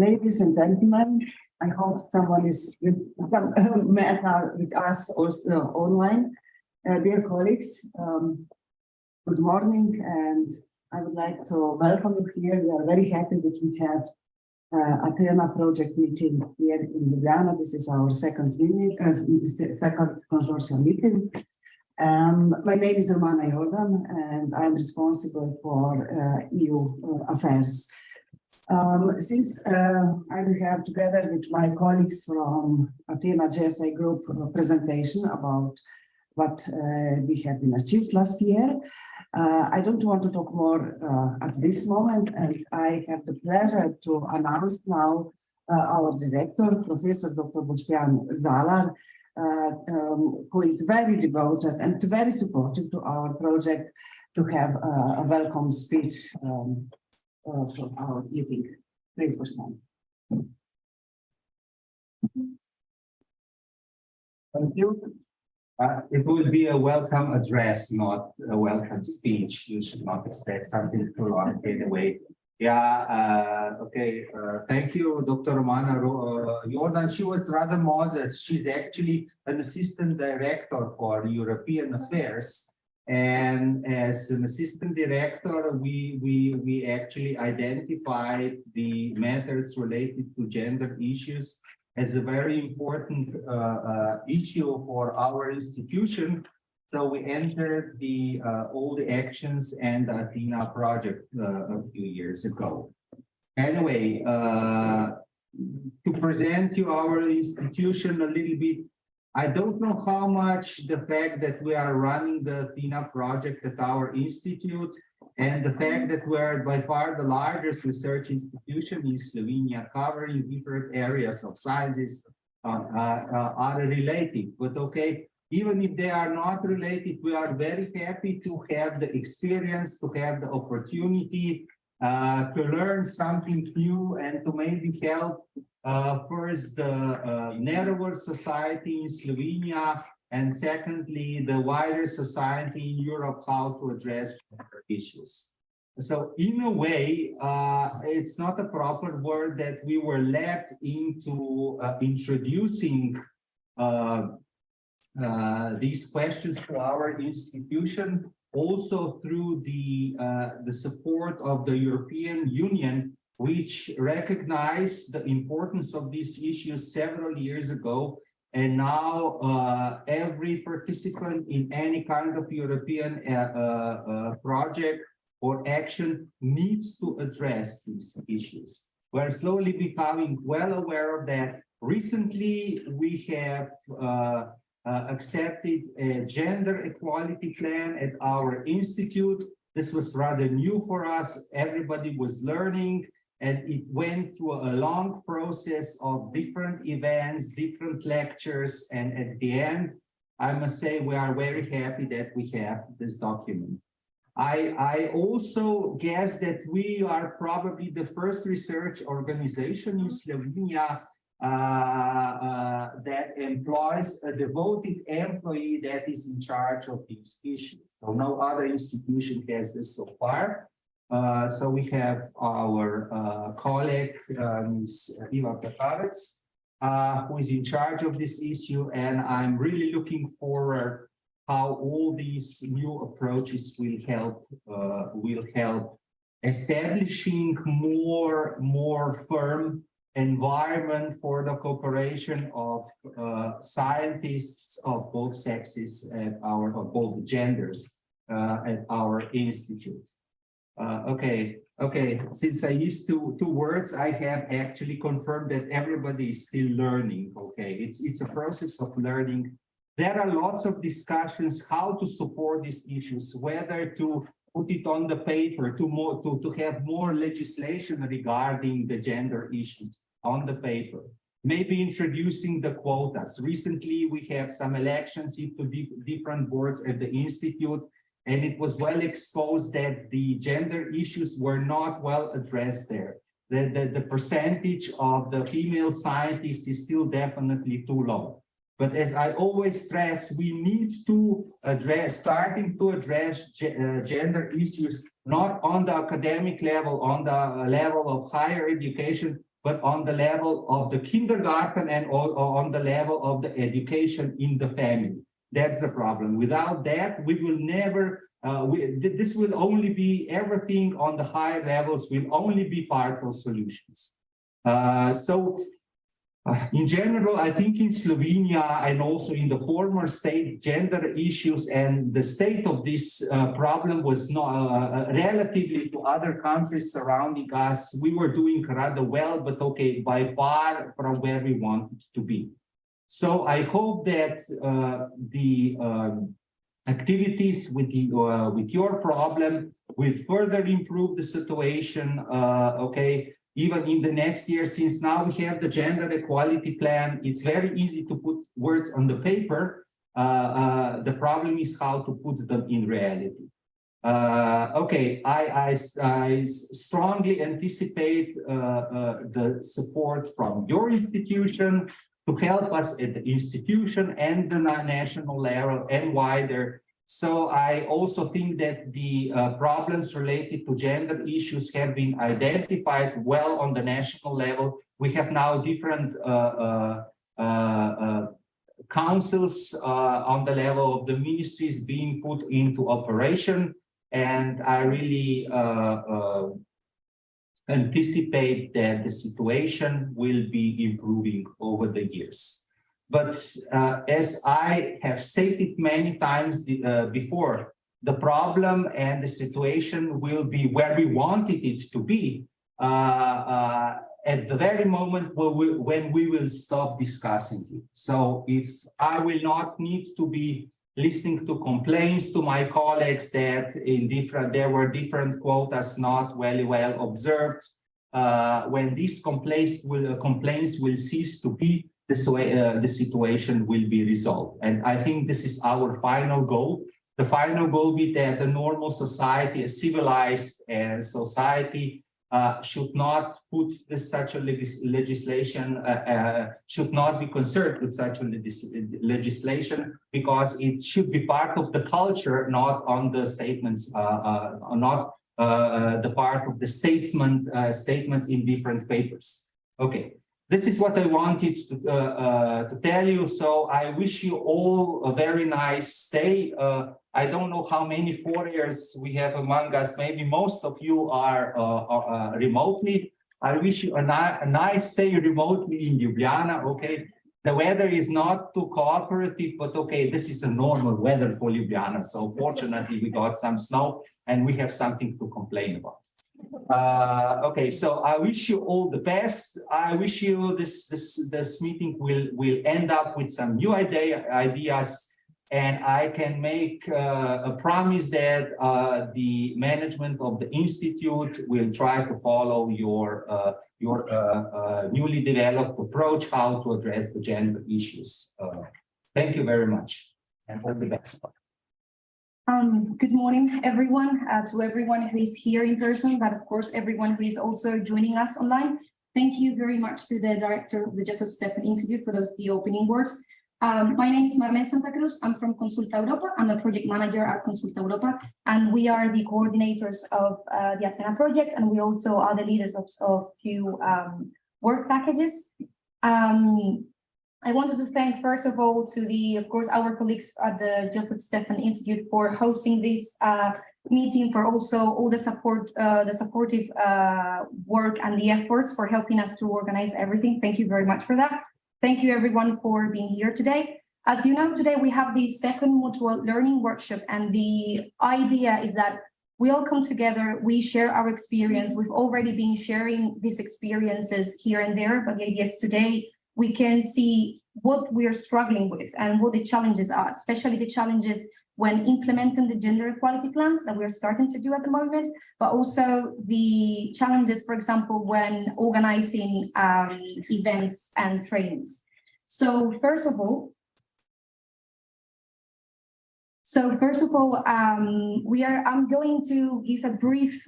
Ladies and gentlemen, I hope someone is with us also online. Dear colleagues, good morning, and I would like to welcome you here. We are very happy that we have Athena project meeting here in Ljubljana. This is our second consortium meeting. My name is Romana Jordan, and I'm responsible for EU affairs. Since I will have, together with my colleagues from Athena GSI Group, a presentation about what we have been achieved last year. I don't want to talk more at this moment, and I have the pleasure to announce now our director, Professor Dr. Boštjan Zalar, who is very devoted and very supportive to our project, to have a welcome speech from our meeting. Please, Boštjan. Thank you. It would be a welcome address, not a welcome speech. You should not expect something too long anyway. Yeah, okay. Thank you, Dr. Romana Jordan. She was rather modest. She's actually an assistant director for European affairs. And as an assistant director, we actually identified the matters related to gender issues as a very important issue for our institution. So we entered all the actions and the Athena project a few years ago. Anyway, to present you our institution a little bit, I don't know how much the fact that we are running the Athena project at our institute and the fact that we're by far the largest research institution in Slovenia, covering different areas of sciences, are related. But okay, even if they are not related, we are very happy to have the experience, to have the opportunity to learn something new and to maybe help first the narrower society in Slovenia, and secondly, the wider society in Europe, how to address gender issues. So in a way, it's not a proper word that we were led into introducing these questions to our institution, also through the support of the European Union, which recognized the importance of these issues several years ago. And now every participant in any kind of European project or action needs to address these issues. We're slowly becoming well aware of that. Recently, we have accepted a gender equality plan at our institute. This was rather new for us. Everybody was learning, and it went through a long process of different events, different lectures, and at the end, I must say we are very happy that we have this document. I also guess that we are probably the first research organization in Slovenia that employs a devoted employee that is in charge of these issues. So no other institution has this so far. So we have our colleague, Ms. Iva Petavec, who is in charge of this issue, and I'm really looking forward how all these new approaches will help establishing more firm environment for the cooperation of scientists of both sexes and of both genders at our institute. Okay. Since I used two words, I have actually confirmed that everybody is still learning. Okay, it's a process of learning. There are lots of discussions how to support these issues, whether to put it on the paper, to have more legislation regarding the gender issues on the paper. Maybe introducing the quotas. Recently, we have some elections into different boards at the institute, and it was well exposed that the gender issues were not well addressed there. The percentage of the female scientists is still definitely too low. But as I always stress, we need to starting to address gender issues, not on the academic level, on the level of higher education, but on the level of the kindergarten and on the level of the education in the family. That's the problem. Without that, we will never, this will only be, everything on the higher levels will only be part of solutions. In general, I think in Slovenia and also in the former state, gender issues and the state of this problem was not relatively to other countries surrounding us. We were doing rather well, but okay, by far from where we wanted to be. So I hope that the activities with your problem will further improve the situation. Okay. Even in the next year, since now we have the gender equality plan, it's very easy to put words on the paper. The problem is how to put them in reality. Okay, I strongly anticipate the support from your institution to help us at the institution and the national level and wider. So I also think that the problems related to gender issues have been identified well on the national level. We have now different councils on the level of the ministries being put into operation. And I really anticipate that the situation will be improving over the years. But as I have stated many times before, the problem and the situation will be where we wanted it to be at the very moment when we will stop discussing it. So if I will not need to be listening to complaints to my colleagues that there were different quotas not very well observed, when these complaints will cease to be, the situation will be resolved. And I think this is our final goal. The final goal be that the normal society, a civilized society, should not put such a legislation, should not be concerned with such a legislation, because it should be part of the culture, not on the statements, not the part of the statements in different papers. Okay. This is what I wanted to tell you. So I wish you all a very nice stay. I don't know how many foreigners we have among us. Maybe most of you are remotely. I wish you a nice stay remotely in Ljubljana. Okay. The weather is not too cooperative, but okay, this is a normal weather for Ljubljana. So fortunately, we got some snow and we have something to complain about. Okay, so I wish you all the best. I wish you this meeting will end up with some new ideas, and I can make a promise that the management of the institute will try to follow your newly developed approach how to address the gender issues. Thank you very much, and all the best. Good morning, everyone, to everyone who is here in person, but of course, everyone who is also joining us online. Thank you very much to the director of the Jožef Stefan Institute for the opening words. My name is Marlene Santa Cruz. I'm from Consulta Europa. I'm a project manager at Consulta Europa, and we are the coordinators of the Athena project, and we also are the leaders of few work packages. I wanted to thank, first of all, to of course, our colleagues at the Jožef Stefan Institute for hosting this meeting, for also all the support, the supportive work and the efforts for helping us to organize everything. Thank you very much for that. Thank you, everyone, for being here today. As you know, today we have the second mutual learning workshop, and the idea is that we all come together, we share our experience. We've already been sharing these experiences here and there, but the idea is today we can see what we are struggling with and what the challenges are, especially the challenges when implementing the gender equality plans that we're starting to do at the moment, but also the challenges, for example, when organizing events and trainings. So first of all, I'm going to give a brief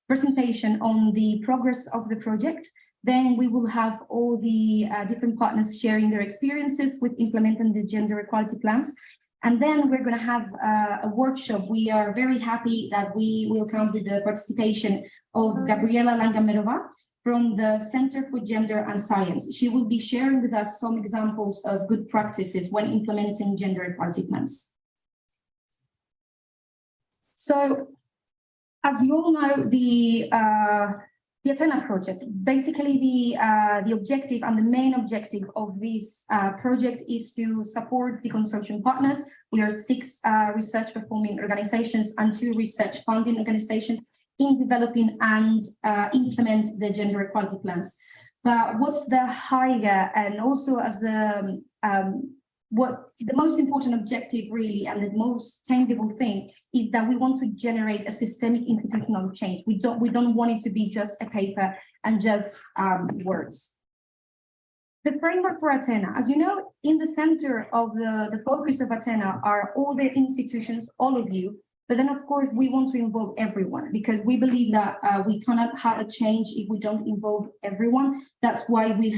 presentation on the progress of the project. Then we will have all the different partners sharing their experiences with implementing the gender equality plans. And then we're going to have a workshop. We are very happy that we will count with the participation of Gabriela Langamerova from the Center for Gender and Science. She will be sharing with us some examples of good practices when implementing gender equality plans. So, as you all know, the Athena project, basically the objective and the main objective of this project is to support the consortium partners. We are 6 research performing organizations and 2 research funding organizations in developing and implement the gender equality plans. But what's the higher and also as what the most important objective really and the most tangible thing is that we want to generate a systemic institutional change. We don't want it to be just a paper and just words. The framework for Athena, as you know, in the center of the focus of Athena are all the institutions, all of you. But then, of course, we want to involve everyone because we believe that we cannot have a change if we don't involve everyone. That's why we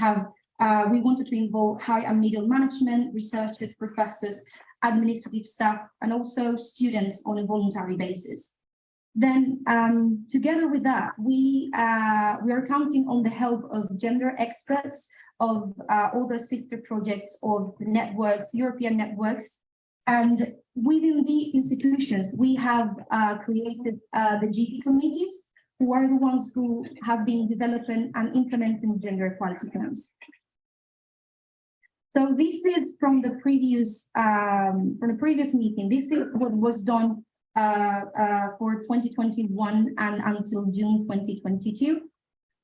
wanted to involve high and middle management, researchers, professors, administrative staff, and also students on a voluntary basis. Then, together with that, we are counting on the help of gender experts, of other sister projects, of networks, European networks. And within the institutions, we have created the GP committees, who are the ones who have been developing and implementing gender equality plans. So this is from the previous meeting. This is what was done for 2021 and until June 2022.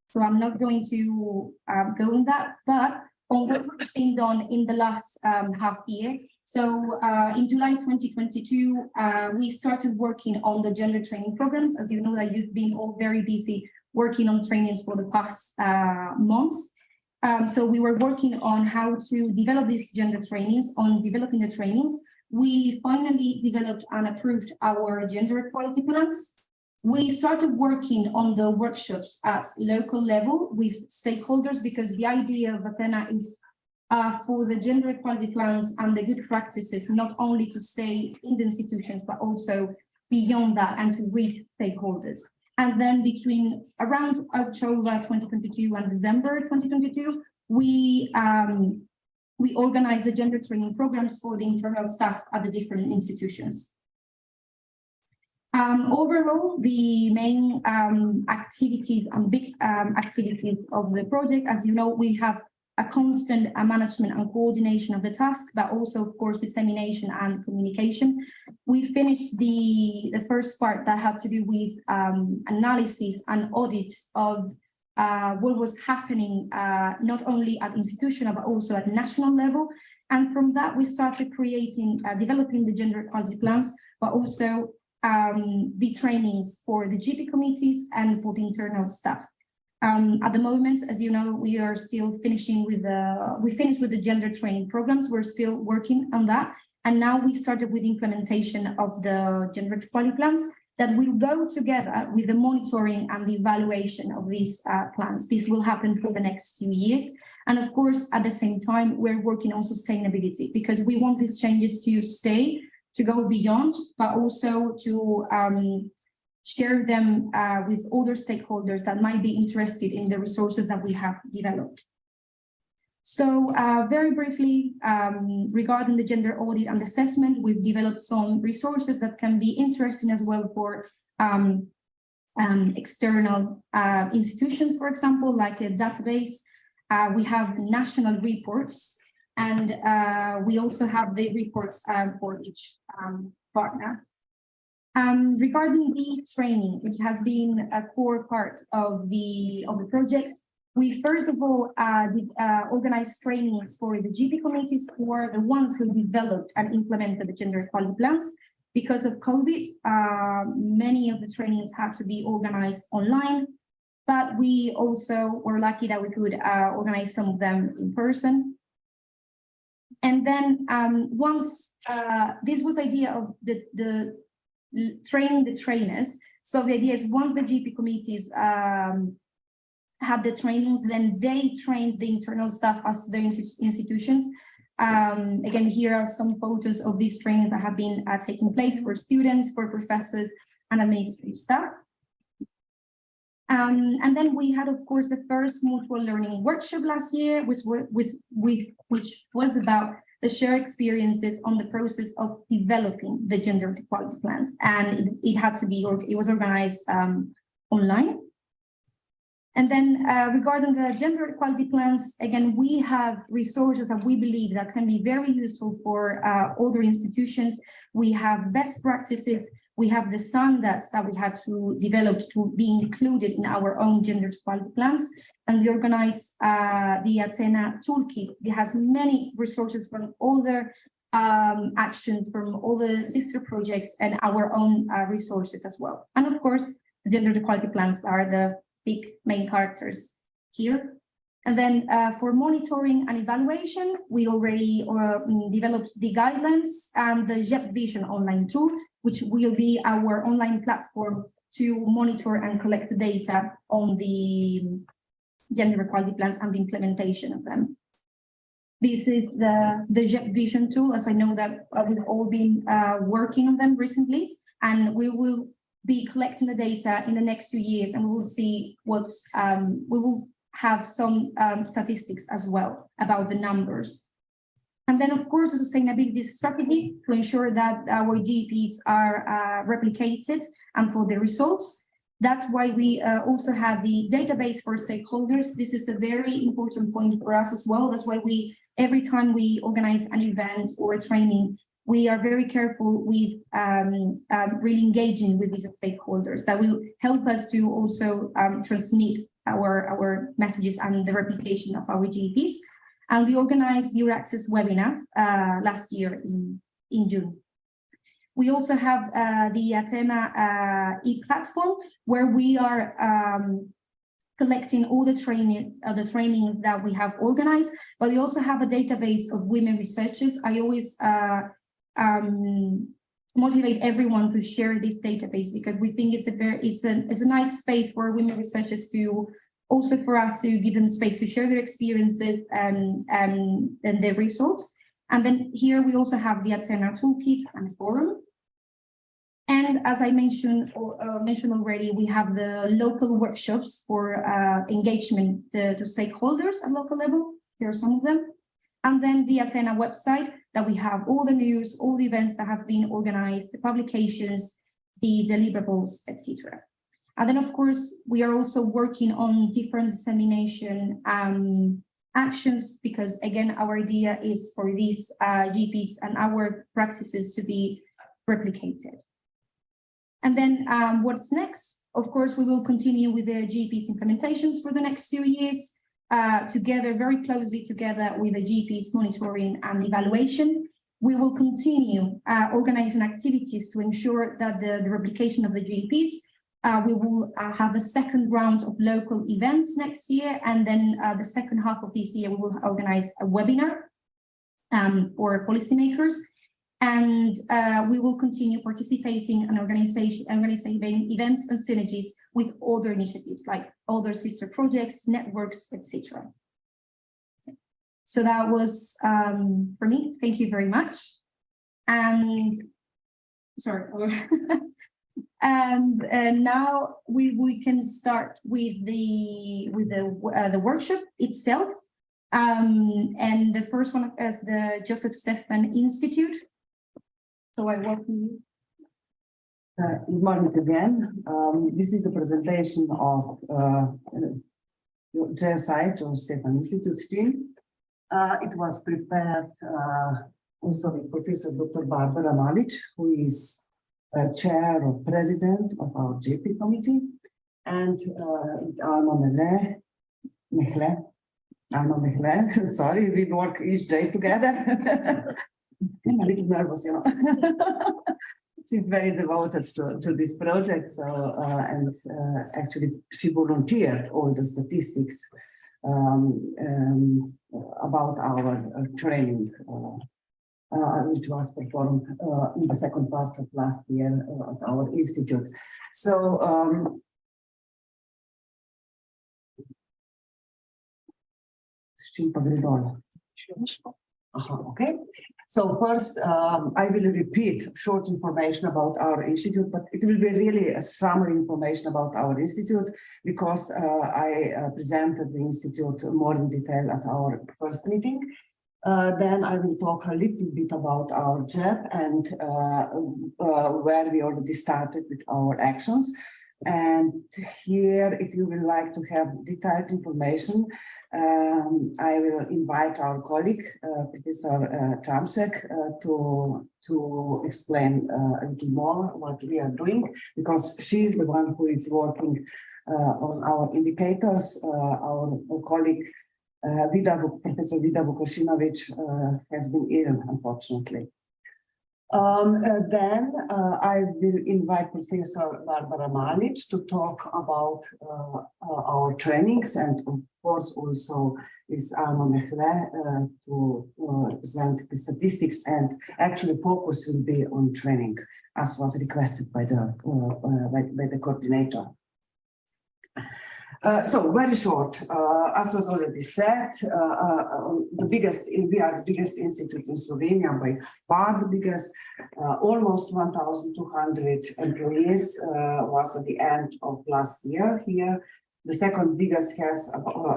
So I'm not going to go on that, but on what has been done in the last half year. So in July 2022, we started working on the gender training programs. As you know, that you've been all very busy working on trainings for the past months. So we were working on how to develop these gender trainings, on developing the trainings. We finally developed and approved our gender equality plans. We started working on the workshops at local level with stakeholders because the idea of Athena is for the gender equality plans and the good practices, not only to stay in the institutions, but also beyond that and to reach stakeholders. And then between around October 2022 and December 2022, we organized the gender training programs for the internal staff at the different institutions. Overall, the main activities and big activities of the project, as you know, we have a constant management and coordination of the tasks, but also, of course, dissemination and communication. We finished the first part that had to do with analysis and audit of what was happening, not only at institutional, but also at national level. And from that, we started creating, developing the gender equality plans, but also the trainings for the GP committees and for the internal staff. At the moment, as you know, we are still finishing with we finished with the gender training programs. We're still working on that. And now we started with implementation of the gender equality plans that will go together with the monitoring and the evaluation of these plans. This will happen for the next 2 years. And of course, at the same time, we're working on sustainability because we want these changes to stay, to go beyond, but also to share them with other stakeholders that might be interested in the resources that we have developed. So very briefly, regarding the gender audit and assessment, we've developed some resources that can be interesting as well for external institutions, for example, like a database. We have national reports, and we also have the reports for each partner. Regarding the training, which has been a core part of the project, we first of all organized trainings for the GP committees, who are the ones who developed and implemented the gender equality plans. Because of COVID, many of the trainings had to be organized online, but we also were lucky that we could organize some of them in person. And then once this was idea of the training the trainers. So the idea is once the GP committees had the trainings, then they trained the internal staff as their institutions. Again, here are some photos of these trainings that have been taking place for students, for professors, and administrative staff. And then we had, of course, the first mutual learning workshop last year, which was about the shared experiences on the process of developing the gender equality plans. And it was organized online. And then regarding the gender equality plans, again, we have resources that we believe that can be very useful for other institutions. We have best practices. We have the standards that we had to develop to be included in our own gender equality plans. And we organize the Athena toolkit. It has many resources from other actions, from all the sister projects and our own resources as well. And of course, the gender equality plans are the big main characters here. And then for monitoring and evaluation, we already developed the guidelines and the JEP Vision online tool, which will be our online platform to monitor and collect the data on the gender equality plans and the implementation of them. This is the JEP Vision tool, as I know that we've all been working on them recently, and we will be collecting the data in the next 2 years, and we will see what's, we will have some statistics as well about the numbers. And then, of course, a sustainability strategy to ensure that our GEPs are replicated and for the results. That's why we also have the database for stakeholders. This is a very important point for us as well. That's why every time we organize an event or a training, we are very careful with really engaging with these stakeholders. That will help us to also transmit our messages and the replication of our GEPs. And we organized the Access webinar last year in June. We also have the Athena e-platform, where we are collecting all the training that we have organized, but we also have a database of women researchers. I always motivate everyone to share this database, because we think it's a nice space for women researchers to also for us to give them space to share their experiences and their results. And then here we also have the Athena toolkit and forum. And as I mentioned already, we have the local workshops for engagement to stakeholders at local level. Here are some of them. And then the Athena website, that we have all the news, all the events that have been organized, the publications, the deliverables, etc. And then, of course, we are also working on different dissemination actions, because, again, our idea is for these GPs and our practices to be replicated. And then what's next? Of course, we will continue with the GPs implementations for the next 2 years, together, very closely together with the GPs monitoring and evaluation. We will continue organizing activities to ensure that the replication of the GPs. We will have a second round of local events next year, and then the second half of this year we will organize a webinar for policymakers, and we will continue participating and organizing events and synergies with other initiatives like other sister projects, networks, etc. So that was for me. Thank you very much. And sorry. And now we can start with the workshop itself. And the first one is the Jožef Stefan Institute. So I welcome you. Good morning again. This is the presentation of JSI, Jožef Stefan Institute team. It was prepared also with Professor Dr. Barbara Malic, who is chair or president of our GP committee, and Arno Mehle, sorry, we work each day together. I'm a little nervous, you know. She's very devoted to this project, so and actually she volunteered all the statistics about our training, which was performed in the second part of last year at our institute. So Okay. So first, I will repeat short information about our institute, but it will be really a summary information about our institute because I presented the institute more in detail at our first meeting. Then I will talk a little bit about our JEP and where we already started with our actions. And here, if you would like to have detailed information, I will invite our colleague, Professor Tramsek, to explain a little more what we are doing, because she is the one who is working on our indicators. Our colleague, Professor Vida Vukošinović, has been ill, unfortunately. Then I will invite Professor Barbara Malic to talk about our trainings, and of course also is Alma Mehle to present the statistics, and actually focus will be on training as was requested by the coordinator. So very short, as was already said, we are the biggest institute in Slovenia, by far the biggest, almost 1,200 employees was at the end of last year here. The second biggest has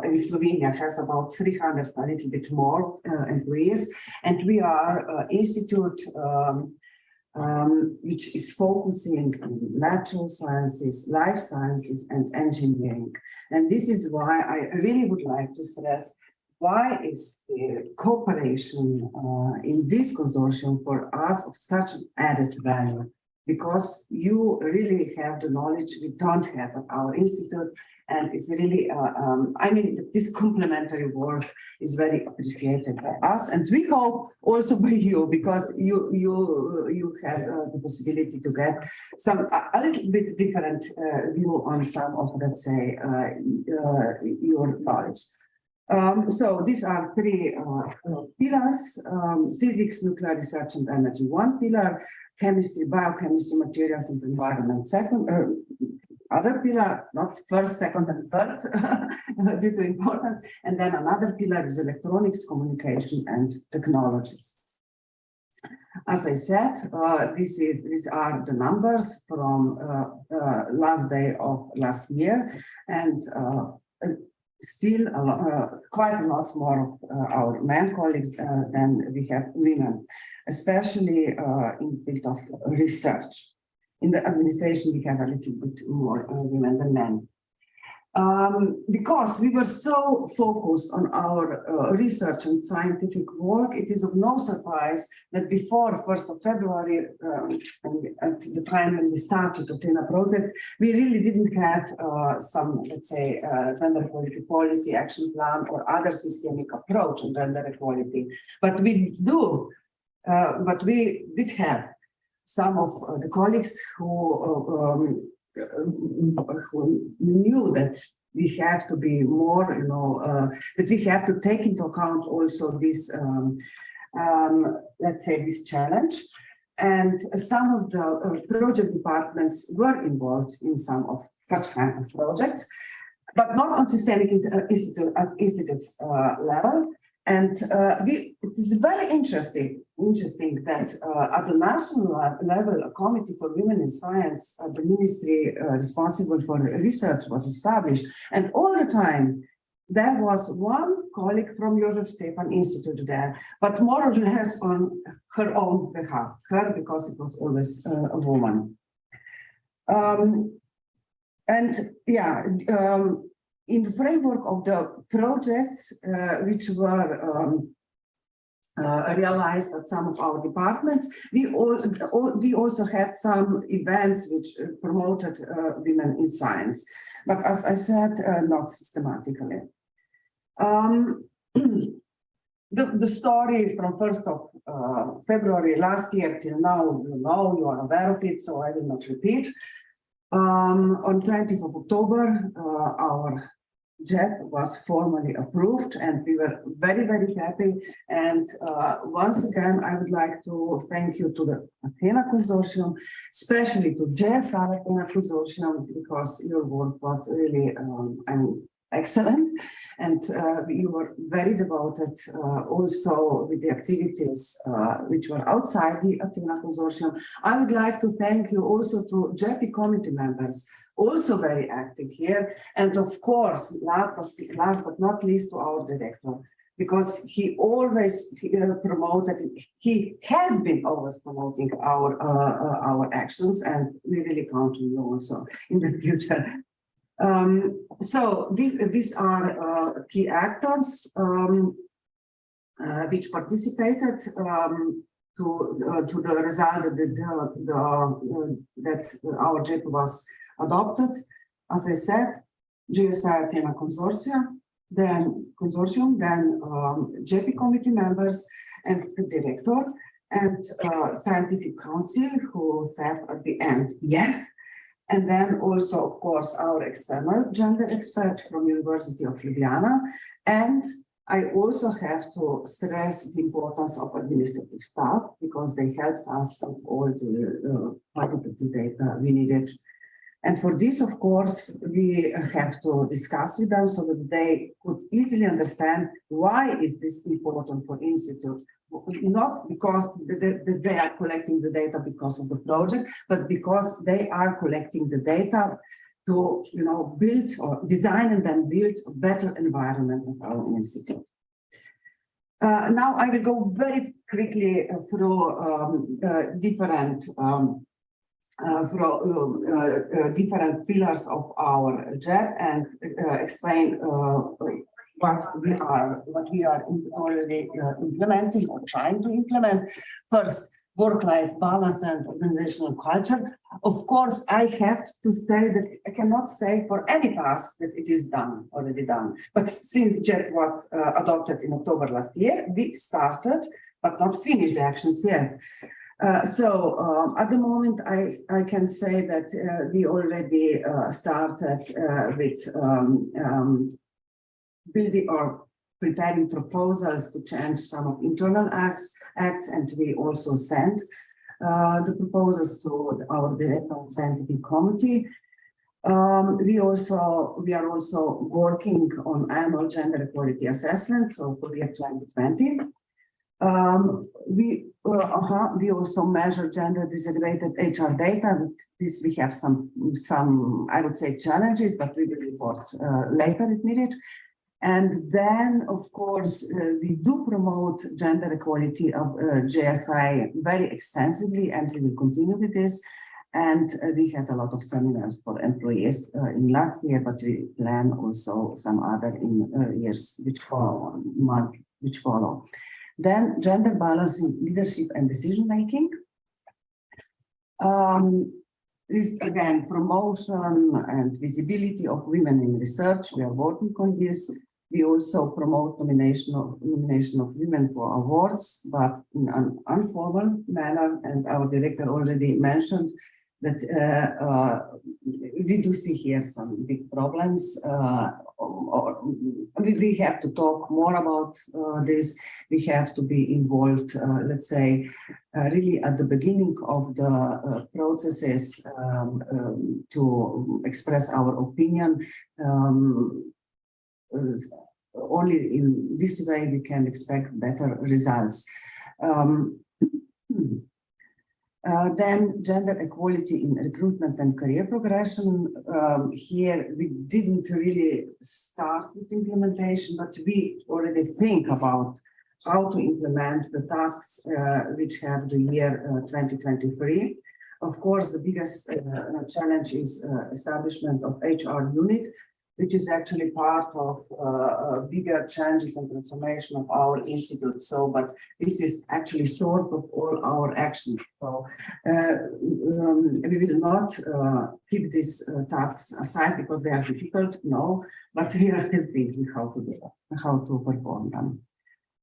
in Slovenia has about 300, a little bit more employees, and we are an institute which is focusing on natural sciences, life sciences, and engineering. And this is why I really would like to stress why is the cooperation in this consortium for us of such an added value? Because you really have the knowledge we don't have at our institute, and it's really, I mean, this complementary work is very appreciated by us, and we hope also by you, because you have the possibility to get some a little bit different view on some of, let's say, your knowledge. So these are three pillars: physics, nuclear research, and energy. One pillar, chemistry, biochemistry, materials, and environment. Second, other pillar, not first, second, and third, due to importance. And then another pillar is electronics, communication, and technologies. As I said, these are the numbers from last day of last year, and still quite a lot more of our men colleagues than we have women, especially in the field of research. In the administration, we have a little bit more women than men. Because we were so focused on our research and scientific work, it is of no surprise that before 1st of February, at the time when we started the Athena project, we really didn't have some, let's say, gender equality policy action plan or other systemic approach on gender equality. But we did have some of the colleagues who knew that we have to be more, that we have to take into account also this, let's say, this challenge. And some of the project departments were involved in some of such kind of projects, but not on systemic institutes level. And it is very interesting that at the national level, a committee for women in science, the ministry responsible for research was established. And all the time, there was one colleague from Jožef Stefan Institute there, but more or less on her own behalf, because it was always a woman. In the framework of the projects which were realized at some of our departments, we also had some events which promoted women in science, but as I said, not systematically. The story from 1st of February last year till now, you are aware of it, so I will not repeat. On 20th of October, our JEP was formally approved, and we were very, very happy. And once again, I would like to thank you to the Athena Consortium, especially to JSR Athena Consortium, because your work was really excellent. And you were very devoted also with the activities which were outside the Athena consortium. I would like to thank you also to JEPI committee members, also very active here. And of course, last but not least, to our director, because he always promoted, he has been always promoting our actions, and we really count on you also in the future. So these are key actors which participated to the result that our JEP was adopted. As I said, GSI Athena consortium, then JEP committee members and the director and scientific council who said at the end yes. And then also, of course, our external gender expert from University of Ljubljana. And I also have to stress the importance of administrative staff, because they helped us with all the quantitative data we needed. And for this, of course, we have to discuss with them so that they could easily understand why is this important for Institute. Not because they are collecting the data because of the project, but because they are collecting the data to, build or design and then build a better environment at our institute. Now I will go very quickly through different pillars of our JEP and explain what we are already implementing or trying to implement. First, work-life balance and organizational culture. Of course, I have to say that I cannot say for any task that it is already done. But since JEP was adopted in October last year, we started, but not finished the actions yet. So at the moment, I can say that we already started with building or preparing proposals to change some of internal acts, and we also sent the proposals to our director and scientific committee. We are also working on annual gender equality assessment, so for year 2020. We also measure gender disaggregated HR data. With this, we have some I would say challenges, but we will report later if needed. And then, of course, we do promote gender equality of GSI very extensively, and we will continue with this. And we had a lot of seminars for employees in last year, but we plan also some other in years which follow. Then gender balance in leadership and decision making. This again, promotion and visibility of women in research. We are working on this. We also promote nomination of women for awards, but in an informal manner. And our director already mentioned that we do see here some big problems. We have to talk more about this. We have to be involved, let's say, really at the beginning of the processes to express our opinion. Only in this way we can expect better results. Then gender equality in recruitment and career progression. Here we didn't really start with implementation, but we already think about how to implement the tasks which have the year 2023. Of course, the biggest challenge is establishment of HR unit, which is actually part of bigger changes and transformation of our institute. So, but this is actually source of all our actions. So we will not keep these tasks aside because they are difficult, no, but we are still thinking how to do that, how to perform them.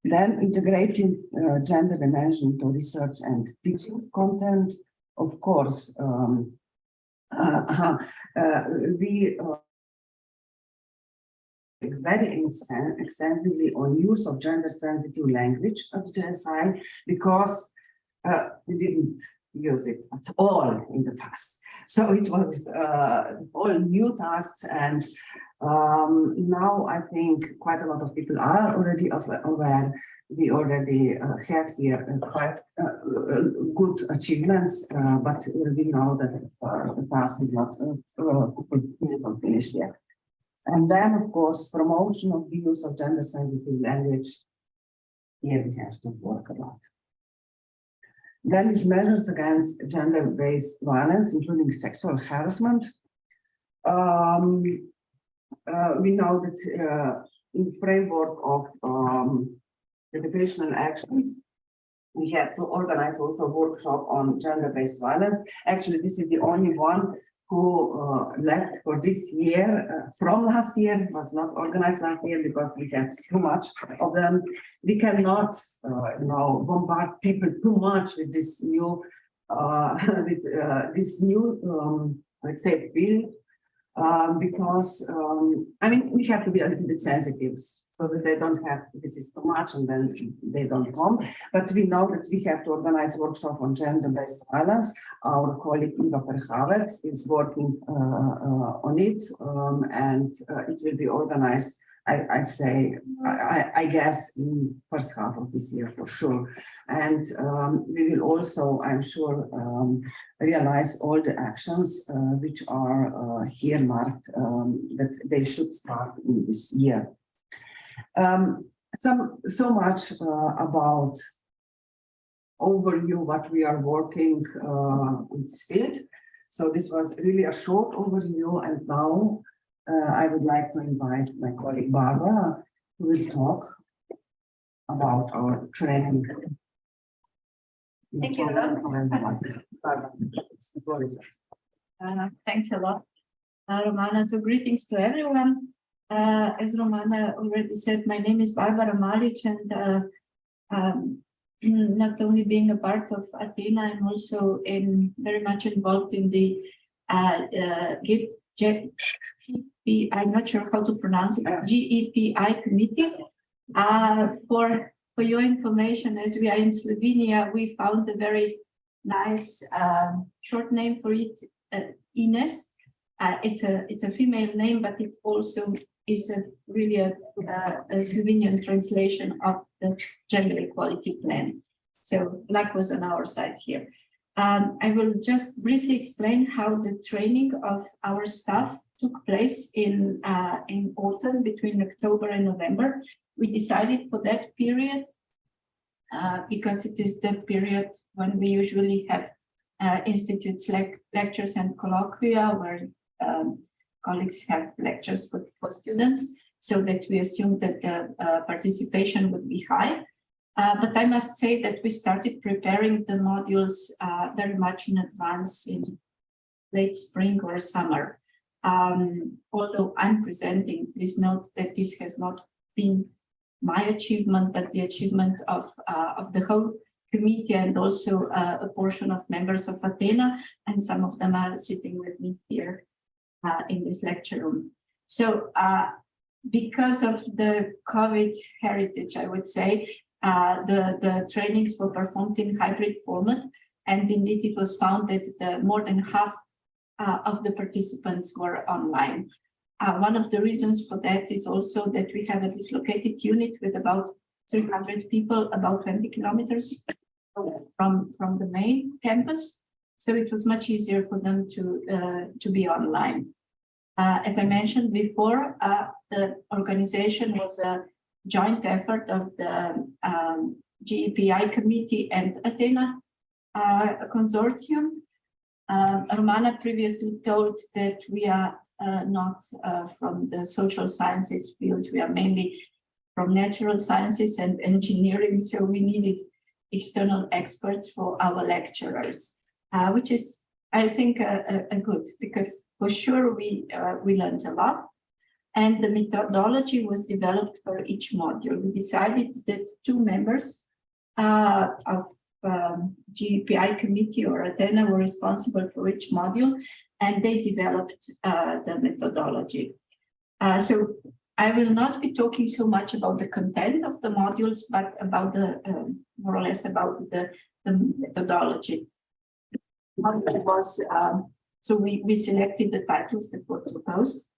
Then integrating gender dimension to research and teaching content. Of course, we very extensively on use of gender sensitive language at GSI because we didn't use it at all in the past. So it was all new tasks, and Now I think quite a lot of people are already aware. We already have here quite good achievements, but we know that the task is not finished yet. And then, of course, promotion of the use of gender-sensitive language. Here we have to work a lot. Then is measures against gender-based violence, including sexual harassment. We know that in the framework of educational actions, we have to organize also a workshop on gender-based violence. Actually, this is the only one who left for this year. From last year, was not organized last year because we had too much of them. We cannot, bombard people too much with this new, let's say, field. Because I mean, we have to be a little bit sensitive so that they don't have, this is too much and then they don't come. But we know that we have to organize workshop on gender-based violence. Our colleague Eva Perhavec is working on it, and it will be organized, I guess, in first half of this year for sure. And we will also, I'm sure, realize all the actions which are here marked that they should start in this year. So much about overview what we are working in this field. So this was really a short overview, and now I would like to invite my colleague Barbara, who will talk about our training. Thank you a lot. Thanks a lot, Romana. So greetings to everyone. As Romana already said, my name is Barbara Malic, and not only being a part of Athena, I'm also very much involved in the I'm not sure how to pronounce it, GEPI committee. For your information, as we are in Slovenia, we found a very nice short name for it, Ines. It's a female name, but it also is really a Slovenian translation of the gender equality plan. So luck was on our side here. I will just briefly explain how the training of our staff took place in autumn, between October and November. We decided for that period because it is that period when we usually have institutes like lectures and colloquia where colleagues have lectures for students, so that we assumed that the participation would be high. But I must say that we started preparing the modules very much in advance in late spring or summer. Although I'm presenting, please note that this has not been my achievement, but the achievement of the whole committee, and also a portion of members of Athena, and some of them are sitting with me here in this lecture room. So because of the COVID heritage, I would say, the trainings were performed in hybrid format, and indeed it was found that more than half of the participants were online. One of the reasons for that is also that we have a dislocated unit with about 300 people, about 20 kilometers from the main campus. So it was much easier for them to be online. As I mentioned before, the organization was a joint effort of the GEPI committee and Athena consortium. Romana previously told that we are not from the social sciences field. We are mainly from natural sciences and engineering, so we needed external experts for our lecturers, which is, I think, a good, because for sure we learned a lot. And the methodology was developed for each module. We decided that 2 members of GEPI committee or Athena were responsible for each module, and they developed the methodology. So I will not be talking so much about the content of the modules, but about the more or less about the methodology. So we selected the titles that were proposed.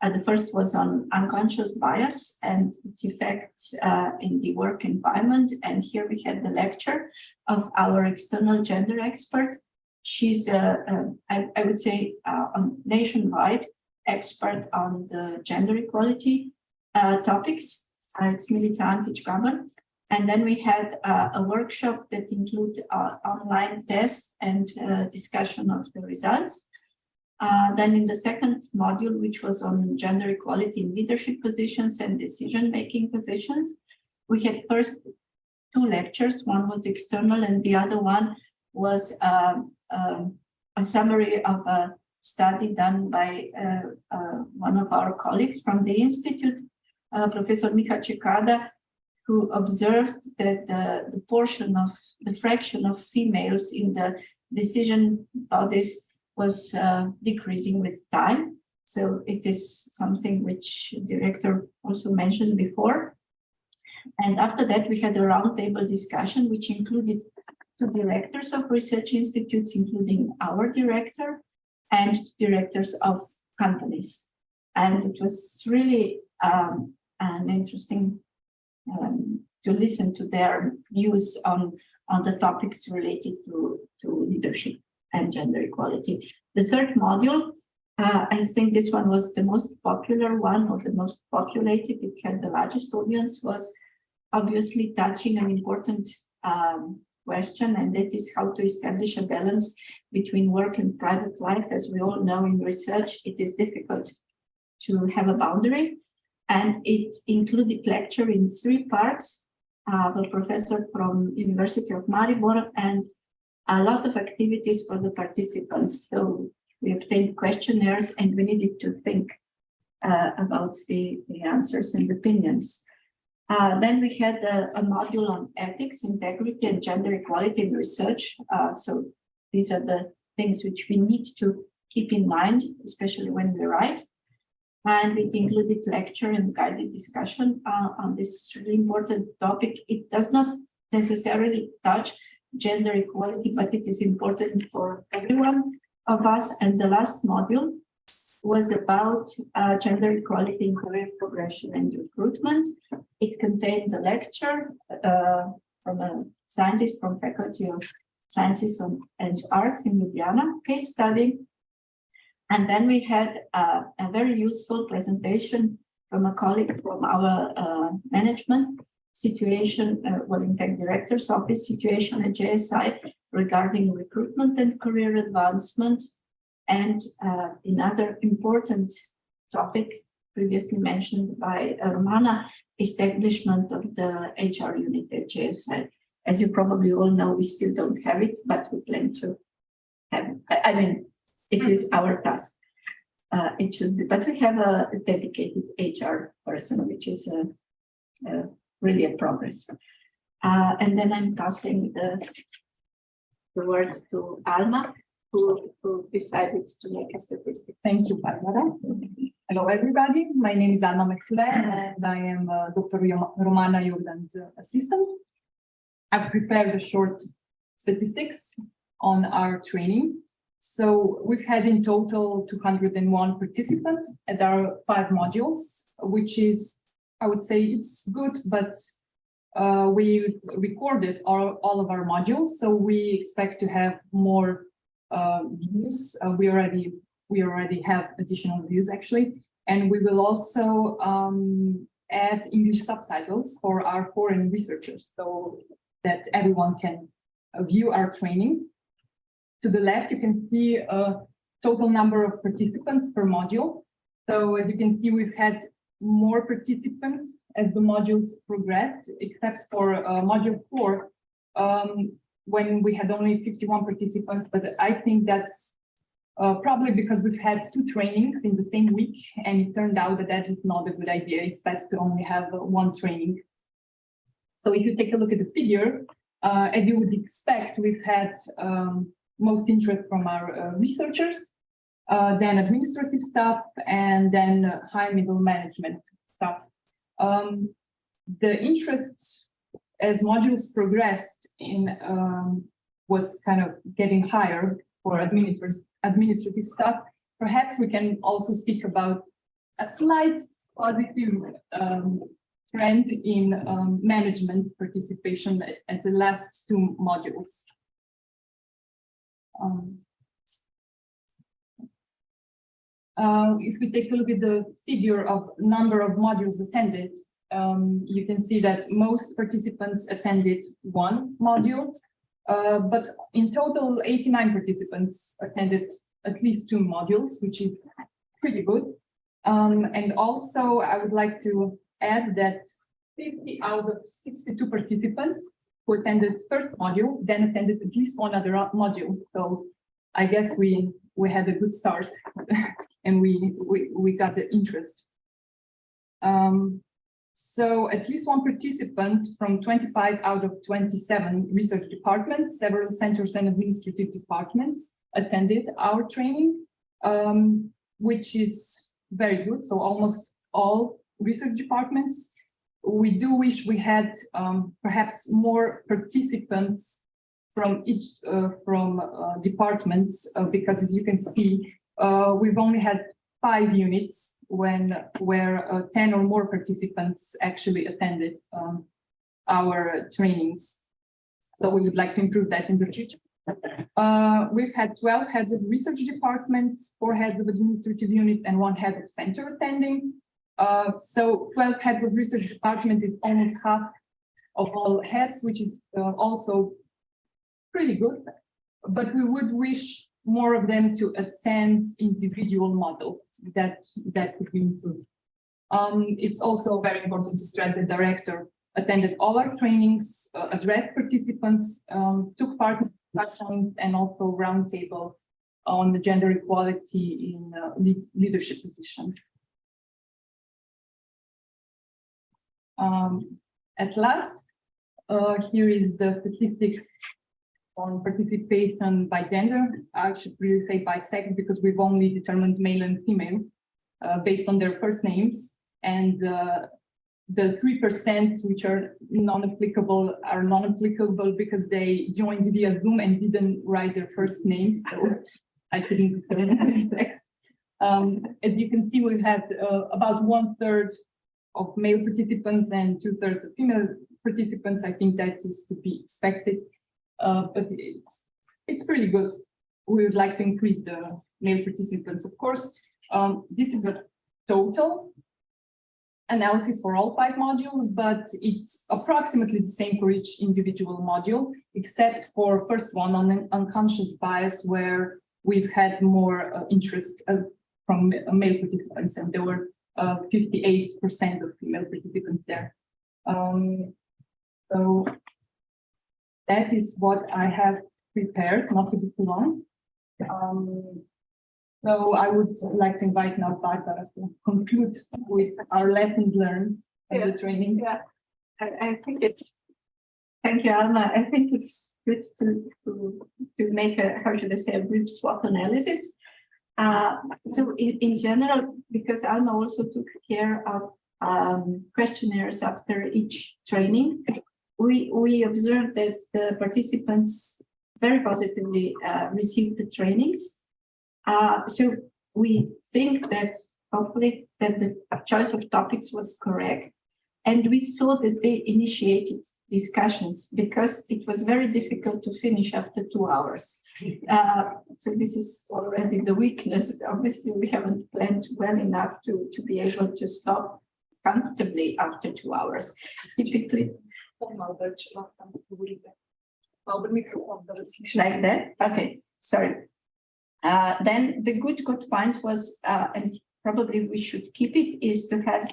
The first was on unconscious bias and its effects in the work environment. And here we had the lecture of our external gender expert. She's, I would say, a nationwide expert on the gender equality topics. It's Milica Antić-Gaban. And then we had a workshop that included online tests and discussion of the results. Then in the second module, which was on gender equality in leadership positions and decision-making positions, we had first two lectures. One was external and the other one was a summary of a study done by one of our colleagues from the Institute, Professor Miha Čekada, who observed that the portion of the fraction of females in the decision bodies was decreasing with time. So it is something which the director also mentioned before. And after that, we had a roundtable discussion, which included two directors of research institutes, including our director and directors of companies. And it was really an interesting to listen to their views on the topics related to leadership and gender equality. The third module, I think this one was the most popular one or the most populated. It had the largest audience, was obviously touching an important question, and that is how to establish a balance between work and private life. As we all know in research, it is difficult to have a boundary. And it included lecture in three parts, the professor from University of Maribor, and a lot of activities for the participants. So we obtained questionnaires and we needed to think about the answers and opinions. Then we had a module on ethics, integrity, and gender equality in research. So these are the things which we need to keep in mind, especially when we write. And it included lecture and guided discussion on this really important topic. It does not necessarily touch gender equality, but it is important for everyone of us. And the last module was about gender equality in career progression and recruitment. It contained a lecture from a scientist from Faculty of Sciences and Arts in Ljubljana, case study. And then we had a very useful presentation from a colleague from our management situation, well, in fact, director's office situation at JSI regarding recruitment and career advancement. And another important topic previously mentioned by Romana, establishment of the HR unit at JSI. As you probably all know, we still don't have it, but we plan to have it. I mean, it is our task. It should be, but we have a dedicated HR person, which is really a progress. And then I'm passing the words to Alma, who decided to make a statistic. Thank you, Barbara. Hello, everybody. My name is Alma McFly, and I am Dr. Romana Jordan's assistant. I've prepared a short statistics on our training. So we've had in total 201 participants at our 5 modules, which is, I would say it's good, but we recorded all of our modules. So we expect to have more views. We already have additional views actually. And we will also add English subtitles for our foreign researchers so that everyone can view our training. To the left, you can see a total number of participants per module. So as you can see, we've had more participants as the modules progressed, except for module 4, when we had only 51 participants. But I think that's probably because we've had 2 trainings in the same week, and it turned out that that is not a good idea. It's best to only have 1 training. So if you take a look at the figure, as you would expect, we've had most interest from our researchers, then administrative staff, and then high middle management staff. The interest as modules progressed was kind of getting higher for administrative staff. Perhaps we can also speak about a slight positive trend in management participation at the last two modules. If we take a look at the figure of number of modules attended, you can see that most participants attended one module, but in total 89 participants attended at least two modules, which is pretty good. And also I would like to add that 50 out of 62 participants who attended first module then attended at least one other module. So I guess we had a good start and we got the interest. So at least one participant from 25 out of 27 research departments, several centers and administrative departments attended our training, which is very good. So almost all research departments. We do wish we had perhaps more participants from each departments, because as you can see, we've only had 5 units where 10 or more participants actually attended our trainings. So we would like to improve that in the future. We've had 12 heads of research departments, 4 heads of administrative units, and 1 head of center attending. So 12 heads of research departments is almost half of all heads, which is also pretty good. But we would wish more of them to attend individual models. That could be improved. It's also very important to stress the director attended all our trainings, addressed participants, took part in discussions, and also roundtable on the gender equality in leadership positions. At last, here is the statistic on participation by gender. I should really say by sex, because we've only determined male and female based on their first names, and the 3% which are non-applicable because they joined via Zoom and didn't write their first names, so I couldn't put it in sex. As you can see, we've had about 1/3 of male participants and 2/3 of female participants. I think that is to be expected, but it's pretty good. We would like to increase the male participants, of course. This is a total analysis for all 5 modules, but it's approximately the same for each individual module, except for first one on unconscious bias, where we've had more interest from male participants, and there were 58% of female participants there. So that is what I have prepared, not to be too long. So I would like to invite now Barbara to conclude with our lessons learned in the training. Yeah, I think it's, thank you, Alma. I think it's good to make a, how should I say, a brief SWOT analysis. So in general, because Alma also took care of questionnaires after each training, we observed that the participants very positively received the trainings. So we think that hopefully that the choice of topics was correct. And we saw that they initiated discussions, because it was very difficult to finish after 2 hours. So this is already the weakness. Obviously, we haven't planned well enough to be able to stop comfortably after 2 hours. Typically, like that. Okay, sorry. Then the good point was, and probably we should keep it, is to have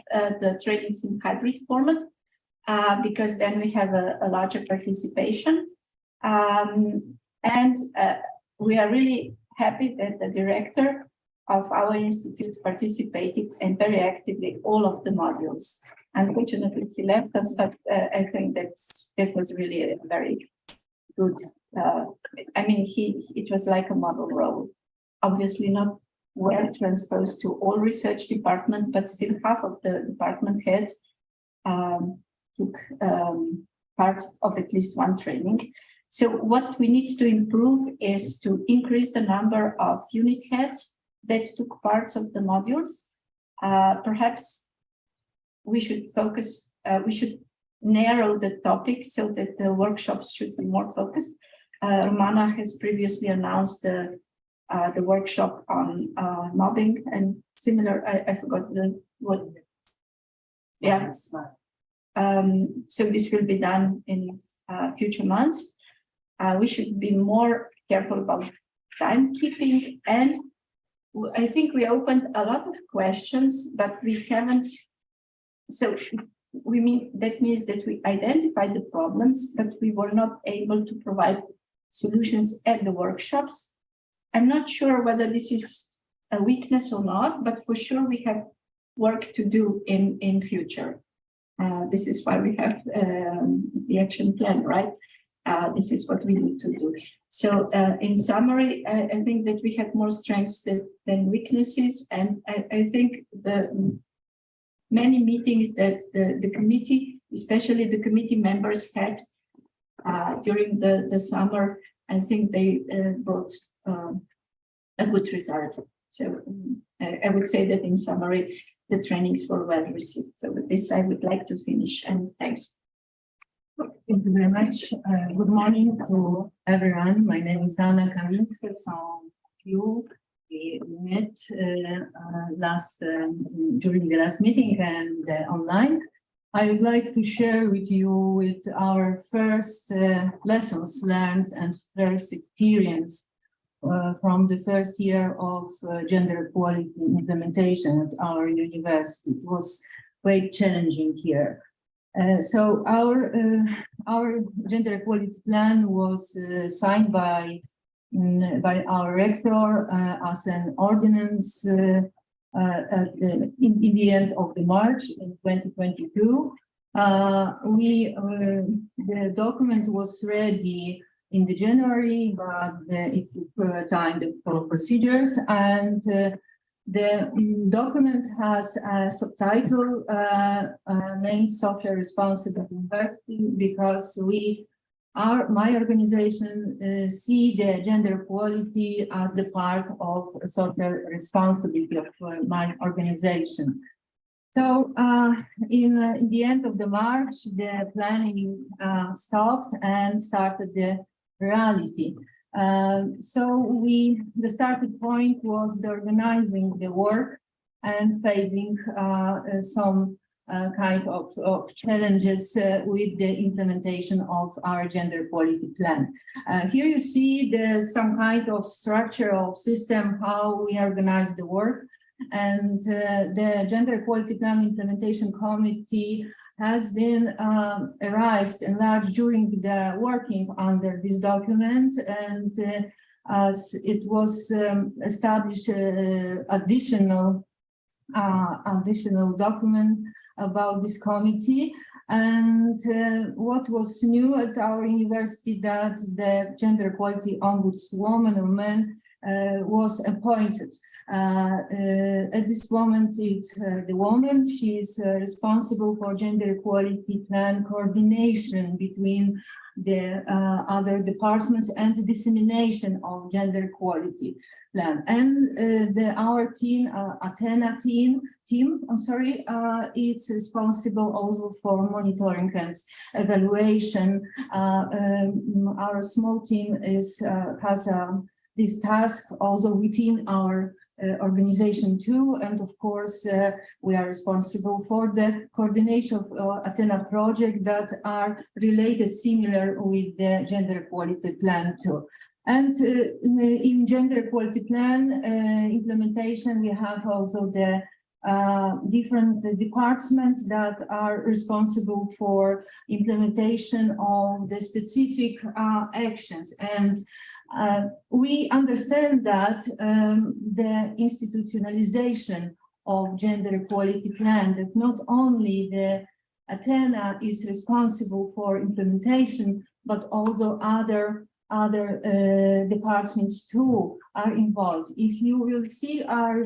the trainings in hybrid format, because then we have a larger participation. And we are really happy that the director of our institute participated and very actively all of the modules. Unfortunately, he left us, but I think that was really a very good. I mean, it was like a model role. Obviously not well transposed to all research departments, but still half of the department heads took part of at least one training. So what we need to improve is to increase the number of unit heads that took parts of the modules. Perhaps we should focus, we should narrow the topic so that the workshops should be more focused. Romana has previously announced the workshop on mobbing and similar, I forgot the what. Yeah. So this will be done in future months. We should be more careful about timekeeping, and I think we opened a lot of questions, but we haven't. So that means that we identified the problems, but we were not able to provide solutions at the workshops. I'm not sure whether this is a weakness or not, but for sure we have work to do in future. This is why we have the action plan, right? This is what we need to do. So in summary, I think that we have more strengths than weaknesses. And I think the many meetings that the committee, especially the committee members had during the summer, I think they brought a good result. So I would say that in summary, the trainings were well received. So with this, I would like to finish, and thanks. Thank you very much. Good morning to everyone. My name is Anna Kaminska. We met during the last meeting and online. I would like to share with you our first lessons learned and first experience from the first year of gender equality implementation at our university. It was quite challenging here. So our gender equality plan was signed by our rector as an ordinance in the end of the March in 2022. The document was ready in the January, but it took time for procedures, and the document has a subtitle named Social Responsible University, because my organization see the gender equality as the part of social responsibility of my organization. So in the end of the March, the planning stopped and started the reality. So the starting point was the organizing the work and facing some kind of challenges with the implementation of our gender equality plan. Here you see some kind of structure of system, how we organize the work. And the Gender Equality Plan Implementation Committee has been enlarged during the working under this document, and as it was established additional document about this committee. And what was new at our university, that the gender equality ombudswoman or man was appointed. At this moment, it's the woman. She is responsible for gender equality plan coordination between the other departments and the dissemination of gender equality plan. And our team, Athena team, it's responsible also for monitoring and evaluation. Our small team has this task also within our organization too, and of course we are responsible for the coordination of Athena project that are related similar with the gender equality plan too. And in gender equality plan implementation, we have also the different departments that are responsible for implementation of the specific actions. And we understand that the institutionalization of gender equality plan, that not only the Athena is responsible for implementation, but also other departments too are involved. If you will see our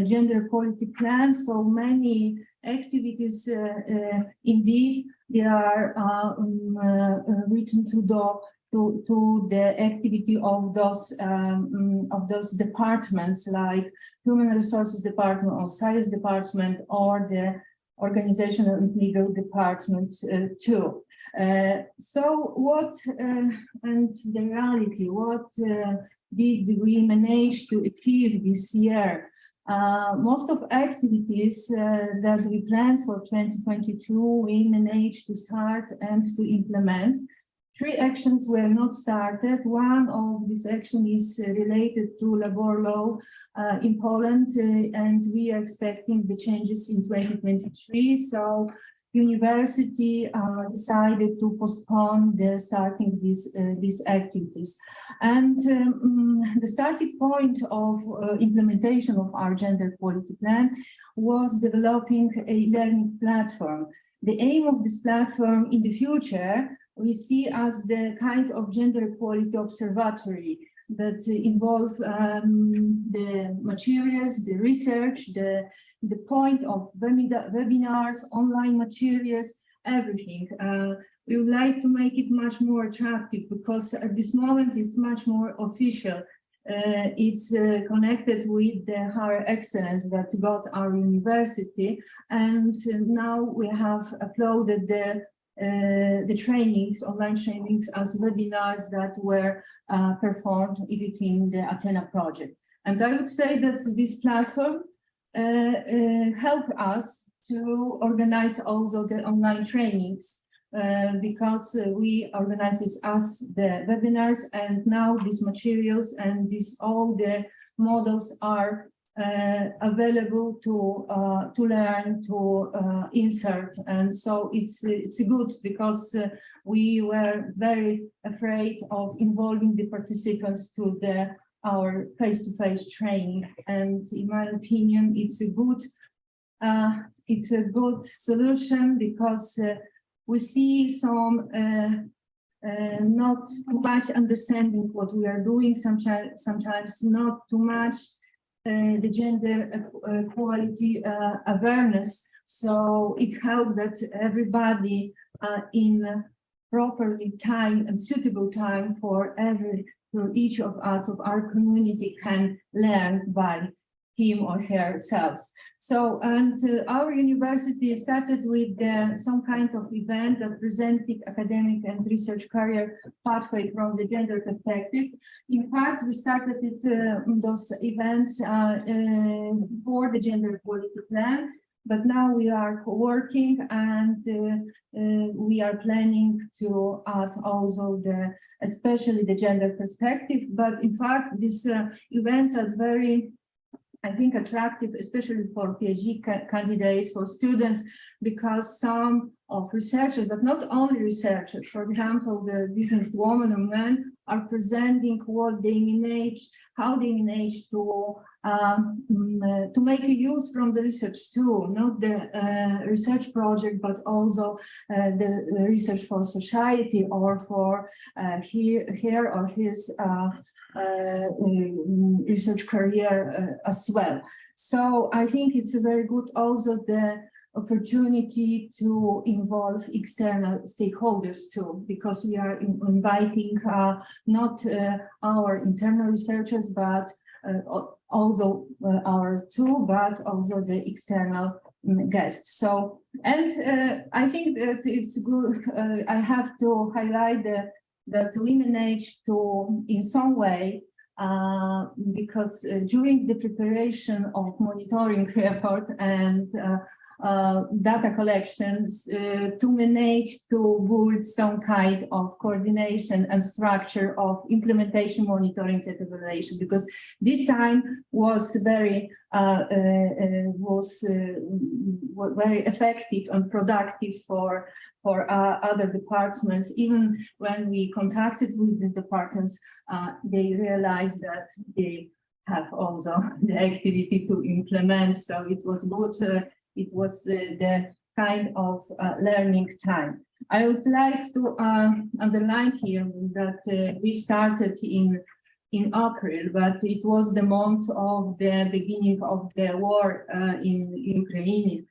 gender equality plan, so many activities indeed they are written to to the activity of those departments like Human Resources Department or Science Department or the Organizational and Legal Department too. So what and the reality, what did we manage to achieve this year? Most of activities that we planned for 2022, we managed to start and to implement. 3 actions were not started. One of these actions is related to labor law in Poland, and we are expecting the changes in 2023. So university decided to postpone the starting these activities. And the starting point of implementation of our gender equality plan was developing a learning platform. The aim of this platform in the future we see as the kind of gender equality observatory that involves the materials, the research, the point of webinars, online materials, everything. We would like to make it much more attractive because at this moment it's much more official. It's connected with the higher excellence that got our university, and now we have uploaded the trainings, online trainings as webinars that were performed within the Athena project. And I would say that this platform helped us to organize also the online trainings because we organize this as the webinars, and now these materials and all the models are available to learn, to insert, and so it's good because we were very afraid of involving the participants to our face-to-face training, and in my opinion it's a good solution because we see some not too much understanding what we are doing, sometimes not too much the gender equality awareness. So it helped that everybody in properly time and suitable time for each of us, of our community, can learn by him or herself. So, and our university started with some kind of event that presented academic and research career pathway from the gender perspective. In fact, we started those events for the gender equality plan, but now we are working and we are planning to add also especially the gender perspective. But in fact, these events are very, I think, attractive, especially for PhD candidates, for students, because some of researchers, but not only researchers, for example, the businesswomen or men, are presenting what they manage, how they manage to make a use from the research too, not the research project, but also the research for society or for her or his research career as well. So I think it's a very good also the opportunity to involve external stakeholders too, because we are inviting not our internal researchers, but also ours too, but also the external guests. So, and I think that it's good. I have to highlight that we managed to, in some way, because during the preparation of monitoring report and data collections, to manage to build some kind of coordination and structure of implementation, monitoring, and evaluation, because this time was very effective and productive for other departments. Even when we contacted with the departments, they realized that they have also the activity to implement. So it was good. It was the kind of learning time. I would like to underline here that we started in April, but it was the month of the beginning of the war in Ukraine,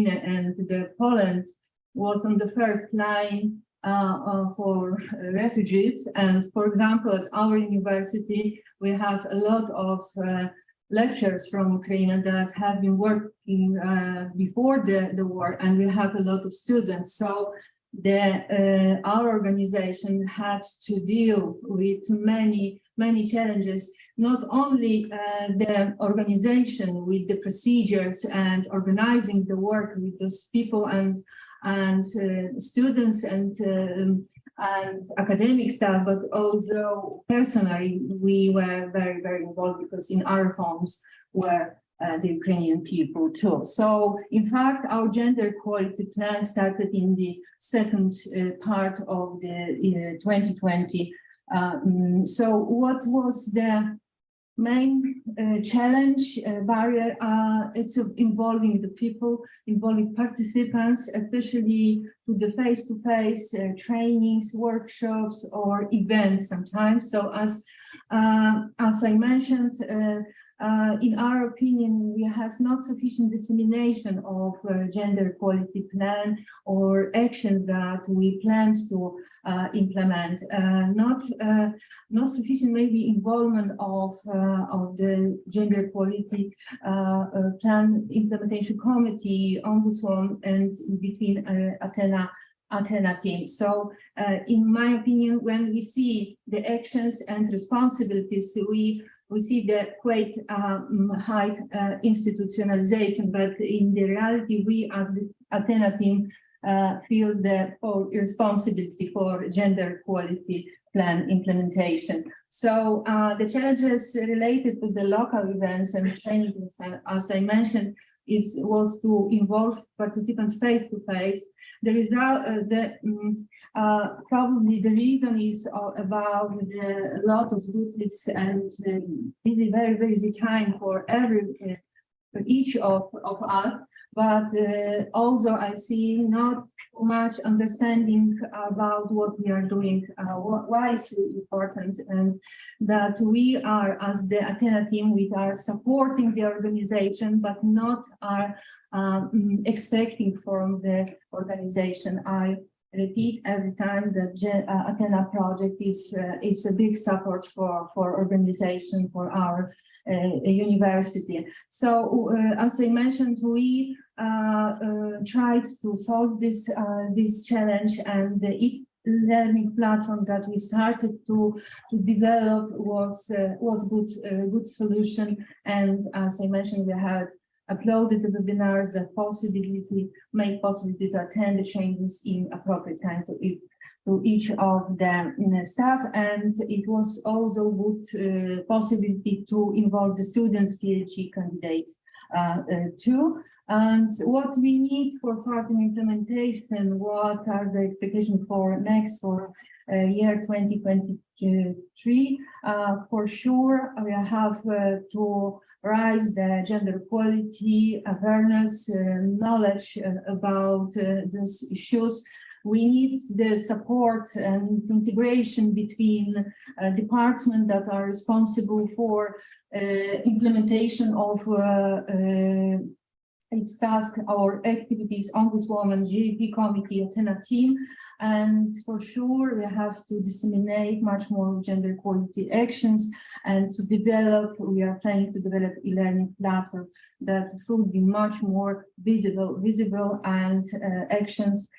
and Poland was on the first line for refugees. And for example, at our university, we have a lot of lecturers from Ukraine that have been working before the war, and we have a lot of students. So our organization had to deal with many challenges, not only the organization with the procedures and organizing the work with those people and students and academic staff, but also personally, we were very involved because in our homes were the Ukrainian people too. So in fact, our gender equality plan started in the second part of the 2020. So what was the main challenge, barrier? It's involving the people, involving participants, especially to the face-to-face trainings, workshops, or events sometimes. So as I mentioned, in our opinion, we have not sufficient dissemination of gender equality plan or action that we plan to implement. Not sufficient maybe involvement of the gender equality plan implementation committee, ombudsman, and between Athena team. So in my opinion, when we see the actions and responsibilities, we see the quite high institutionalization, but in the reality, we as the Athena team feel the responsibility for gender equality plan implementation. So the challenges related to the local events and trainings, as I mentioned, was to involve participants face to face. The result, probably the reason is about a lot of duties and very busy time for each of us. But also I see not much understanding about what we are doing, why it's important, and that we are, as the Athena team, we are supporting the organization, but not are expecting from the organization. I repeat every time that Athena project is a big support for organization, for our university. So as I mentioned, we tried to solve this challenge, and the e-learning platform that we started to develop was good solution. And as I mentioned, we had uploaded the webinars that make possibility to attend the trainings in appropriate time to each of the staff, and it was also good possibility to involve the students, PhD candidates too. And what we need for further implementation, what are the expectations for year 2023? For sure, we have to raise the gender equality awareness, knowledge about these issues. We need the support and integration between departments that are responsible for implementation of its task or activities, ombudswoman, GEP committee, Athena team, and for sure we have to disseminate much more gender equality actions and to develop. We are planning to develop e-learning platform that should be much more visible and actions.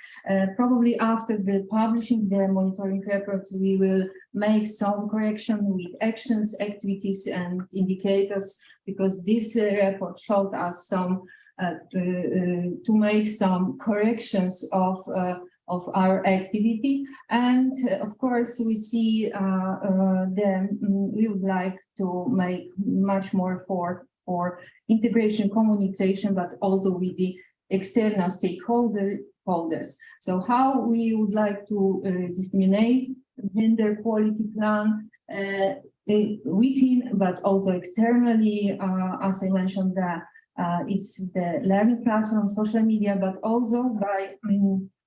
Probably after the publishing the monitoring reports, we will make some correction with actions, activities, and indicators, because this report showed us some to make some corrections of our activity. And of course, we see we would like to make much more for integration, communication, but also with the external stakeholders. So how we would like to disseminate gender equality plan within, but also externally, as I mentioned, it's the learning platform, social media, but also by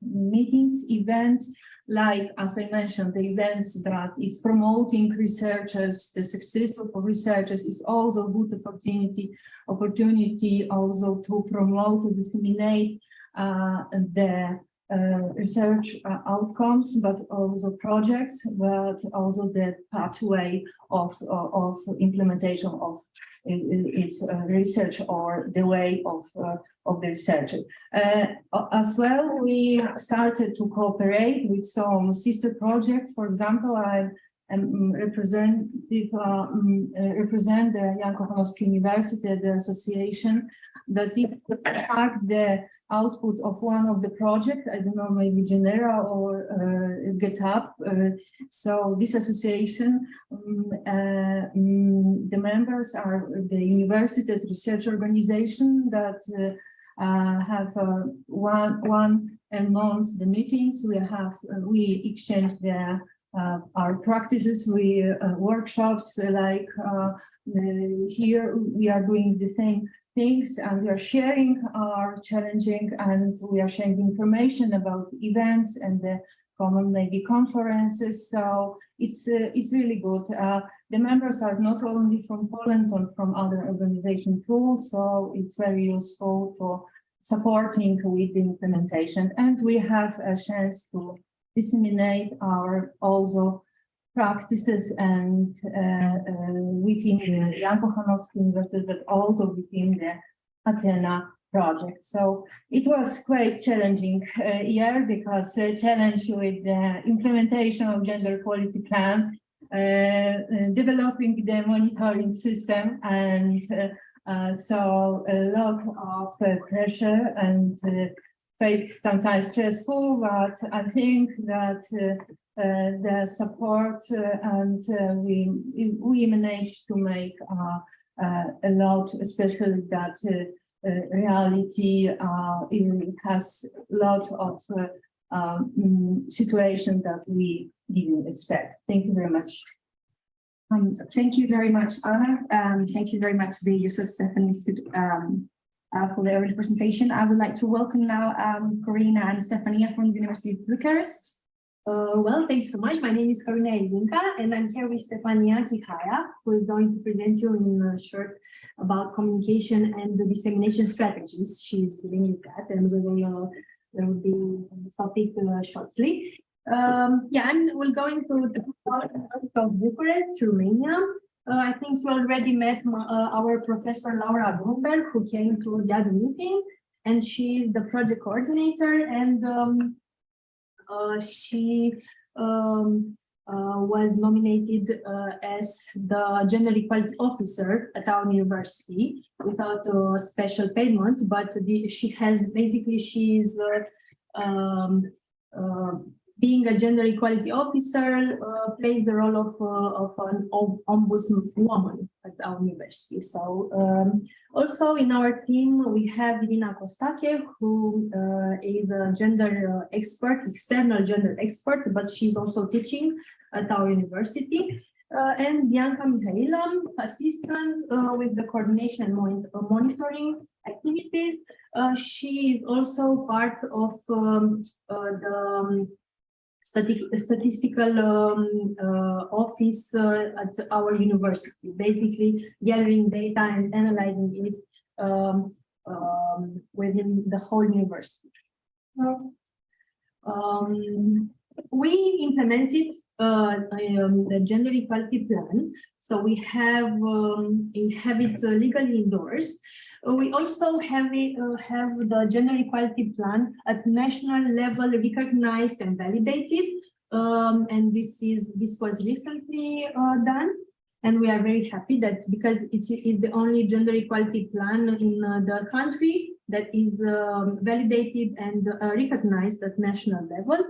meetings, events, like, as I mentioned, the events that is promoting researchers, the success of researchers is also a good opportunity also to promote, to disseminate the research outcomes, but also projects, but also the pathway of implementation of its research or the way of the research. As well, we started to cooperate with some sister projects. For example, I represent the Jan Kochanowski University, the association that is the output of one of the projects, I don't know, maybe Genera or GitHub. So this association, the members are the university research organization that have one a month the meetings. We exchange our practices, workshops, like here we are doing the same things, and we are sharing our challenging, and we are sharing information about events and the common maybe conferences. So it's really good. The members are not only from Poland and from other organization too, so it's very useful for supporting with the implementation. And we have a chance to disseminate our also practices and within the Jan Kochanowski University, but also within the Athena project. So it was quite challenging year, because challenge with the implementation of gender equality plan, developing the monitoring system, and so a lot of pressure and it's sometimes stressful, but I think that the support and we managed to make a lot, especially that reality has lots of situations that we didn't expect. Thank you very much. Thank you very much, Anna. Thank you very much, the Jožef Stefan Institute, for the early presentation. I would like to welcome now Corina and Stefania from the University of Bucharest. Well, thank you so much. My name is Corina Ilinca, and I'm here with Stefania Chihaya, who is going to present you in short about communication and the dissemination strategies. She's leading that, and we will be on the topic shortly. We're going to talk about Bucharest, Romania. I think you already met our professor Laura Bromberg, who came to the other meeting, and she is the project coordinator, and she was nominated as the gender equality officer at our university without a special payment, but she's being a gender equality officer plays the role of an ombudswoman at our university. So also in our team, we have Irina Kostachev, who is a gender expert, external gender expert, but she's also teaching at our university. And Bianca Mihaila, assistant with the coordination and monitoring activities. She is also part of the statistical office at our university, basically gathering data and analyzing it within the whole university. We implemented the gender equality plan, so we have it legally endorsed. We also have the gender equality plan at national level recognized and validated, and this was recently done, and we are very happy that because it is the only gender equality plan in the country that is validated and recognized at national level.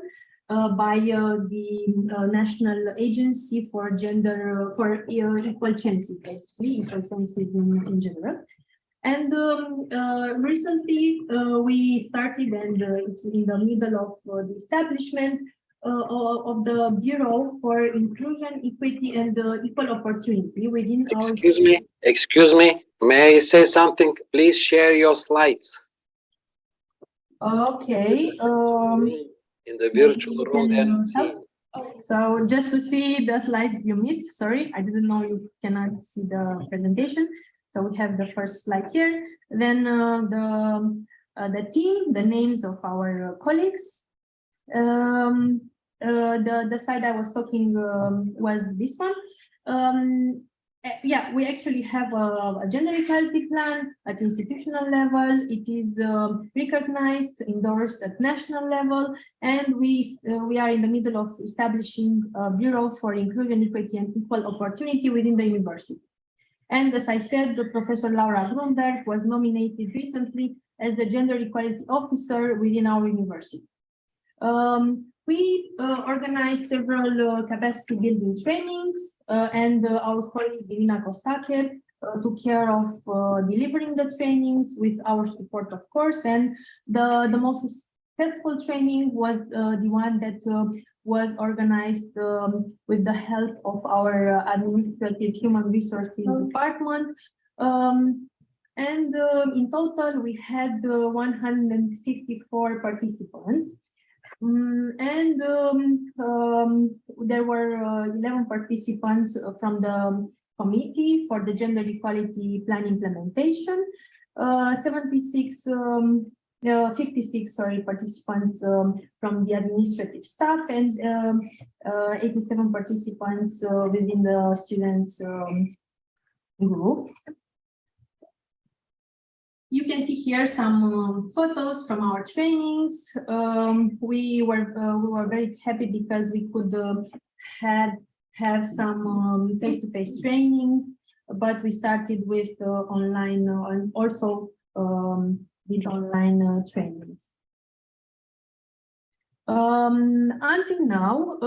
By the National Agency for Gender Equal Chances, basically equal chances in general. And recently we started, and it's in the middle of the establishment of the Bureau for Inclusion, Equity, and Equal Opportunity within our. Excuse me. May I say something? Please share your slides. Okay. In the virtual room. So just to see the slides you missed, sorry, I didn't know you cannot see the presentation. So we have the first slide here. Then the team, the names of our colleagues, The slide I was talking was this one. Yeah, we actually have a gender equality plan at institutional level. It is recognized, endorsed at national level, and we are in the middle of establishing a Bureau for Inclusion, Equity, and Equal Opportunity within the university. And as I said, the Professor Laura Grunberg was nominated recently as the Gender Equality Officer within our university. We organized several capacity building trainings, and our colleague Irina Kostakev took care of delivering the trainings with our support, of course. And the most successful training was the one that was organized with the help of our administrative human resources department. In total, we had 154 participants. There were 11 participants from the committee for the gender equality plan implementation, 56 participants from the administrative staff, and 87 participants within the students group. You can see here some photos from our trainings. We were very happy because we could have some face-to-face trainings, but we started with online and also did online trainings. Until now,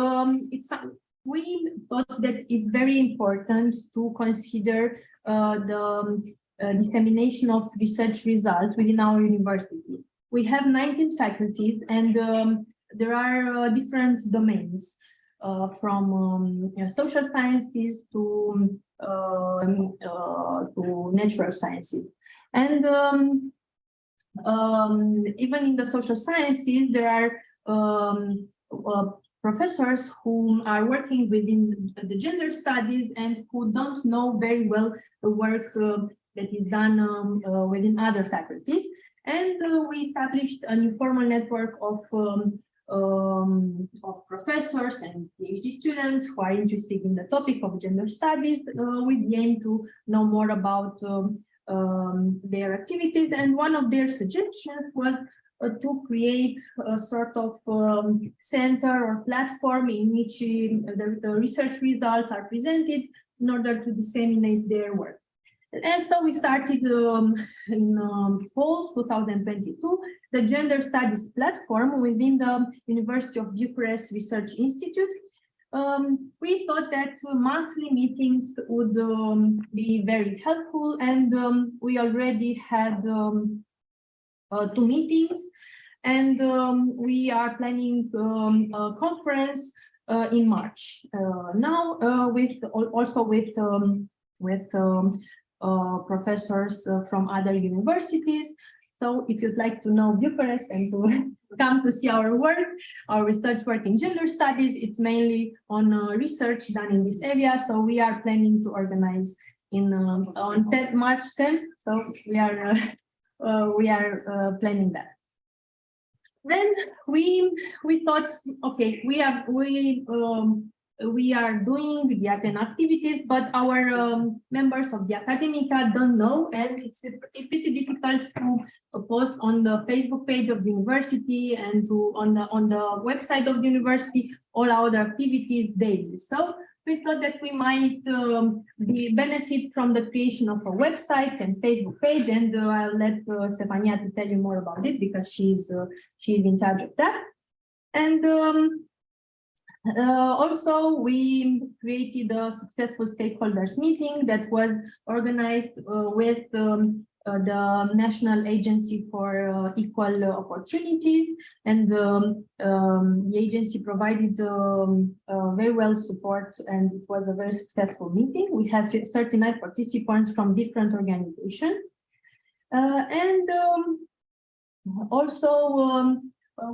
we thought that it's very important to consider the dissemination of research results within our university. We have 19 faculties, and there are different domains from social sciences to natural sciences. And even in the social sciences, there are professors who are working within the gender studies and who don't know very well the work that is done within other faculties. And we established an informal network of professors and PhD students who are interested in the topic of gender studies, with the aim to know more about their activities. And one of their suggestions was to create a sort of center or platform in which the research results are presented in order to disseminate their work. And so we started in fall 2022, the Gender Studies platform within the University of Bucharest Research Institute. We thought that monthly meetings would be very helpful, and we already had 2 meetings, and we are planning a conference in March. Now, also with professors from other universities. So if you'd like to know Bucharest and to come to see our work, our research work in gender studies, it's mainly on research done in this area. So we are planning to organize on March 10th. So we are planning that. Then we thought, okay, we are doing the Athena activities, but our members of the Academica don't know, and it's pretty difficult to post on the Facebook page of the university and on the website of the university all our activities daily. So we thought that we might benefit from the creation of a website and Facebook page, and I'll let Stefania to tell you more about it because she's in charge of that. And also, we created a successful stakeholders meeting that was organized with the National Agency for Equal Opportunities, and the agency provided very well support, and it was a very successful meeting. We had 39 participants from different organizations, and also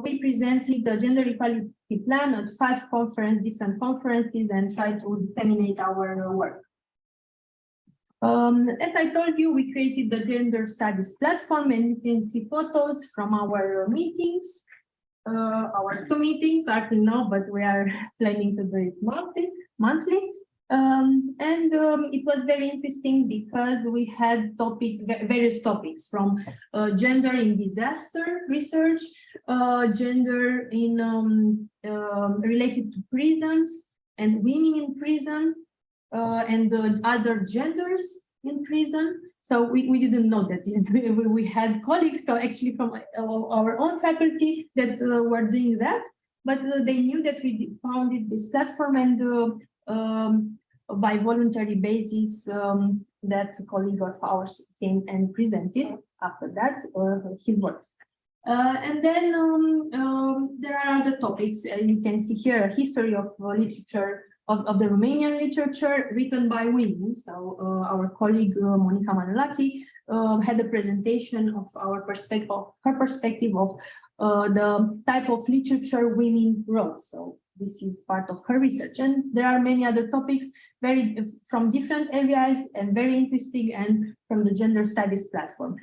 we presented the gender equality plan at 5 different conferences, and tried to disseminate our work. As I told you, we created the gender studies platform, and you can see photos from our meetings. our 2 meetings are till now, but we are planning to do it monthly. It was very interesting because we had topics, various topics from gender in disaster research, gender in related to prisons and women in prison, and other genders in prison. So we didn't know that we had colleagues actually from our own faculty that were doing that, but they knew that we founded this platform, and by voluntary basis, that a colleague of ours came and presented after that his works. And then there are other topics. You can see here a history of literature, of the Romanian literature written by women. So our colleague Monica Manolaki had a presentation of her perspective of the type of literature women wrote. So this is part of her research, and there are many other topics from different areas and very interesting, and from the gender studies platform.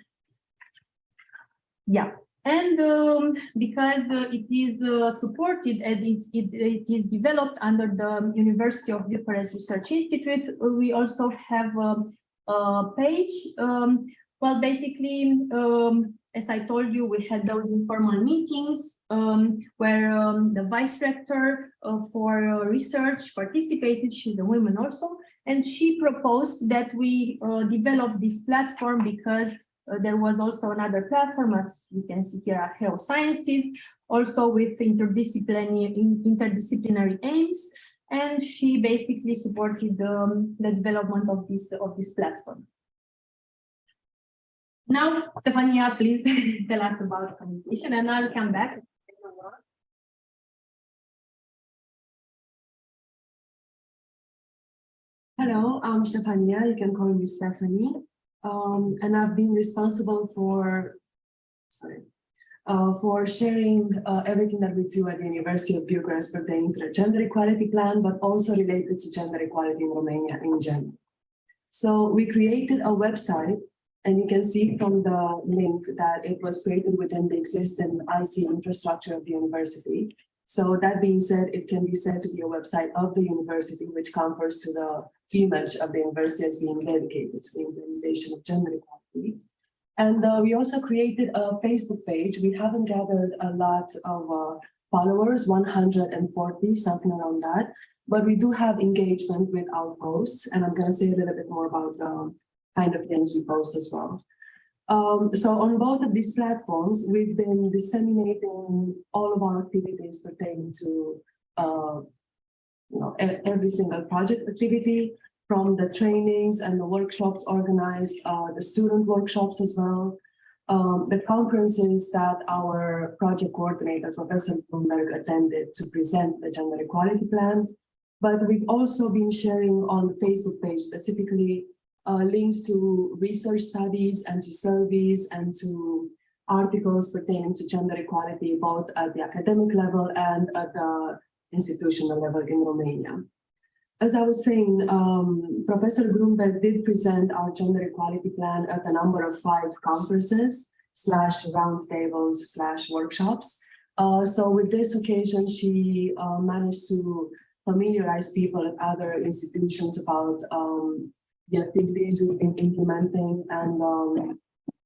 Yeah. And because it is supported and it is developed under the University of Bucharest Research Institute, we also have a page. Well, basically, as I told you, we had those informal meetings where the vice rector for research participated. She's a woman also, and she proposed that we develop this platform because there was also another platform, as you can see here, Health Sciences, also with interdisciplinary aims, and she basically supported the development of this platform. Now, Stefania, please tell us about communication, and I'll come back. Hello, I'm Stefania. You can call me Stephanie. And I've been responsible for sharing everything that we do at the University of Bucharest pertaining to the gender equality plan, but also related to gender equality in Romania in general. So we created a website, and you can see from the link that it was created within the existing IC infrastructure of the university. So that being said, it can be said to be a website of the university, which confers to the image of the university as being dedicated to the implementation of gender equality. And we also created a Facebook page. We haven't gathered a lot of followers, 140, something around that, but we do have engagement with our posts, and I'm going to say a little bit more about the kind of things we post as well. So on both of these platforms, we've been disseminating all of our activities pertaining to every single project activity, from the trainings and the workshops organized, the student workshops as well, the conferences that our project coordinator, Professor Bloomberg, attended to present the gender equality plan. But we've also been sharing on the Facebook page specifically links to research studies and to surveys and to articles pertaining to gender equality, both at the academic level and at the institutional level in Romania. As I was saying, Professor Bloomberg did present our gender equality plan at a number of 5 conferences / roundtables / workshops. So with this occasion, she managed to familiarize people at other institutions about the activities we've been implementing and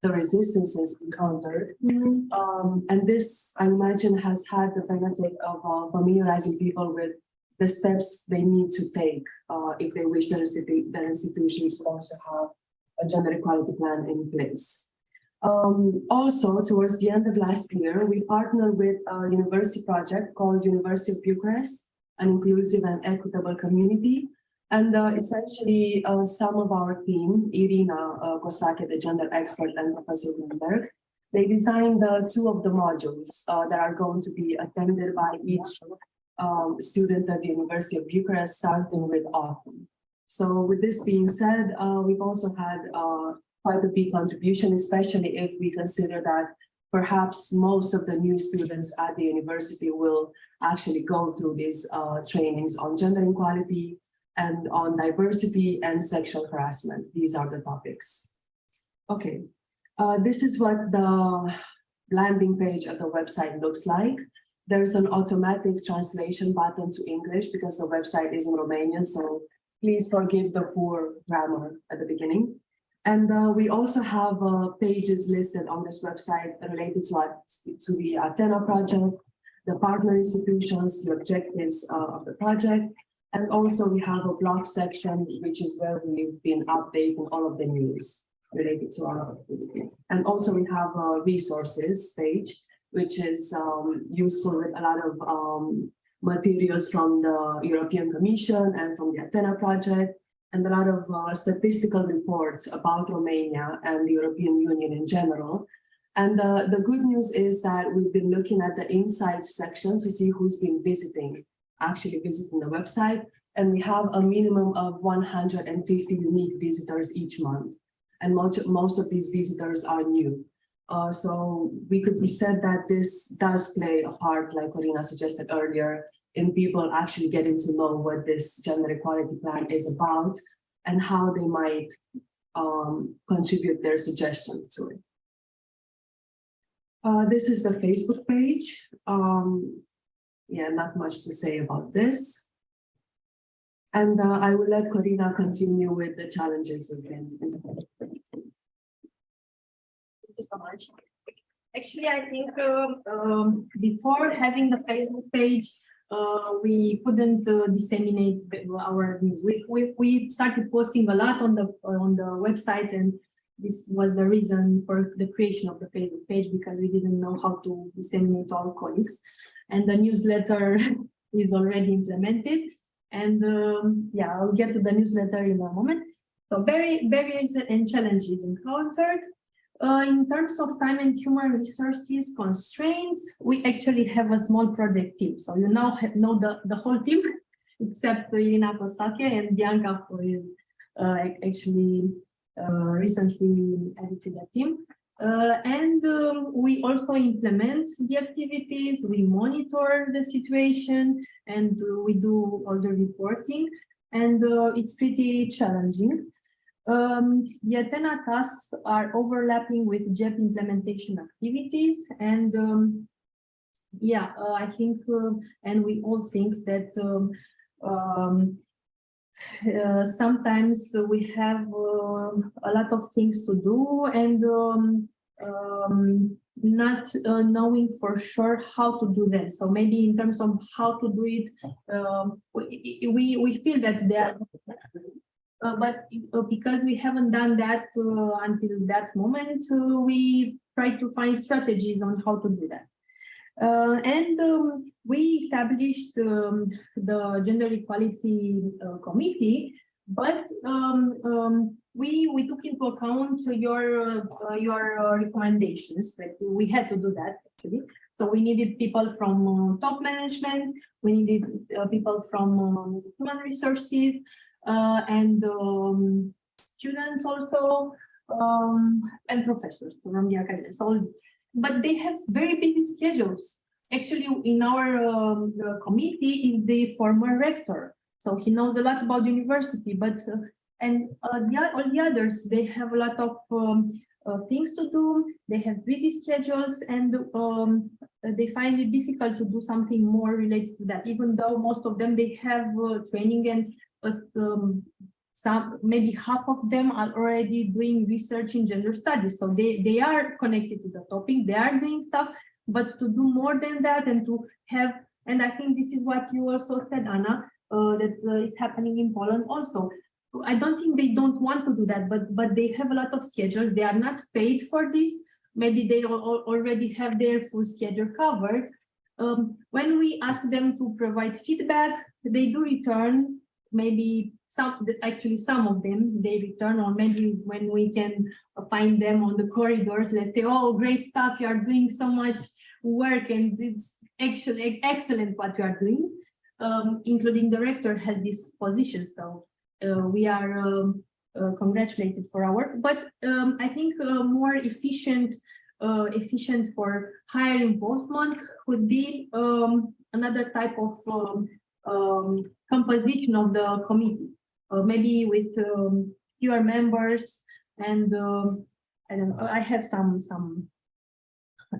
the resistances encountered. And this, I imagine, has had the benefit of familiarizing people with the steps they need to take if they wish their institutions to also have a gender equality plan in place. Also, towards the end of last year, we partnered with a university project called University of Bucharest, an inclusive and equitable community. And essentially, some of our team, Irina Kostake, the gender expert, and Professor Bloomberg, they designed 2 of the modules that are going to be attended by each student at the University of Bucharest, starting with autumn. So with this being said, we've also had quite a big contribution, especially if we consider that perhaps most of the new students at the university will actually go through these trainings on gender equality and on diversity and sexual harassment. These are the topics. Okay, this is what the landing page of the website looks like. There's an automatic translation button to English because the website is in Romanian, so please forgive the poor grammar at the beginning. And we also have pages listed on this website related to the Athena project, the partner institutions, the objectives of the project. And also we have a blog section, which is where we've been updating all of the news related to our activity. And also we have a resources page, which is useful with a lot of materials from the European Commission and from the Athena project, and a lot of statistical reports about Romania and the European Union in general. And the good news is that we've been looking at the insights section to see who's been actually visiting the website. And we have a minimum of 150 unique visitors each month. And most of these visitors are new. So we could be said that this does play a part, like Corina suggested earlier, in people actually getting to know what this gender equality plan is about and how they might contribute their suggestions to it. This is the Facebook page. Yeah, not much to say about this. And I will let Corina continue with the challenges we've been in. Thank you so much. Actually, I think before having the Facebook page, we couldn't disseminate our news. We started posting a lot on the website, and this was the reason for the creation of the Facebook page, because we didn't know how to disseminate to our colleagues. And the newsletter is already implemented. And yeah, I'll get to the newsletter in a moment. So barriers and challenges encountered. In terms of time and human resources constraints, we actually have a small project team. So you now know the whole team, except Irina Kostake and Bianca, who is actually recently added to the team. And we also implement the activities, we monitor the situation, and we do all the reporting, and it's pretty challenging. The Athena tasks are overlapping with JEP implementation activities, and yeah, I think, and we all think that sometimes we have a lot of things to do, and not knowing for sure how to do them. So maybe in terms of how to do it, we feel that they are, but because we haven't done that until that moment, we try to find strategies on how to do that. And we established the Gender Equality Committee, but we took into account your recommendations. That we had to do that actually. So we needed people from top management, we needed people from human resources, and students also, and professors from the academy. So, but they have very busy schedules. Actually, in our committee is the former rector, so he knows a lot about the university. But and all the others, they have a lot of things to do. They have busy schedules, and they find it difficult to do something more related to that. Even though most of them they have training, and some, maybe half of them are already doing research in gender studies. So they are connected to the topic, they are doing stuff, but to do more than that and to have, and I think this is what you also said, Anna, that it's happening in Poland also. I don't think they don't want to do that, but they have a lot of schedules. They are not paid for this. Maybe they already have their full schedule covered. When we ask them to provide feedback, they do return. Maybe actually some of them they return, or maybe when we can find them on the corridors, let's say, oh, great stuff, you are doing so much work and it's actually excellent what you are doing. Including the rector has this position, so we are congratulated for our work. But I think more efficient for higher involvement would be another type of composition of the committee, maybe with fewer members, and I don't know, I have some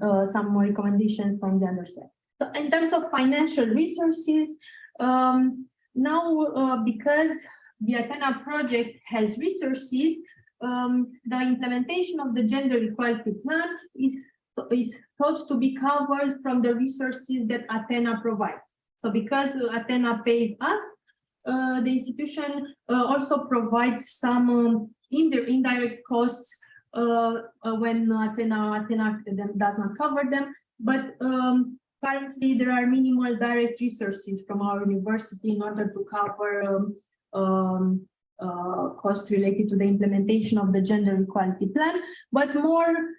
recommendations from the other side. in terms of financial resources, now because the Athena project has resources, the implementation of the gender equality plan is thought to be covered from the resources that Athena provides. So because Athena pays us, the institution also provides some indirect costs when Athena does not cover them. But currently there are minimal direct resources from our university in order to cover costs related to the implementation of the gender equality plan, but more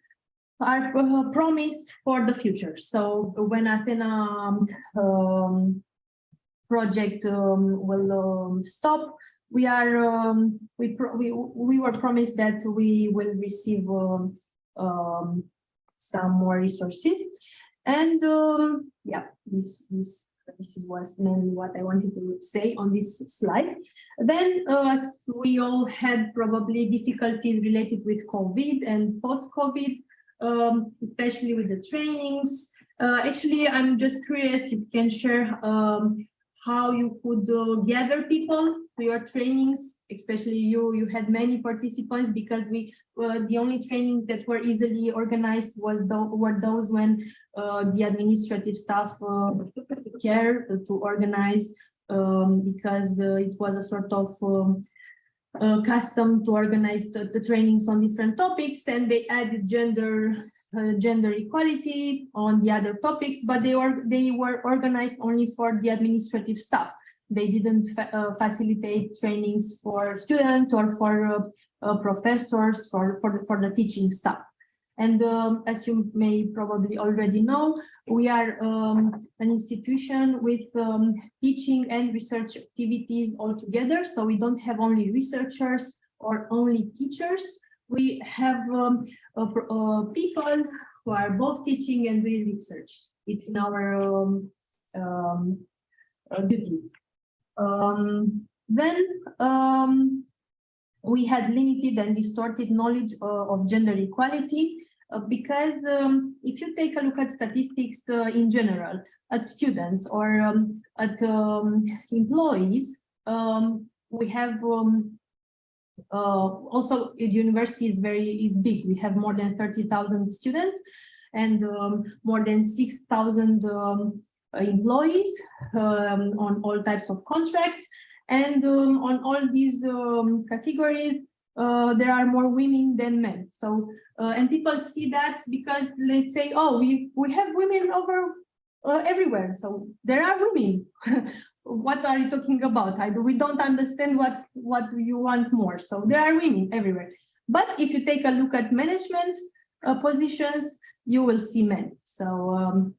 are promised for the future. So when Athena project will stop, we were promised that we will receive some more resources, and yeah, this was mainly what I wanted to say on this slide. Then we all had probably difficulties related with COVID and post-COVID, especially with the trainings. Actually, I'm just curious if you can share how you could gather people to your trainings, especially you had many participants, because the only trainings that were easily organized were those when the administrative staff took care to organize, because it was a sort of custom to organize the trainings on different topics, and they added gender equality on the other topics, but they were organized only for the administrative staff. They didn't facilitate trainings for students or for professors, for the teaching staff. And as you may probably already know, we are an institution with teaching and research activities all together. So we don't have only researchers or only teachers. We have people who are both teaching and doing research. It's in our duty. Then we had limited and distorted knowledge of gender equality, because if you take a look at statistics in general, at students or at employees, we have also the university is big. We have more than 30,000 students and more than 6,000 employees on all types of contracts, and on all these categories there are more women than men. So and people see that because, let's say, oh, we have women over everywhere, so there are women. What are you talking about? We don't understand what you want more. So there are women everywhere. But if you take a look at management positions, you will see men. So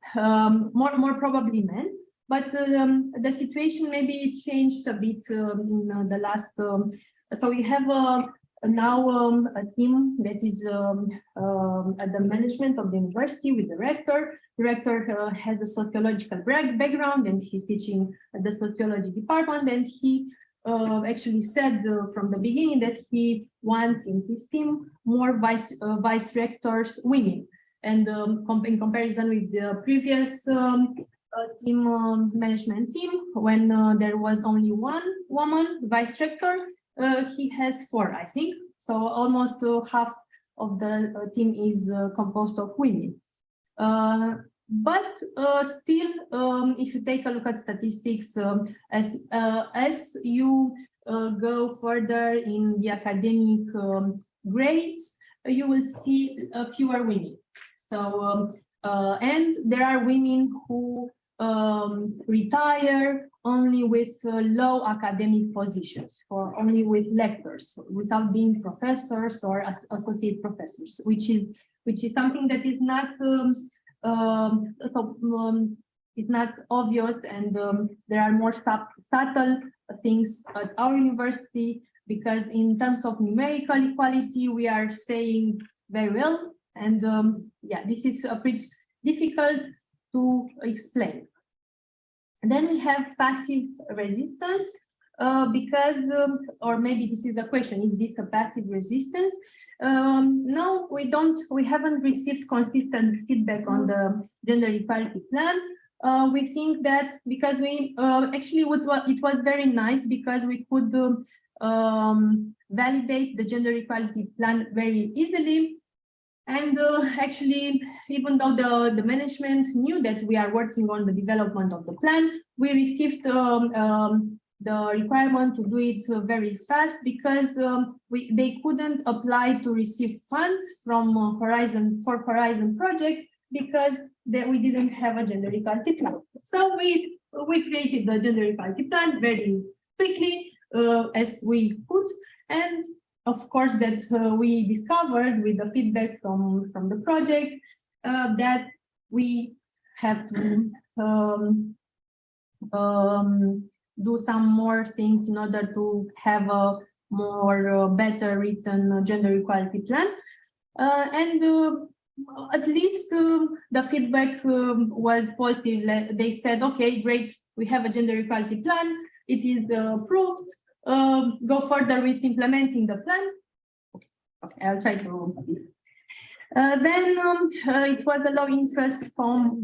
more probably men. But the situation maybe changed a bit in the last. So we have now a team that is at the management of the university with the rector. The rector has a sociological background, and he's teaching at the sociology department, and he actually said from the beginning that he wants in his team more vice rectors women, and in comparison with the previous management team, when there was only one woman vice rector, he has 4, I think. So almost half of the team is composed of women. But still, if you take a look at statistics, as you go further in the academic grades, you will see fewer women. So and there are women who retire only with low academic positions, or only with lectures, without being professors or associate professors, which is something that is not it's not obvious, and there are more subtle things at our university, because in terms of numerical equality we are staying very well, and yeah, this is a pretty difficult to explain. And then we have passive resistance, because, or maybe this is the question, is this a passive resistance? No, we haven't received consistent feedback on the gender equality plan. We think that because we actually it was very nice because we could validate the gender equality plan very easily. And actually, even though the management knew that we are working on the development of the plan, we received the requirement to do it very fast because they couldn't apply to receive funds from Horizon project because we didn't have a gender equality plan. So we created the gender equality plan very quickly as we could, and of course that we discovered with the feedback from the project that we have to do some more things in order to have a more better written gender equality plan. At least the feedback was positive. They said, okay, great, we have a gender equality plan, it is approved, go further with implementing the plan. Okay, I'll try to. Then it was a low interest from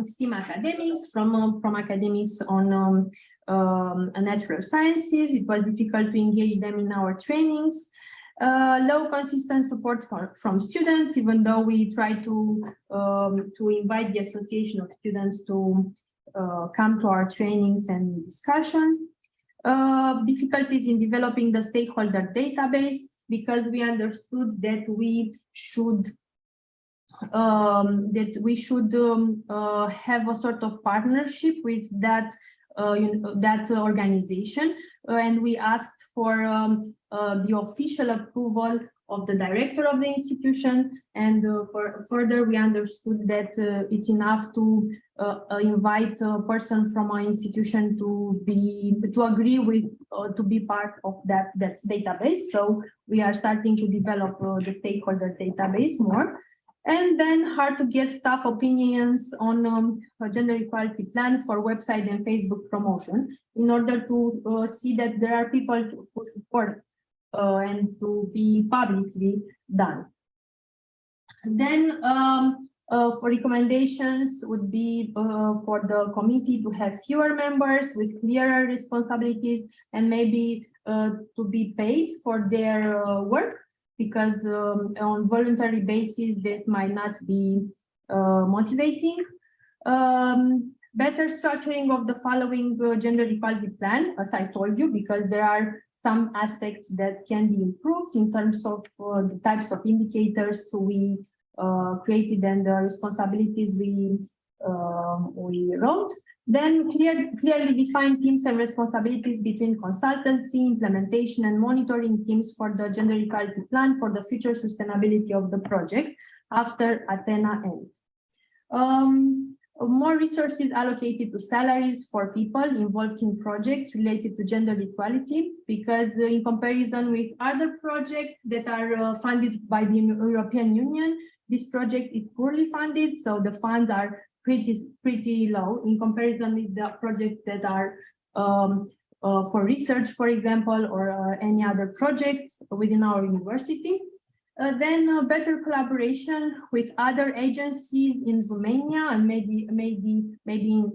STEAM academics, from academics on natural sciences. It was difficult to engage them in our trainings. Low consistent support from students, even though we try to invite the Association of Students to come to our trainings and discussions. Difficulties in developing the stakeholder database, because we understood that we should have a sort of partnership with that that organization, and we asked for the official approval of the director of the institution, and further we understood that it's enough to invite a person from our institution to agree with to be part of that database. So we are starting to develop the stakeholder database more. And then hard to get staff opinions on a gender equality plan for website and Facebook promotion, in order to see that there are people who support and to be publicly done. Then for recommendations would be for the committee to have fewer members with clearer responsibilities, and maybe to be paid for their work, because on voluntary basis this might not be motivating. Better structuring of the following gender equality plan, as I told you, because there are some aspects that can be improved in terms of the types of indicators we created and the responsibilities we wrote. Then clearly define teams and responsibilities between consultancy, implementation, and monitoring teams for the gender equality plan for the future sustainability of the project after Athena ends. More resources allocated to salaries for people involved in projects related to gender equality, because in comparison with other projects that are funded by the European Union, this project is poorly funded, so the funds are pretty low in comparison with the projects that are for research, for example, or any other projects within our university. Then better collaboration with other agencies in Romania and maybe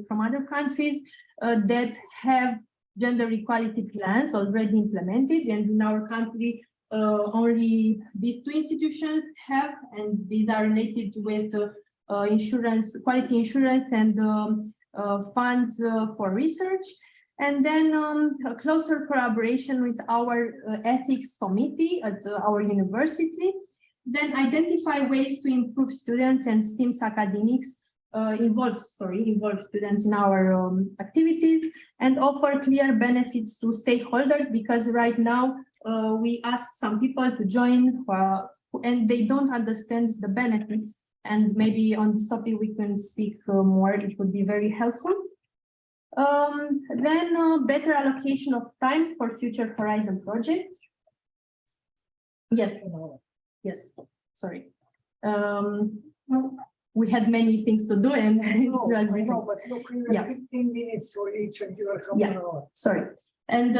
from other countries that have gender equality plans already implemented, and in our country only these two institutions have, and these are related with insurance, quality insurance, and funds for research. And then a closer collaboration with our ethics committee at our university. Then identify ways to improve students and STEAM academics, involve students in our activities, and offer clear benefits to stakeholders, because right now we ask some people to join and they don't understand the benefits, and maybe on this topic we can speak more, it would be very helpful. Then better allocation of time for future Horizon projects. Yes, sorry. We had many things to do, and but look, we have 15 minutes for each, and you are coming on. Sorry. And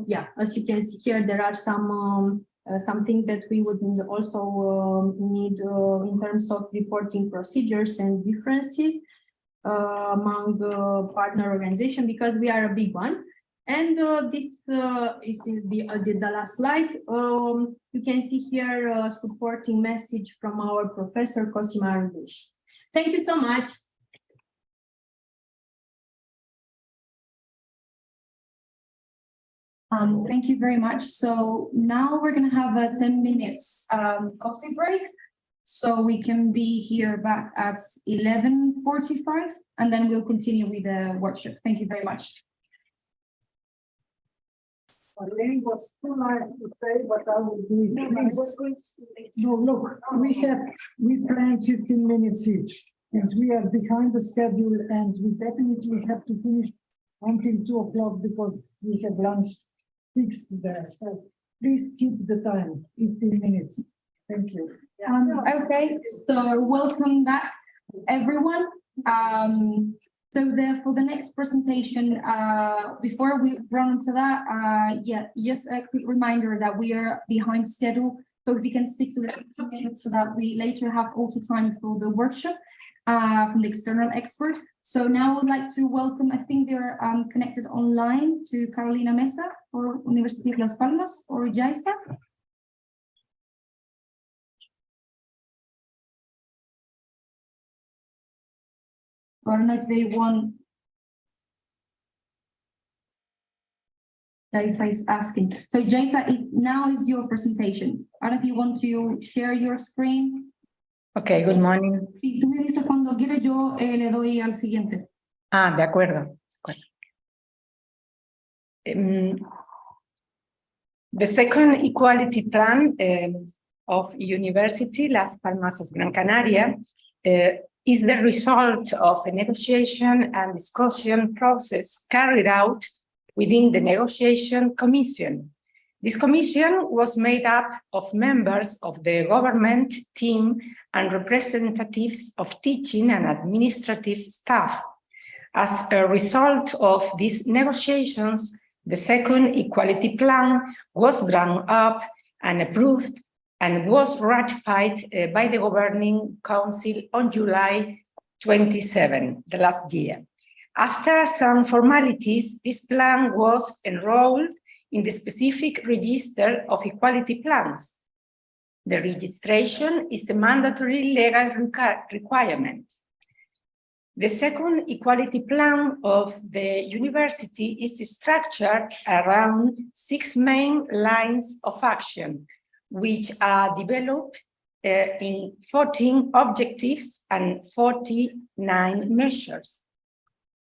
yeah, as you can see here, there are some something that we would also need in terms of reporting procedures and differences. among partner organization because we are a big one. And this is the last slide. You can see here a supporting message from our professor Cosima Arduș. Thank you so much. Thank you very much. So now we're going to have a 10 minutes coffee break. So we can be here back at 11:45 and then we'll continue with the workshop. Thank you very much. Marlene was too nice to say, but I will do it. Please. No, look, we planned 15 minutes each, and we are behind the schedule, and we definitely have to finish until 2 o'clock because we have lunch fixed there. So please keep the time, 15 minutes. Thank you. Okay, so welcome back, everyone. For the next presentation, before we run to that, just a quick reminder that we are behind schedule, so we can stick to the 15 minutes so that we later have also time for the workshop from the external expert. So now I would like to welcome, I think they're connected online, to Carolina Mesa for University of Las Palmas, or Jaisa. I don't know if they want. Jaisa is asking. So Jaisa, now is your presentation. I don't know if you want to share your screen. Okay, good morning. Si tú me dices cuando quieres, yo le doy al siguiente. De acuerdo. The second equality plan of University Las Palmas of Gran Canaria is the result of a negotiation and discussion process carried out within the negotiation commission. This commission was made up of members of the government team and representatives of teaching and administrative staff. As a result of these negotiations, the second equality plan was drawn up and approved and was ratified by the Governing Council on July 27, the last year. After some formalities, this plan was enrolled in the specific register of equality plans. The registration is a mandatory legal requirement. The second equality plan of the university is structured around 6 main lines of action, which are developed in 14 objectives and 49 measures.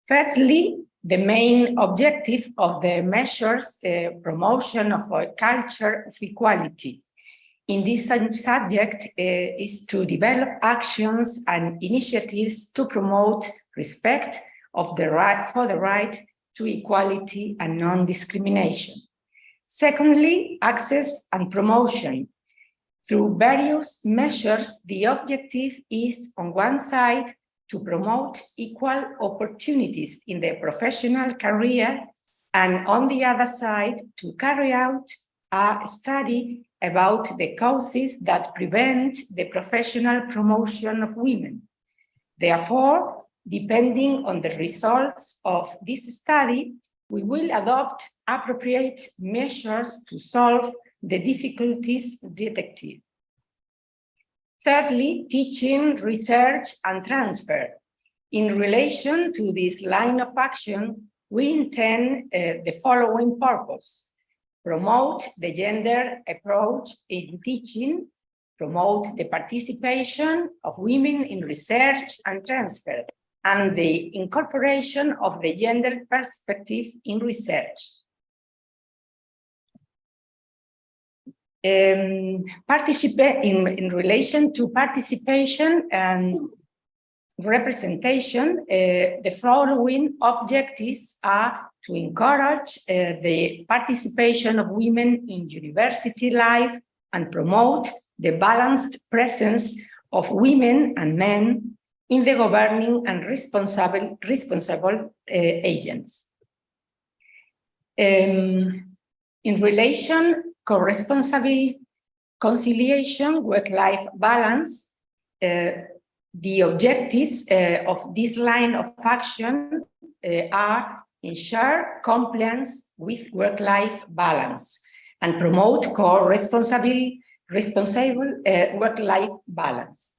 Firstly, the main objective of the measures, promotion of a culture of equality. In this subject is to develop actions and initiatives to promote respect of the right for the right to equality and non-discrimination. Secondly, access and promotion. Through various measures, the objective is, on one side, to promote equal opportunities in the professional career, and on the other side, to carry out a study about the causes that prevent the professional promotion of women. Therefore, depending on the results of this study, we will adopt appropriate measures to solve the difficulties detected. Thirdly, teaching, research, and transfer. In relation to this line of action, we intend the following purpose: promote the gender approach in teaching, promote the participation of women in research and transfer, and the incorporation of the gender perspective in research. In relation to participation and representation, the following objectives are to encourage the participation of women in university life and promote the balanced presence of women and men in the governing and responsible agents. In relation co-responsibility, conciliation, work-life balance, The objectives of this line of action are ensure compliance with work-life balance and promote responsible work-life balance.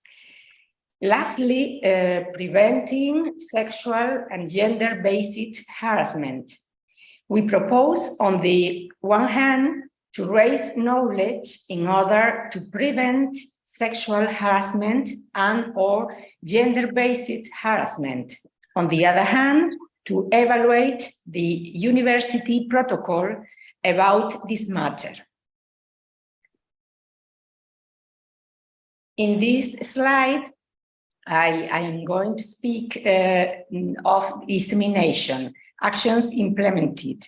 Lastly, preventing sexual and gender-based harassment. We propose, on the one hand, to raise knowledge in order to prevent sexual harassment and/or gender-based harassment. On the other hand, to evaluate the university protocol about this matter. In this slide, I am going to speak of dissemination, actions implemented.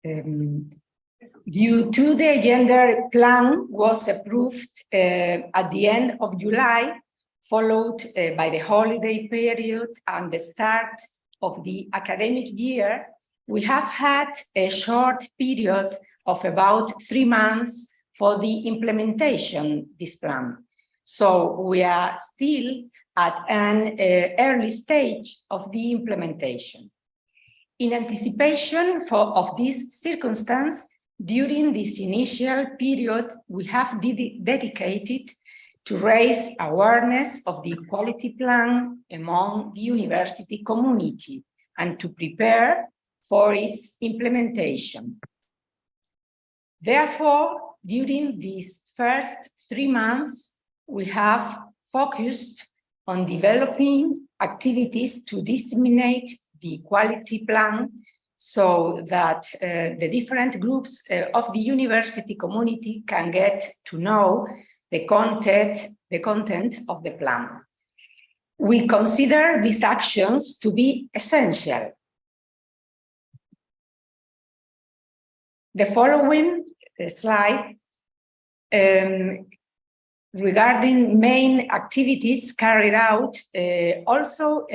Due to the gender plan was approved at the end of July, followed by the holiday period and the start of the academic year, we have had a short period of about 3 months for the implementation of this plan. So we are still at an early stage of the implementation. In anticipation of this circumstance, during this initial period, we have dedicated to raise awareness of the equality plan among the university community and to prepare for its implementation. Therefore, during these first 3 months, we have focused on developing activities to disseminate the equality plan so that the different groups of the university community can get to know the content of the plan. We consider these actions to be essential. The following slide regarding main activities carried out also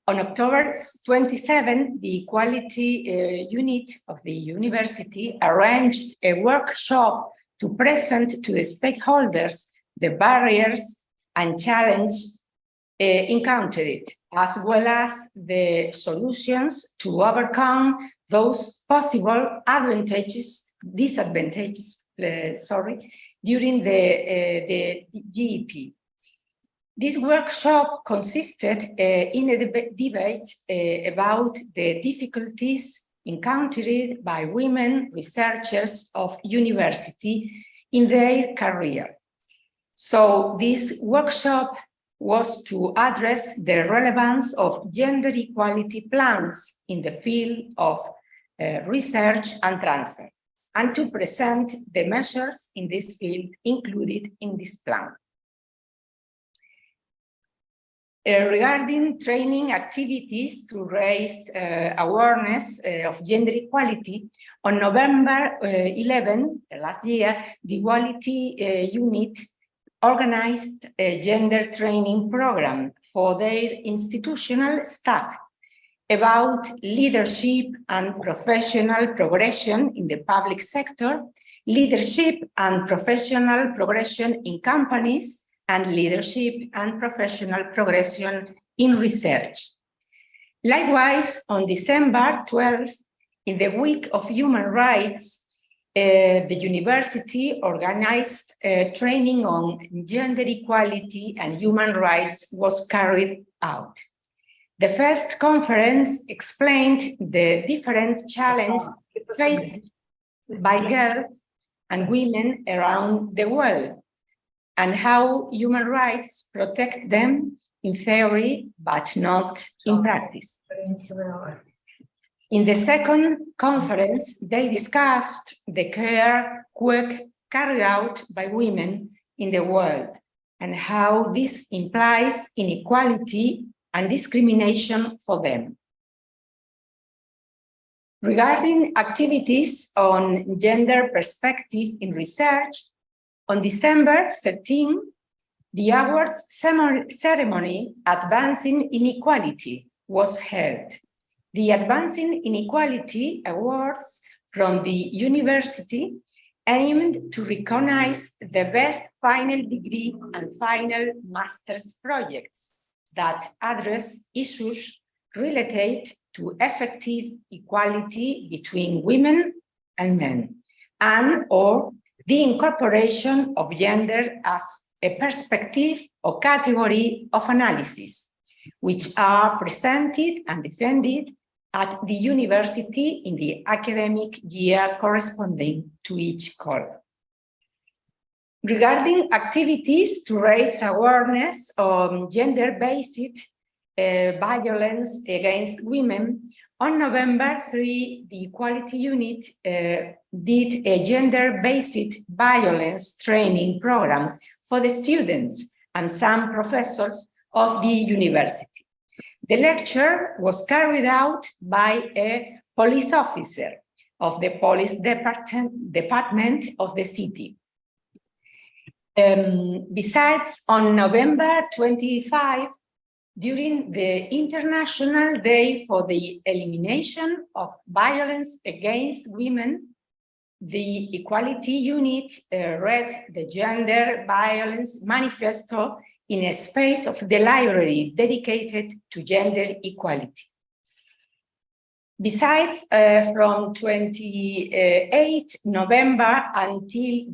on October 27, the Equality Unit of the university arranged a workshop to present to the stakeholders the barriers and challenges encountered, as well as the solutions to overcome those possible disadvantages, during the GEP. This workshop consisted in a debate about the difficulties encountered by women researchers of university in their career. So this workshop was to address the relevance of gender equality plans in the field of research and transfer, and to present the measures in this field included in this plan. Regarding training activities to raise awareness of gender equality, on November 11, last year, the Equality Unit organized a gender training program for their institutional staff about leadership and professional progression in the public sector, leadership and professional progression in companies, and leadership and professional progression in research. Likewise, on December 12, in the Week of Human Rights, the university organized training on gender equality and human rights was carried out. The first conference explained the different challenges faced by girls and women around the world, and how human rights protect them in theory, but not in practice. In the second conference, they discussed the work carried out by women in the world and how this implies inequality and discrimination for them. Regarding activities on gender perspective in research, on December 13, the awards ceremony Advancing Inequality was held. The Advancing Inequality Awards from the university aimed to recognize the best final degree and final master's projects that address issues related to effective equality between women and men, and or the incorporation of gender as a perspective or category of analysis, which are presented and defended at the university in the academic year corresponding to each call. Regarding activities to raise awareness on gender-based violence against women, on November 3, the Equality Unit did a gender-based violence training program for the students and some professors of the university. The lecture was carried out by a police officer of the police department of the city. Besides, on November 25, during the International Day for the Elimination of Violence Against Women, the Equality Unit read the Gender Violence Manifesto in a space of the library dedicated to gender equality. Besides, from 28 November until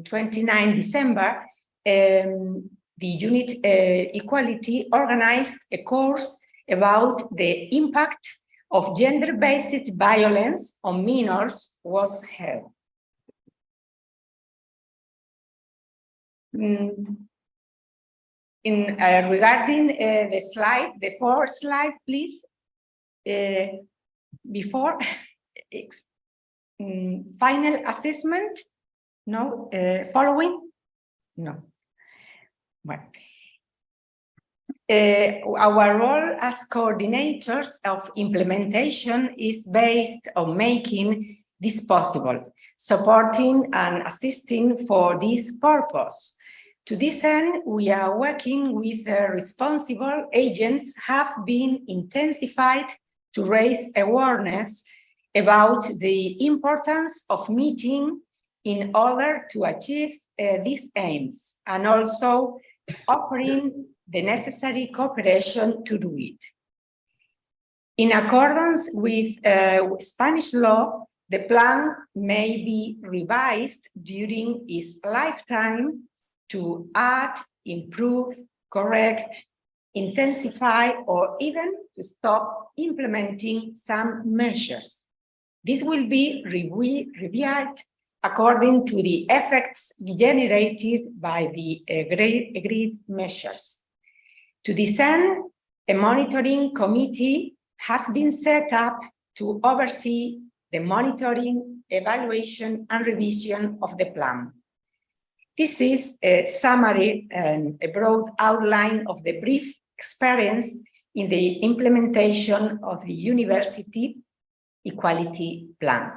29 December, the unit Equality organized a course about the impact of gender-based violence on minors was held. Regarding the slide, the fourth slide, please. Before final assessment, no, following, no. Well, our role as coordinators of implementation is based on making this possible, supporting and assisting for this purpose. To this end, we are working with responsible agents have been intensified to raise awareness about the importance of meeting in order to achieve these aims, and also offering the necessary cooperation to do it. In accordance with Spanish law, the plan may be revised during its lifetime to add, improve, correct, intensify, or even to stop implementing some measures. This will be reviewed according to the effects generated by the agreed measures. To this end, a monitoring committee has been set up to oversee the monitoring, evaluation, and revision of the plan. This is a summary and a broad outline of the brief experience in the implementation of the University Equality Plan.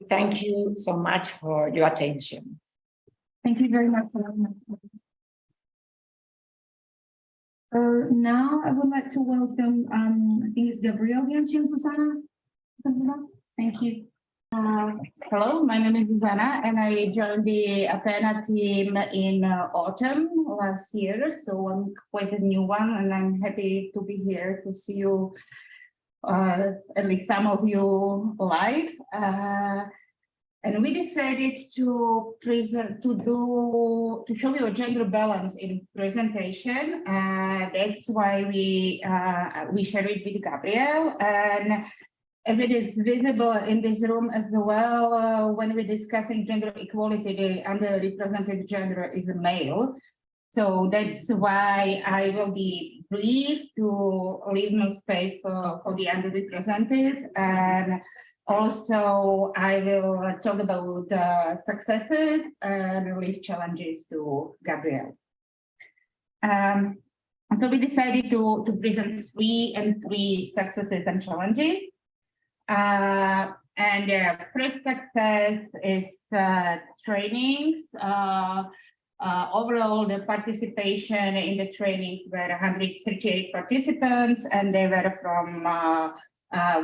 Thank you so much for your attention. Thank you very much. Now I would like to welcome, I think it's Gabriel and Susanna. Thank you. Hello, my name is Susanna, and I joined the Athena team in autumn last year, so I'm quite a new one, and I'm happy to be here to see you, at least some of you live. And we decided to present, to show you a gender balance in presentation. That's why we share it with Gabriel, and as it is visible in this room as well, when we're discussing gender equality, the underrepresented gender is a male. So that's why I will be brief to leave no space for the underrepresented. And also I will talk about successes and leave challenges to Gabriel. So we decided to present three successes and challenges. And first success is trainings. Overall, the participation in the trainings were 138 participants, and they were from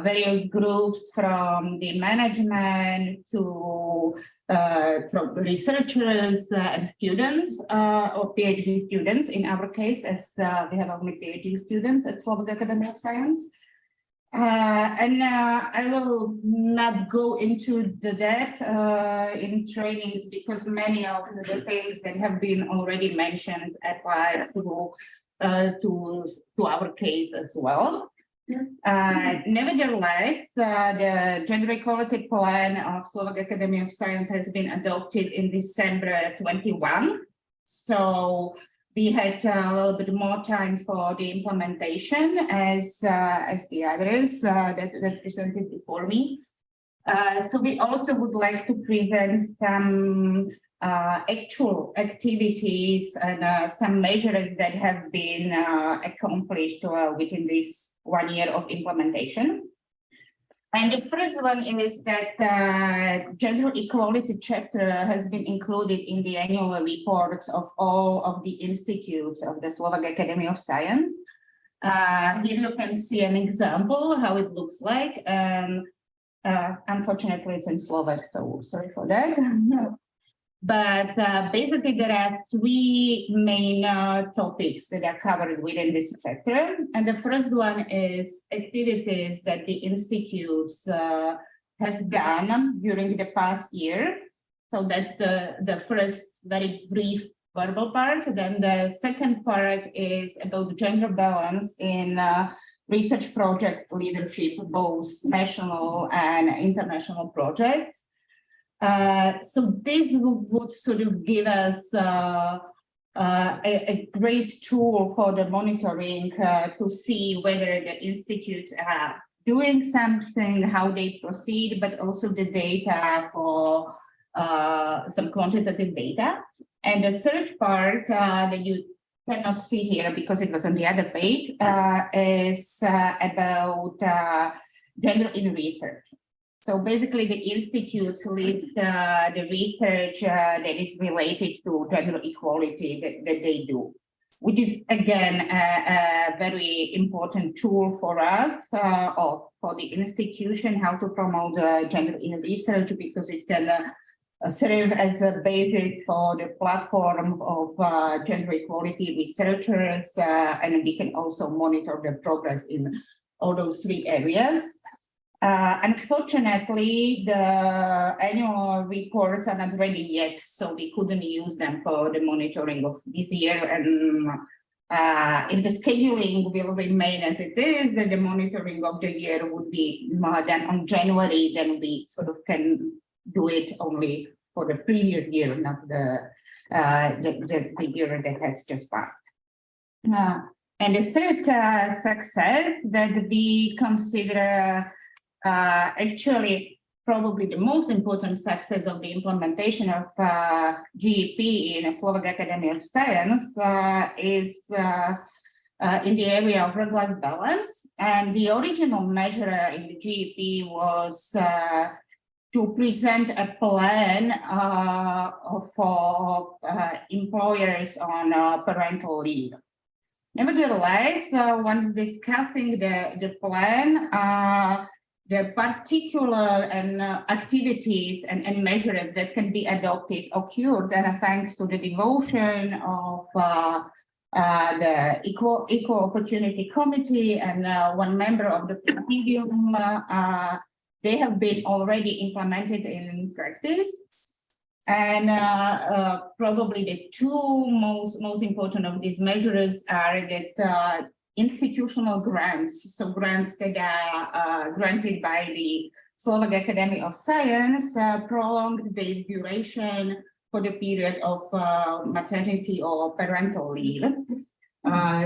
various groups from the management to from researchers and students or PhD students in our case, as we have only PhD students at Slovak Academy of Science. I will not go into the depth in trainings because many of the things that have been already mentioned apply to our case as well. Nevertheless, the Gender Equality Plan of Slovak Academy of Science has been adopted in December 21. So we had a little bit more time for the implementation as the others that presented before me. So we also would like to present some actual activities and some measures that have been accomplished within this 1 year of implementation. And the first one is that gender equality chapter has been included in the annual reports of all of the institutes of the Slovak Academy of Science. Here you can see an example how it looks like. Unfortunately, it's in Slovak, so sorry for that. But basically, there are three main topics that are covered within this chapter. And the first one is activities that the institutes have done during the past year. So that's the first very brief verbal part. Then the second part is about gender balance in research project leadership, both national and international projects. So this would sort of give us a great tool for the monitoring to see whether the institutes are doing something, how they proceed, but also the data for some quantitative data. And the third part that you cannot see here because it was on the other page is about gender in research. So basically, the institutes list the research that is related to gender equality that they do, which is, again, a very important tool for us or for the institution, how to promote gender in research, because it can serve as a basis for the platform of gender equality researchers, and we can also monitor the progress in all those three areas. Unfortunately, the annual reports are not ready yet, so we couldn't use them for the monitoring of this year. And if the scheduling will remain as it is, then the monitoring of the year would be more than on January, then we sort of can do it only for the previous year, not the year that has just passed. And the third success that we consider actually probably the most important success of the implementation of GEP in the Slovak Academy of Science is in the area of work-life balance. And the original measure in the GEP was to present a plan for employers on parental leave. Nevertheless, once discussing the plan, the particular activities and measures that can be adopted occurred, and thanks to the devotion of the Equal Opportunity Committee and one member of the Presidium, they have been already implemented in practice. And probably the two most important of these measures are that institutional grants, so grants that are granted by the Slovak Academy of Science, prolonged the duration for the period of maternity or parental leave.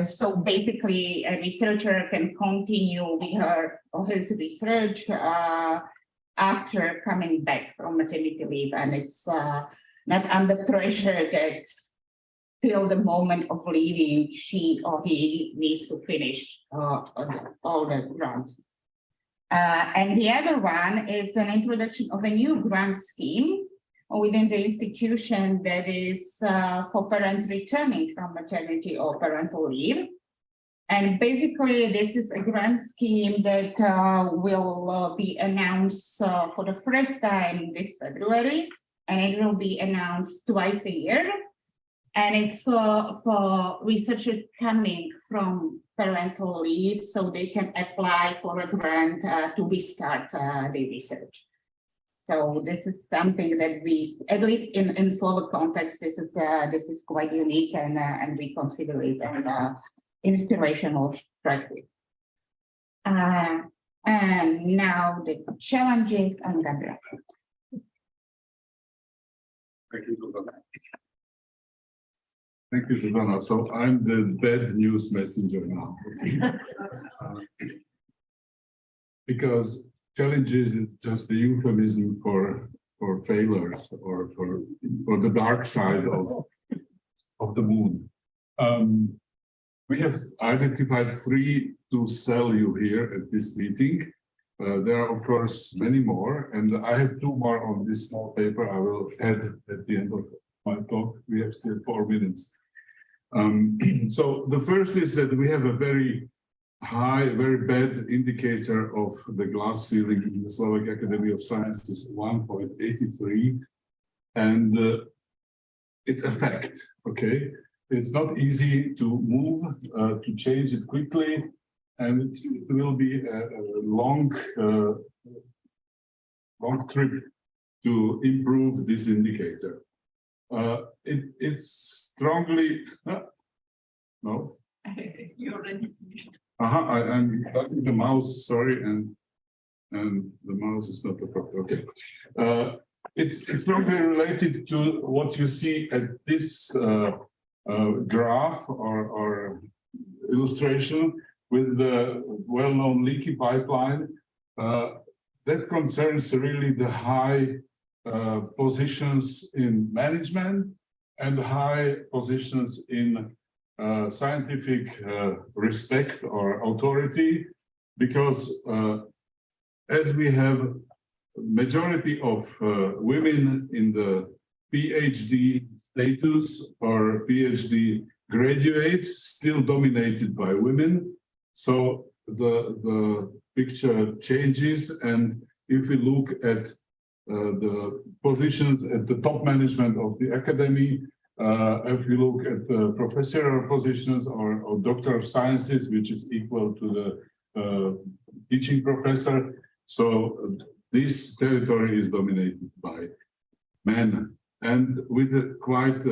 So basically, a researcher can continue with her or his research after coming back from maternity leave, and it's not under pressure that till the moment of leaving, she or he needs to finish all the grant. And the other one is an introduction of a new grant scheme within the institution that is for parents returning from maternity or parental leave. And basically, this is a grant scheme that will be announced for the first time this February, and it will be announced twice a year. And it's for researchers coming from parental leave, so they can apply for a grant to restart their research. So this is something that we, at least in Slovak context, this is quite unique, and we consider it an inspirational practice. And now the challenges and Gabriel. Thank you, Zuzana. Thank you, Zuzana. So I'm the bad news messenger now. Because challenges is just the euphemism for failures or for the dark side of the moon. We have identified 3 to sell you here at this meeting. There are, of course, many more, and I have 2 more on this small paper I will add at the end of my talk. We have still 4 minutes. So the first is that we have a very high, very bad indicator of the glass ceiling in the Slovak Academy of Sciences, 1.83, and it's a fact, okay? It's not easy to move, to change it quickly, and it will be a long trip to improve this indicator. It's strongly, no? You already. I'm touching the mouse, sorry, and the mouse is not appropriate. Okay. It's strongly related to what you see at this graph or illustration with the well-known leaky pipeline. That concerns really the high positions in management and high positions in scientific respect or authority, because as we have majority of women in the PhD status or PhD graduates still dominated by women. So the picture changes, and if we look at the positions at the top management of the academy, if we look at the professorial positions or Doctor of Sciences, which is equal to the teaching professor, so this territory is dominated by men, and with quite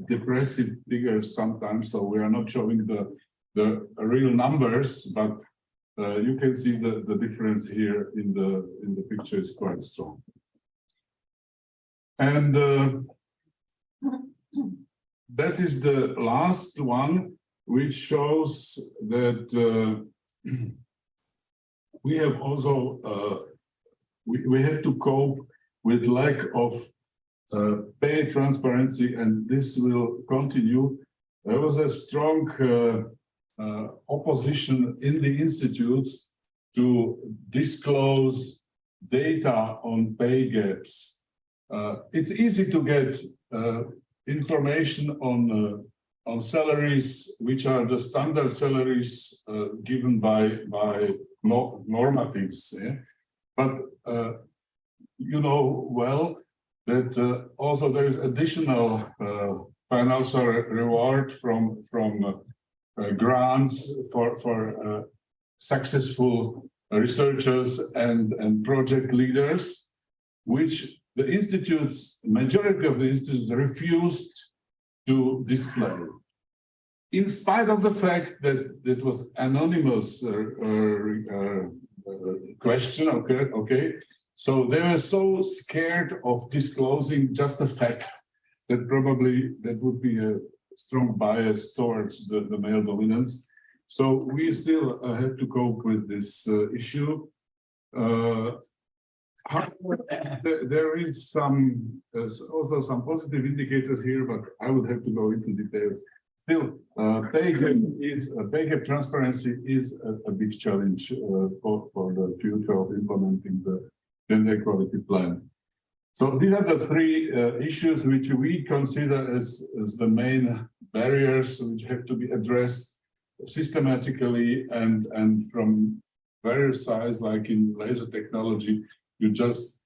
depressive figures sometimes. So we are not showing the real numbers, but you can see the difference here in the picture is quite strong. And that is the last one, which shows that we have also we had to cope with lack of pay transparency, and this will continue. There was a strong opposition in the institutes to disclose data on pay gaps. It's easy to get information on salaries, which are the standard salaries given by normatives. Yeah? But you know well that also there is additional financial reward from grants for successful researchers and project leaders, which the institutes, majority of the institutes refused to display. In spite of the fact that it was anonymous question, okay. So they were so scared of disclosing just a fact that probably that would be a strong bias towards the male dominance. So we still have to cope with this issue. However, there is also some positive indicators here, but I would have to go into details. Still, pay gap transparency is a big challenge for the future of implementing the gender equality plan. So these are the 3 issues which we consider as the main barriers which have to be addressed. systematically and from various sides, like in laser technology, you just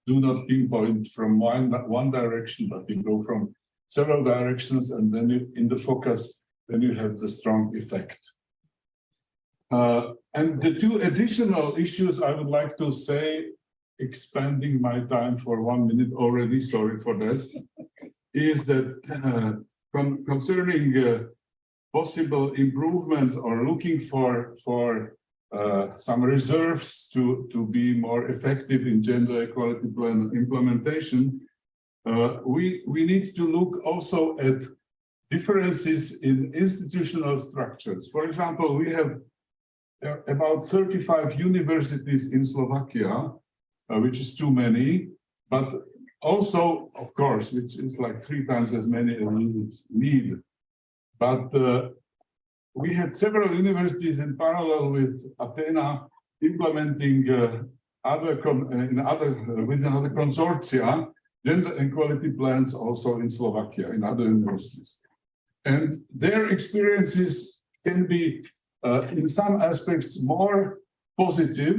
do not pinpoint from one direction, but you go from several directions, and then you, in the focus, then you have the strong effect. And the two additional issues I would like to say, expanding my time for 1 minute already, sorry for that, is that concerning possible improvements or looking for some reserves to be more effective in gender equality plan implementation, we need to look also at differences in institutional structures. For example, we have about 35 universities in Slovakia, which is too many, but also, of course, it's like 3 times as many as we need. But we had several universities in parallel with Athena implementing within other consortia gender equality plans also in Slovakia, in other universities. And their experiences can be in some aspects more positive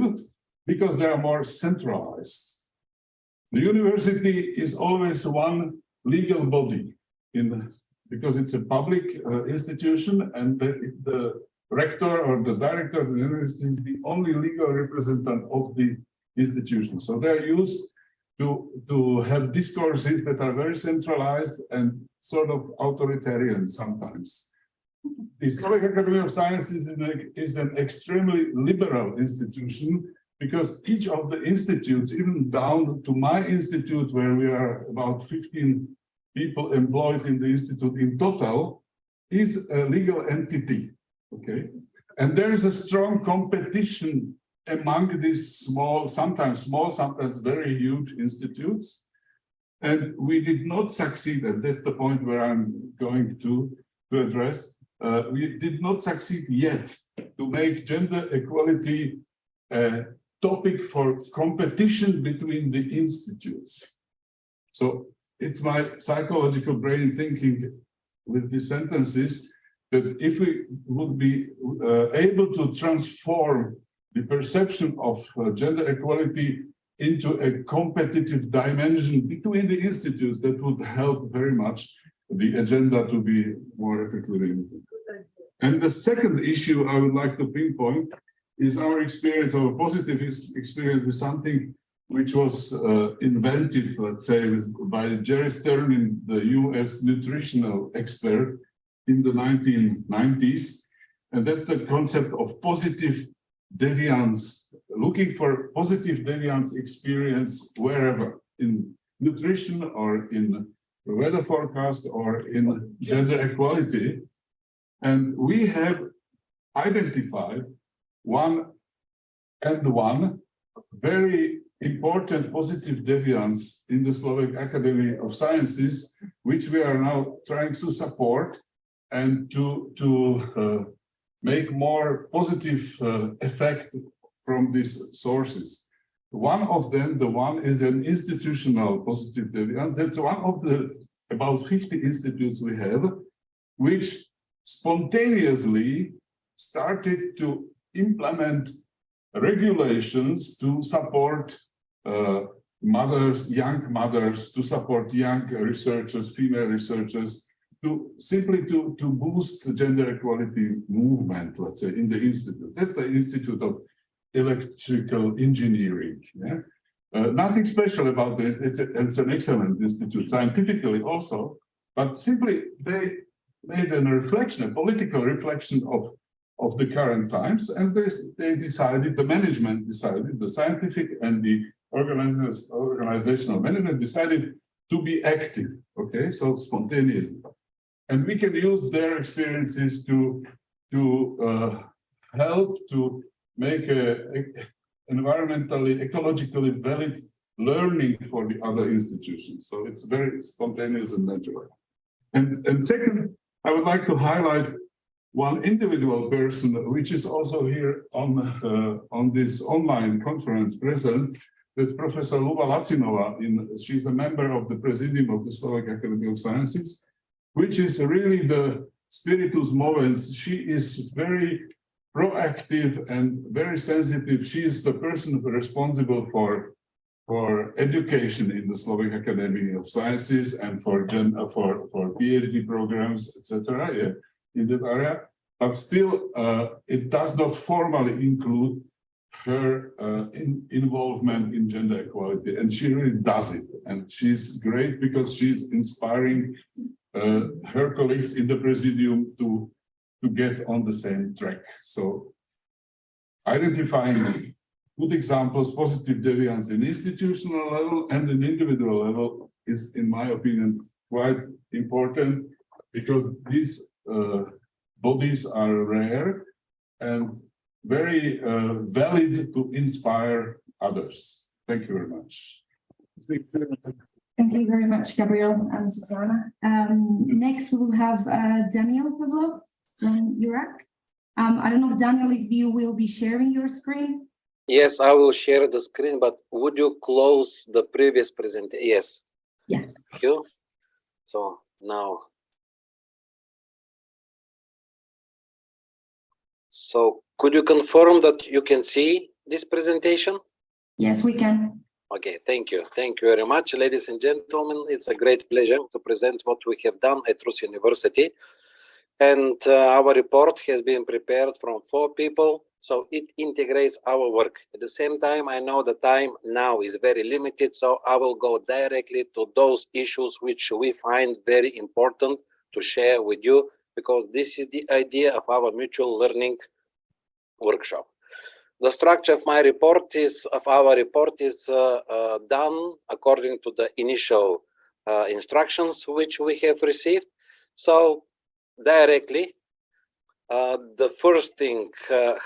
because they are more centralized. The university is always one legal body because it's a public institution, and the rector or the director of the university is the only legal representative of the institution. So they're used to have discourses that are very centralized and sort of authoritarian sometimes. The Slovak Academy of Sciences is an extremely liberal institution because each of the institutes, even down to my institute, where we are about 15 people employed in the institute in total, is a legal entity, okay? And there is a strong competition among these sometimes very huge institutes. And we did not succeed, and that's the point where I'm going to address. We did not succeed yet to make gender equality a topic for competition between the institutes. So it's my psychological brain thinking with these sentences that if we would be able to transform the perception of gender equality into a competitive dimension between the institutes, that would help very much the agenda to be more effectively. And the second issue I would like to pinpoint is our experience, our positive experience with something which was invented, let's say, by Jerry Sterling, the US nutritional expert in the 1990s. And that's the concept of positive deviance, looking for positive deviance experience wherever, in nutrition or in the weather forecast or in gender equality. And we have identified one very important positive deviance in the Slovak Academy of Sciences, which we are now trying to support and to make more positive effect from these sources. One of them, the one is an institutional positive deviance. That's one of the about 50 institutes we have, which spontaneously started to implement regulations to support mothers, young mothers, to support young researchers, female researchers, to simply to boost the gender equality movement, let's say, in the institute. That's the Institute of Electrical Engineering. Yeah? Nothing special about this. It's an excellent institute, scientifically also, but simply they made a reflection, a political reflection of the current times, and they decided, the management decided, the scientific and the organizational management decided to be active, okay, so spontaneously. And we can use their experiences to help to make environmentally, ecologically valid learning for the other institutions. So it's very spontaneous and natural. And second, I would like to highlight one individual person, which is also here on this online conference present. That's Professor Luba Lacinova. She's a member of the Presidium of the Slovak Academy of Sciences, which is really the spiritus movens. She is very proactive and very sensitive. She is the person responsible for education in the Slovak Academy of Sciences and for PhD programs, etc. Yeah, in that area. But still, it does not formally include her involvement in gender equality, and she really does it. And she's great because she's inspiring her colleagues in the Presidium to get on the same track. So identifying good examples, positive deviance in institutional level and in individual level is, in my opinion, quite important, because these bodies are rare and very valid to inspire others. Thank you very much. Thank you very much, Gabriel and Susanna. Next, we will have Daniel Pavlov from Iraq. I don't know, Daniel, if you will be sharing your screen. Yes, I will share the screen, but would you close the previous presentation? Yes. Yes. Thank you. So now. So could you confirm that you can see this presentation? Yes, we can. Okay, thank you. Thank you very much, ladies and gentlemen. It's a great pleasure to present what we have done at Rus University. And our report has been prepared from 4 people, so it integrates our work. At the same time, I know the time now is very limited, so I will go directly to those issues which we find very important to share with you, because this is the idea of our mutual learning workshop. The structure of my report is, done according to the initial instructions which we have received. So directly, the first thing,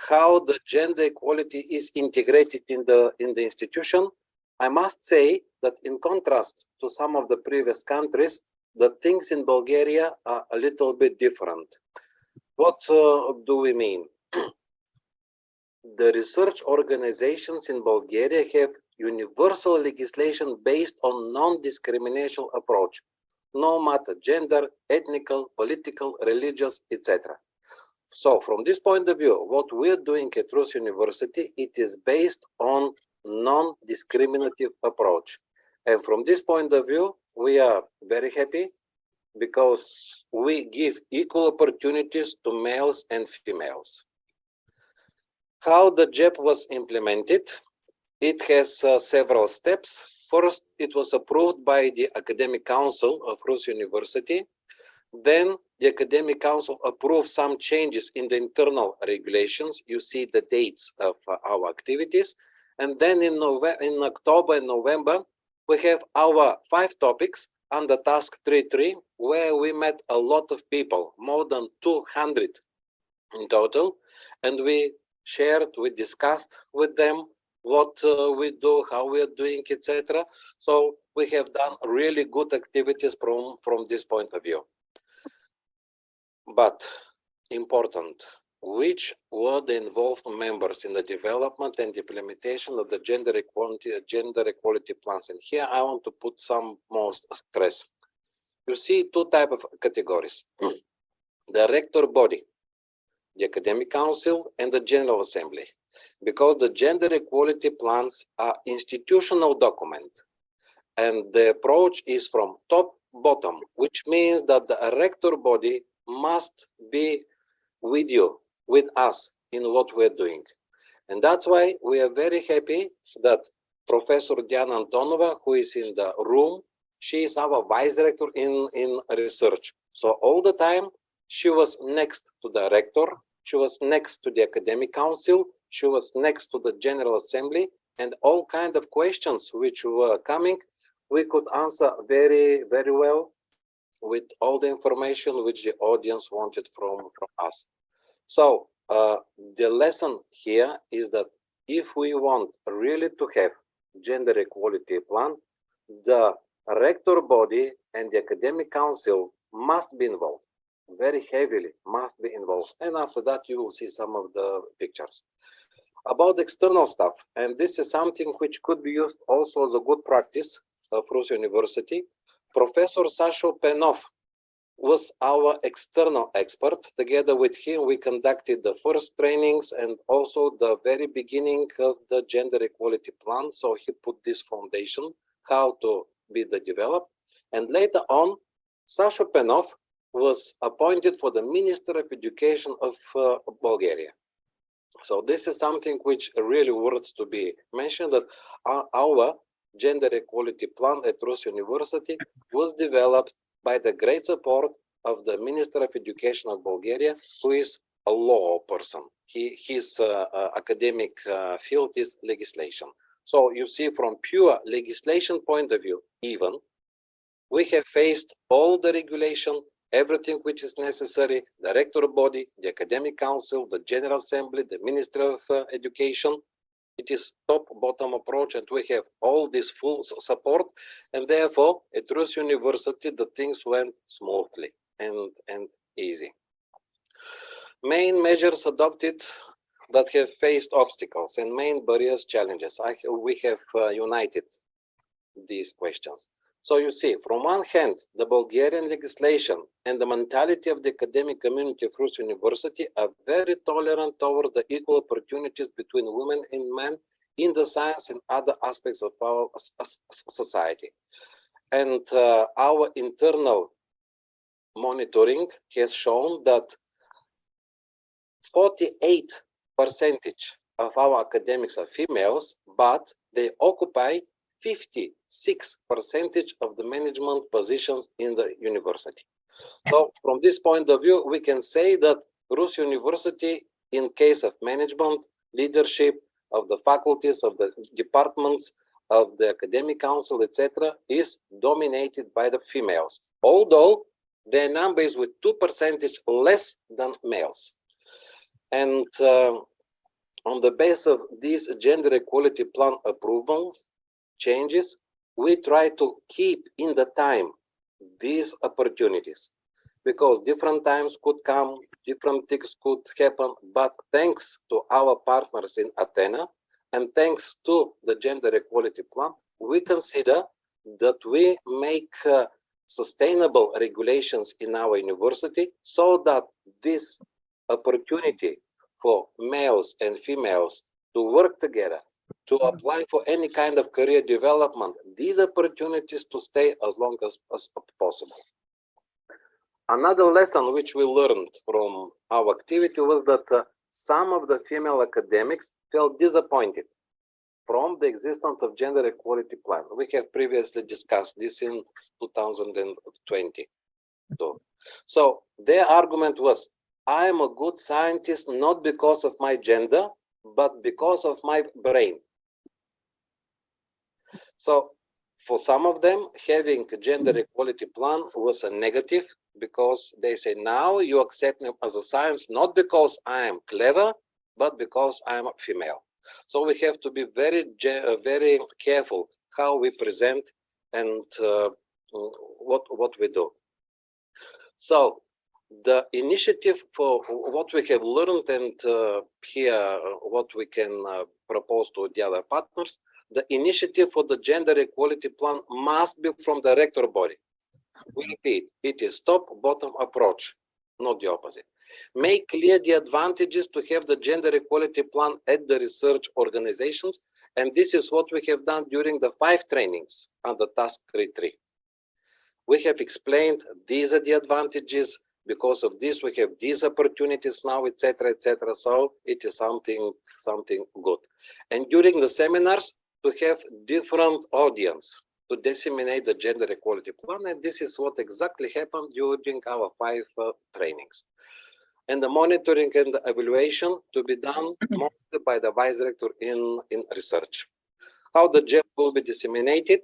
how the gender equality is integrated in the institution. I must say that in contrast to some of the previous countries, the things in Bulgaria are a little bit different. What do we mean? The research organizations in Bulgaria have universal legislation based on non-discrimination approach, no matter gender, ethnical, political, religious, etc. So from this point of view, what we're doing at Rus University, it is based on non-discriminative approach. And from this point of view, we are very happy because we give equal opportunities to males and females. How the JEP was implemented? It has several steps. First, it was approved by the Academic Council of Rus University. Then the Academic Council approved some changes in the internal regulations. You see the dates of our activities. And then in October and November, we have our 5 topics under task 3.3, where we met a lot of people, more than 200 in total. And we shared, we discussed with them what we do, how we are doing, etc. So we have done really good activities from this point of view. But important, which were the involved members in the development and implementation of the gender equality plans? And here I want to put some more stress. You see 2 types of categories: the rector body, the Academic Council, and the General Assembly, because the gender equality plans are institutional document, and the approach is from top bottom, which means that the rector body must be with you, with us in what we're doing. And that's why we are very happy that Professor Diana Antonova, who is in the room, she is our vice director in research. So all the time, she was next to the rector, she was next to the Academic Council, she was next to the General Assembly, and all kinds of questions which were coming, we could answer very, very well with all the information which the audience wanted from us. So the lesson here is that if we want really to have gender equality plan, the rector body and the Academic Council must be involved, very heavily must be involved. And after that, you will see some of the pictures. About external stuff, and this is something which could be used also as a good practice of Rus University. Professor Sasho Penov was our external expert. Together with him, we conducted the first trainings and also the very beginning of the gender equality plan. So he put this foundation, how to be developed. And later on, Sasha Penov was appointed for the Minister of Education of Bulgaria. So this is something which really worth to be mentioned, that our gender equality plan at Rus University was developed by the great support of the Minister of Education of Bulgaria, who is a law person. His academic field is legislation. So you see, from pure legislation point of view, even, we have faced all the regulation, everything which is necessary, the rector body, the academic council, the General Assembly, the Ministry of Education. It is top-bottom approach, and we have all this full support, and therefore at Rus University the things went smoothly and easy. Main measures adopted that have faced obstacles and main barriers, challenges. We have united these questions. So you see, from one hand, the Bulgarian legislation and the mentality of the academic community of Rus University are very tolerant toward the equal opportunities between women and men in the science and other aspects of our society. And our internal monitoring has shown that 48% of our academics are females, but they occupy 56% of the management positions in the university. So from this point of view, we can say that Rus University, in case of management, leadership of the faculties, of the departments, of the academic council, etc., is dominated by the females, although their number is with 2% less than males. And on the basis of these gender equality plan approvals, changes, we try to keep in the time these opportunities, because different times could come, different things could happen, but thanks to our partners in Athena and thanks to the gender equality plan, we consider that we make sustainable regulations in our university so that this opportunity for males and females to work together, to apply for any kind of career development, these opportunities to stay as long as possible. Another lesson which we learned from our activity was that some of the female academics felt disappointed from the existence of gender equality plan. We have previously discussed this in 2020. So their argument was, I am a good scientist not because of my gender, but because of my brain. So for some of them, having a gender equality plan was a negative, because they say, now you accept me as a science not because I am clever, but because I am a female. So we have to be very careful how we present and what we do. So the initiative for what we have learned and here what we can propose to the other partners, the initiative for the gender equality plan must be from the rector body. We repeat, it is top-bottom approach, not the opposite. Make clear the advantages to have the gender equality plan at the research organizations, and this is what we have done during the 5 trainings under task 3.3. We have explained these are the advantages. Because of this, we have these opportunities now, etc., etc. So it is something good. And during the seminars, to have different audience to disseminate the gender equality plan, and this is what exactly happened during our 5 trainings. And the monitoring and the evaluation to be done mostly by the vice director in research. How the GEP will be disseminated?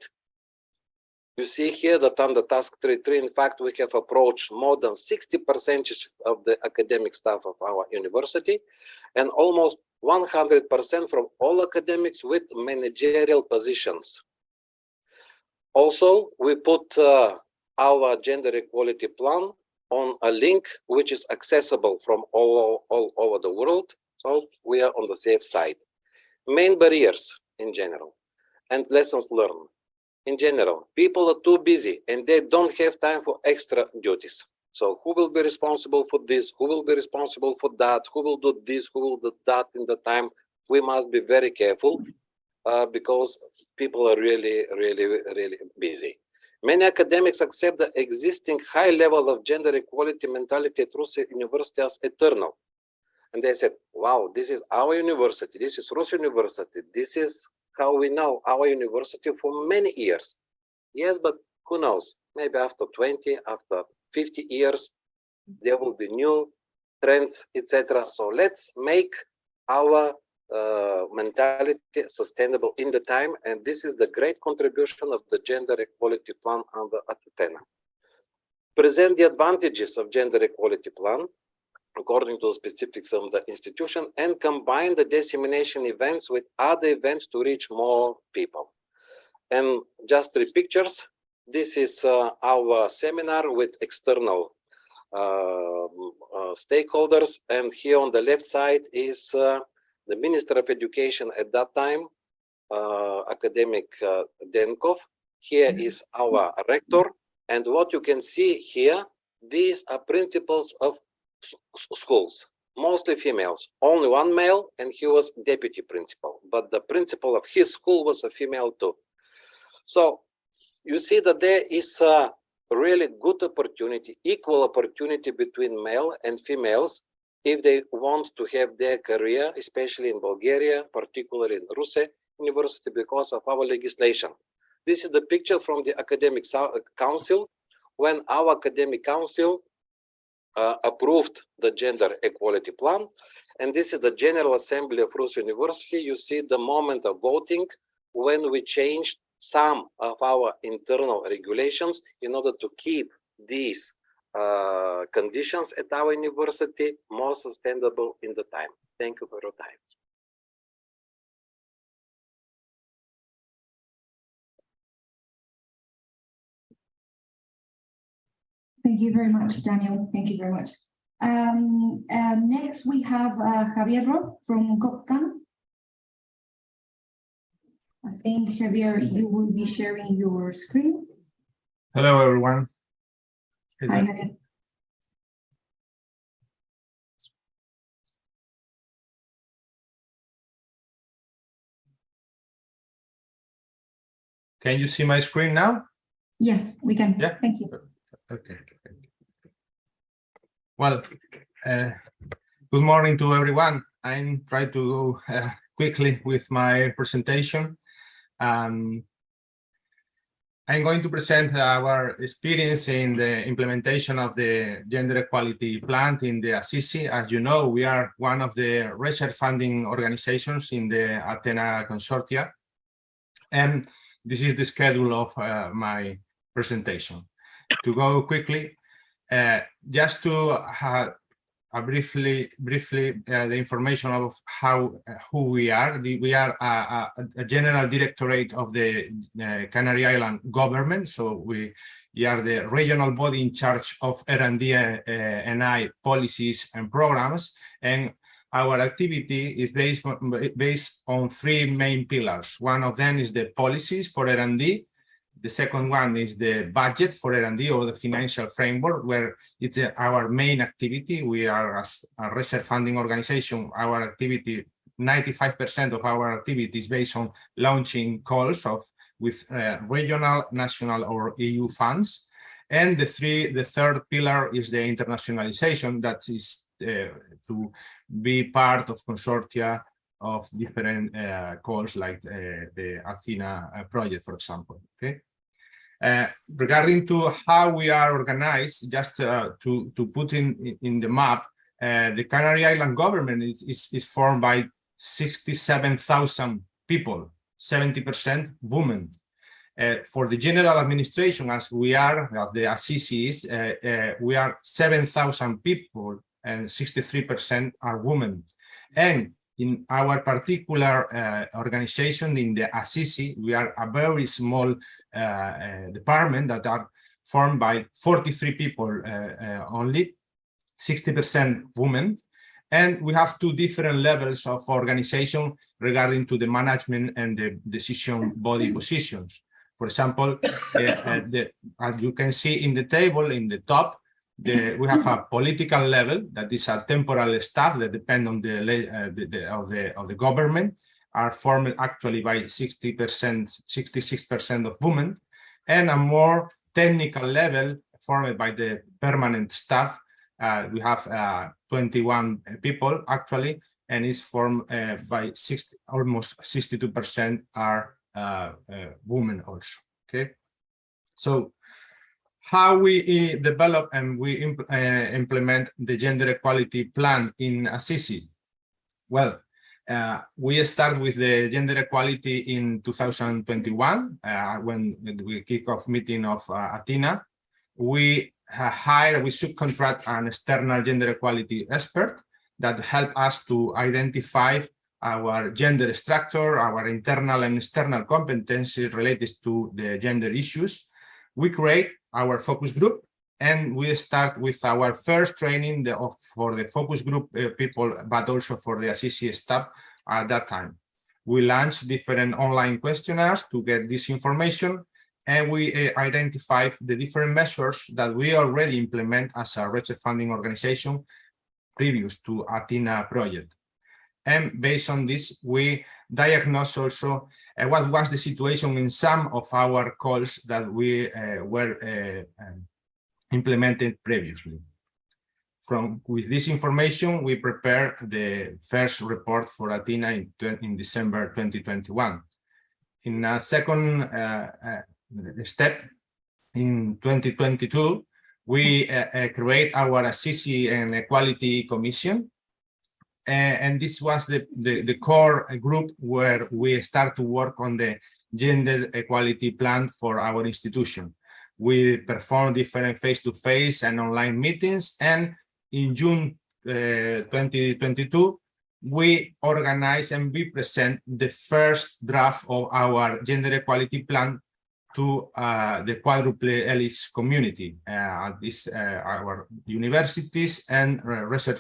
You see here that under task 3.3, in fact, we have approached more than 60% of the academic staff of our university, and almost 100% from all academics with managerial positions. Also, we put our gender equality plan on a link which is accessible from all over the world, so we are on the safe side. Main barriers in general and lessons learned. In general, people are too busy and they don't have time for extra duties. So who will be responsible for this? Who will be responsible for that? Who will do this? Who will do that in the time? We must be very careful because people are really busy. Many academics accept the existing high level of gender equality mentality at Rus University as eternal. And they said, wow, this is our university. This is Rus University. This is how we know our university for many years. Yes, but who knows? Maybe after 20, after 50 years, there will be new trends, etc. So let's make our mentality sustainable in the time. And this is the great contribution of the gender equality plan under Athena. Present the advantages of gender equality plan according to the specifics of the institution, and combine the dissemination events with other events to reach more people. And just 3 pictures. This is our seminar with external stakeholders, and here on the left side is the Minister of Education at that time, academic Denkov. Here is our rector, and what you can see here, these are principals of schools, mostly females. Only one male, and he was deputy principal, but the principal of his school was a female too. So you see that there is a really good opportunity, equal opportunity between male and females if they want to have their career, especially in Bulgaria, particularly in Rus University, because of our legislation. This is the picture from the Academic Council, when our Academic Council approved the Gender Equality Plan. And this is the General Assembly of Rus University. You see the moment of voting when we changed some of our internal regulations in order to keep these conditions at our university more sustainable in the time. Thank you for your time. Thank you very much, Daniel. Thank you very much. Next, we have Javier Ro from GovCan. I think, Javier, you will be sharing your screen. Hello, everyone. Hi, Javier. Can you see my screen now? Yes, we can. Yeah. Thank you. Okay. Well, good morning to everyone. I'm trying to go quickly with my presentation. I'm going to present our experience in the implementation of the Gender Equality Plan in the Assisi. As you know, we are one of the research funding organizations in the Athena consortia. And this is the schedule of my presentation. To go quickly, just to briefly the information of who we are. We are a general directorate of the Canary Island government. So we are the regional body in charge of R&D and I policies and programs. And our activity is based on 3 main pillars. One of them is the policies for R&D. The second one is the budget for R&D, or the financial framework, where it's our main activity. We are a research funding organization. Our activity, 95% of our activity is based on launching calls with regional, national, or EU funds. And the third pillar is the internationalization, that is to be part of consortia of different calls, like the Athena project, for example. Okay. Regarding to how we are organized, just to put in the map, the Canary Island government is formed by 67,000 people, 70% women. For the general administration, as we are, the Assisi, we are 7,000 people, and 63% are women. And in our particular organization, in the Assisi, we are a very small department that are formed by 43 people only, 60% women. And we have 2 different levels of organization regarding to the management and the decision body positions. For example, as you can see in the table in the top, We have a political level, that is a temporal staff that depend on the government, are formed actually by 66% of women, and a more technical level formed by the permanent staff. We have 21 people actually, and is formed by almost 62% are women also. Okay, so how we develop and we implement the gender equality plan in Assisi? Well, we start with the gender equality in 2021 when we kick off meeting of Athena. We subcontract an external gender equality expert that help us to identify our gender structure, our internal and external competencies related to the gender issues. We create our focus group, and we start with our first training for the focus group people, but also for the Assisi staff at that time. We launch different online questionnaires to get this information, and we identify the different measures that we already implement as a research funding organization previous to Athena project. And based on this, we diagnose also what was the situation in some of our calls that we were implemented previously. With this information, we prepare the first report for Athena in December 2021. In a second step, in 2022, we create our Assisi and Equality Commission. And this was the core group where we start to work on the gender equality plan for our institution. We perform different face-to-face and online meetings, and in June 2022, we organize and we present the first draft of our gender equality plan to the quadruple helix community, our universities and research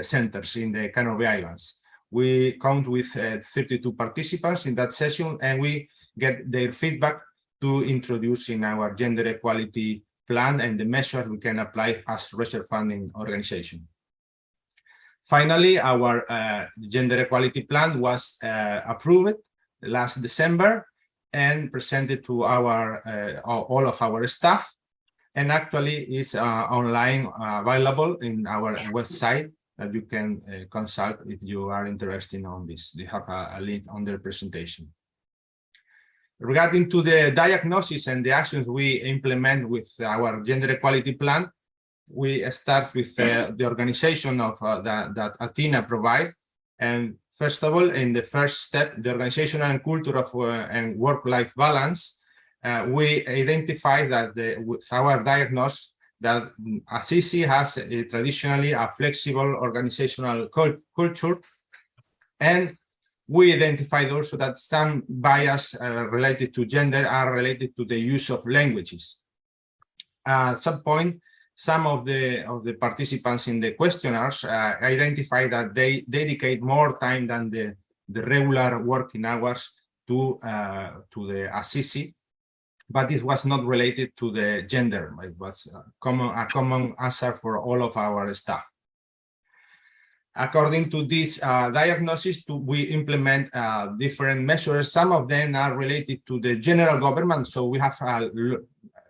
centers in the Canary Islands. We count with 32 participants in that session, and we get their feedback to introduce in our gender equality plan and the measures we can apply as research funding organization. Finally, our gender equality plan was approved last December and presented to all of our staff, and actually is online available in our website that you can consult if you are interested on this. They have a link on their presentation. Regarding to the diagnosis and the actions we implement with our gender equality plan, we start with the organization of that Athena provide. And first of all, in the first step, the organizational and culture of and work-life balance, we identify that with our diagnosis that Assisi has traditionally a flexible organizational culture, and we identified also that some bias related to gender are related to the use of languages. At some point, some of the participants in the questionnaires identify that they dedicate more time than the regular working hours to the Assisi, but it was not related to the gender. It was a common answer for all of our staff. According to this diagnosis, we implement different measures. Some of them are related to the general government, so we have a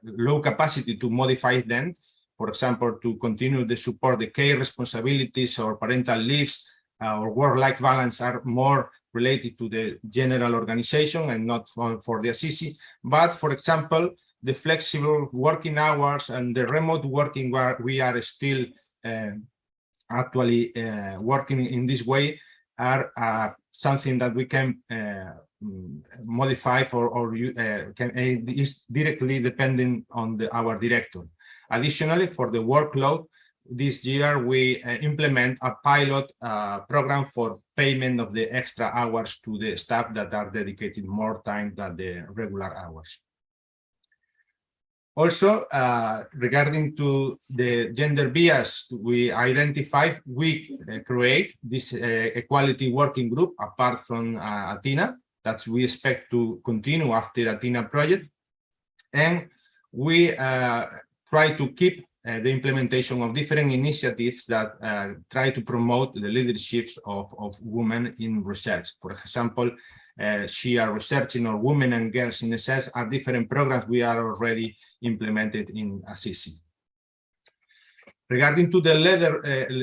low capacity to modify them. For example, to continue to support the care responsibilities or parental leaves or work-life balance are more related to the general organization and not for the Assisi. But for example, the flexible working hours and the remote working, where we are still actually working in this way, are something that we can modify or is directly depending on our director. Additionally, for the workload, this year we implement a pilot program for payment of the extra hours to the staff that are dedicated more time than the regular hours. Also, regarding to the gender bias we identify, we create this equality working group apart from Athena, that we expect to continue after Athena project. And we try to keep the implementation of different initiatives that try to promote the leadership of women in research. For example, she are researching, or women and girls in research are different programs we are already implemented in Assisi. Regarding to the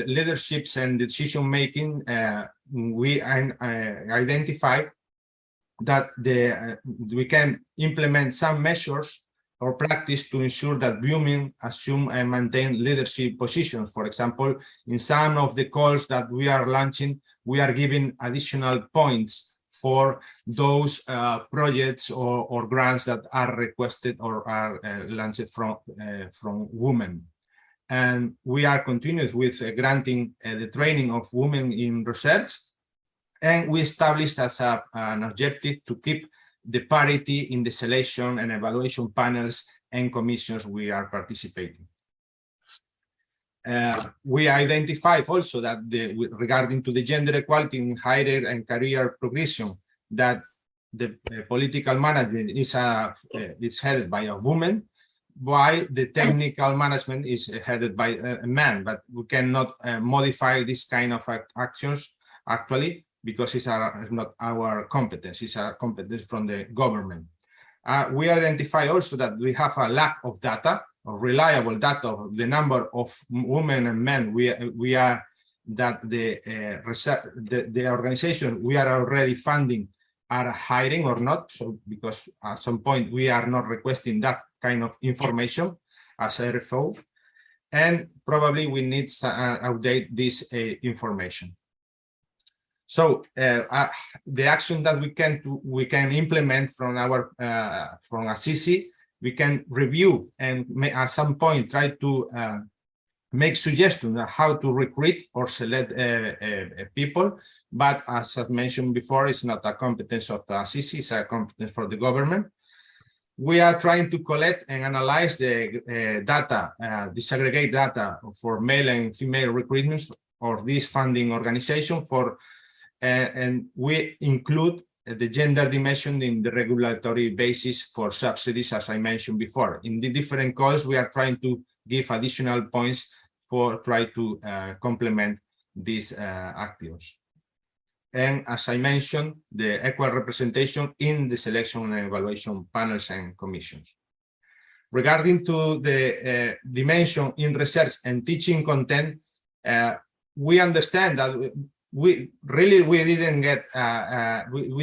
leaderships and decision making, we identify that we can implement some measures or practice to ensure that women assume and maintain leadership positions. For example, in some of the calls that we are launching, we are giving additional points for those projects or grants that are requested or are launched from women. And we are continuous with granting the training of women in research, and we established as an objective to keep the parity in the selection and evaluation panels and commissions we are participating. We identified also that regarding to the gender equality in higher and career progression, that the political management is headed by a woman, while the technical management is headed by a man. But we cannot modify this kind of actions actually, because it's not our competence, it's a competence from the government. We identify also that we have a lack of data, or reliable data of the number of women and men we are, that the organization we are already funding are hiring or not. So because at some point we are not requesting that kind of information as a RFO, and probably we need to update this information. So the action that we can implement from our from Assisi, we can review and at some point try to make suggestions on how to recruit or select people. But as I mentioned before, it's not a competence of the Assisi, it's a competence for the government. We are trying to collect and analyze the data, disaggregate data for male and female recruitments or this funding organization for. And we include the gender dimension in the regulatory basis for subsidies, as I mentioned before. In the different calls, we are trying to give additional points for try to complement these actions. And as I mentioned, the equal representation in the selection and evaluation panels and commissions. Regarding to the dimension in research and teaching content, we understand that we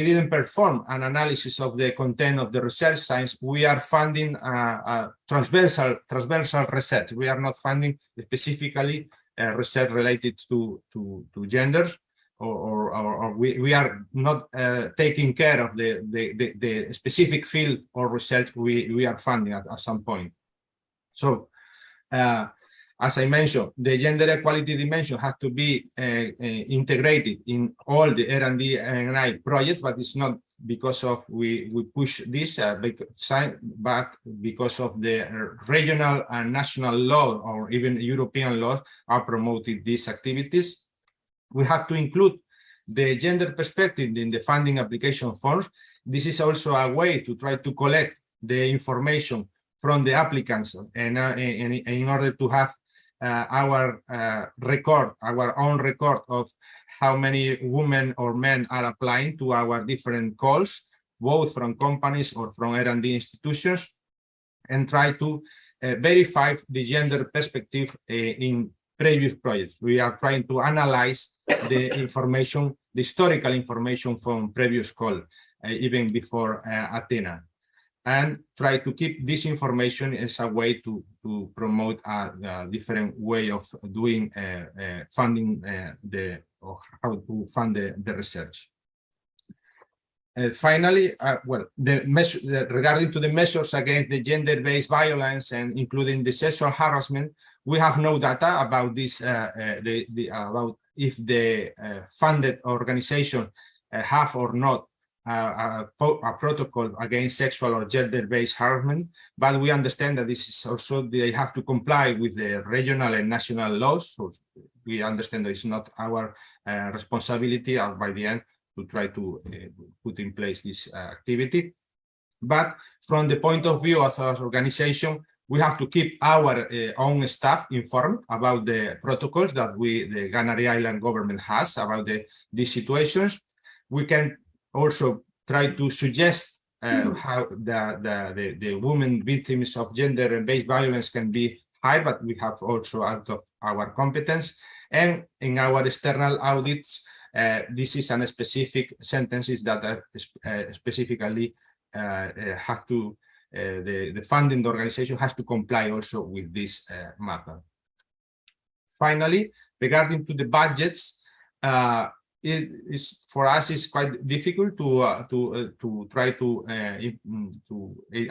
didn't perform an analysis of the content of the research science. We are funding transversal research. We are not funding specifically research related to genders, or we are not taking care of the specific field or research we are funding at some point. So as I mentioned, the gender equality dimension has to be integrated in all the R&D and I projects, but it's not because of we push this, but because of the regional and national law or even European law are promoting these activities. We have to include the gender perspective in the funding application forms. This is also a way to try to collect the information from the applicants and in order to have our own record of how many women or men are applying to our different calls, both from companies or from R&D institutions, and try to verify the gender perspective in previous projects. We are trying to analyze the information, the historical information from previous call, even before Athena, and try to keep this information as a way to promote a different way of doing funding or how to fund the research. Finally, well, regarding to the measures against the gender-based violence and including the sexual harassment, we have no data about this, about if the funded organization have or not a protocol against sexual or gender-based harassment, but we understand that this is also, they have to comply with the regional and national laws. So we understand that it's not our responsibility by the end to try to put in place this activity. But from the point of view of our organization, We have to keep our own staff informed about the protocols that the Canary Island government has about these situations. We can also try to suggest how the women victims of gender-based violence can be hired, but we have also out of our competence. And in our external audits, this is a specific sentences that are specifically have to, the funding organization has to comply also with this matter. Finally, regarding to the budgets, it is for us is quite difficult to try to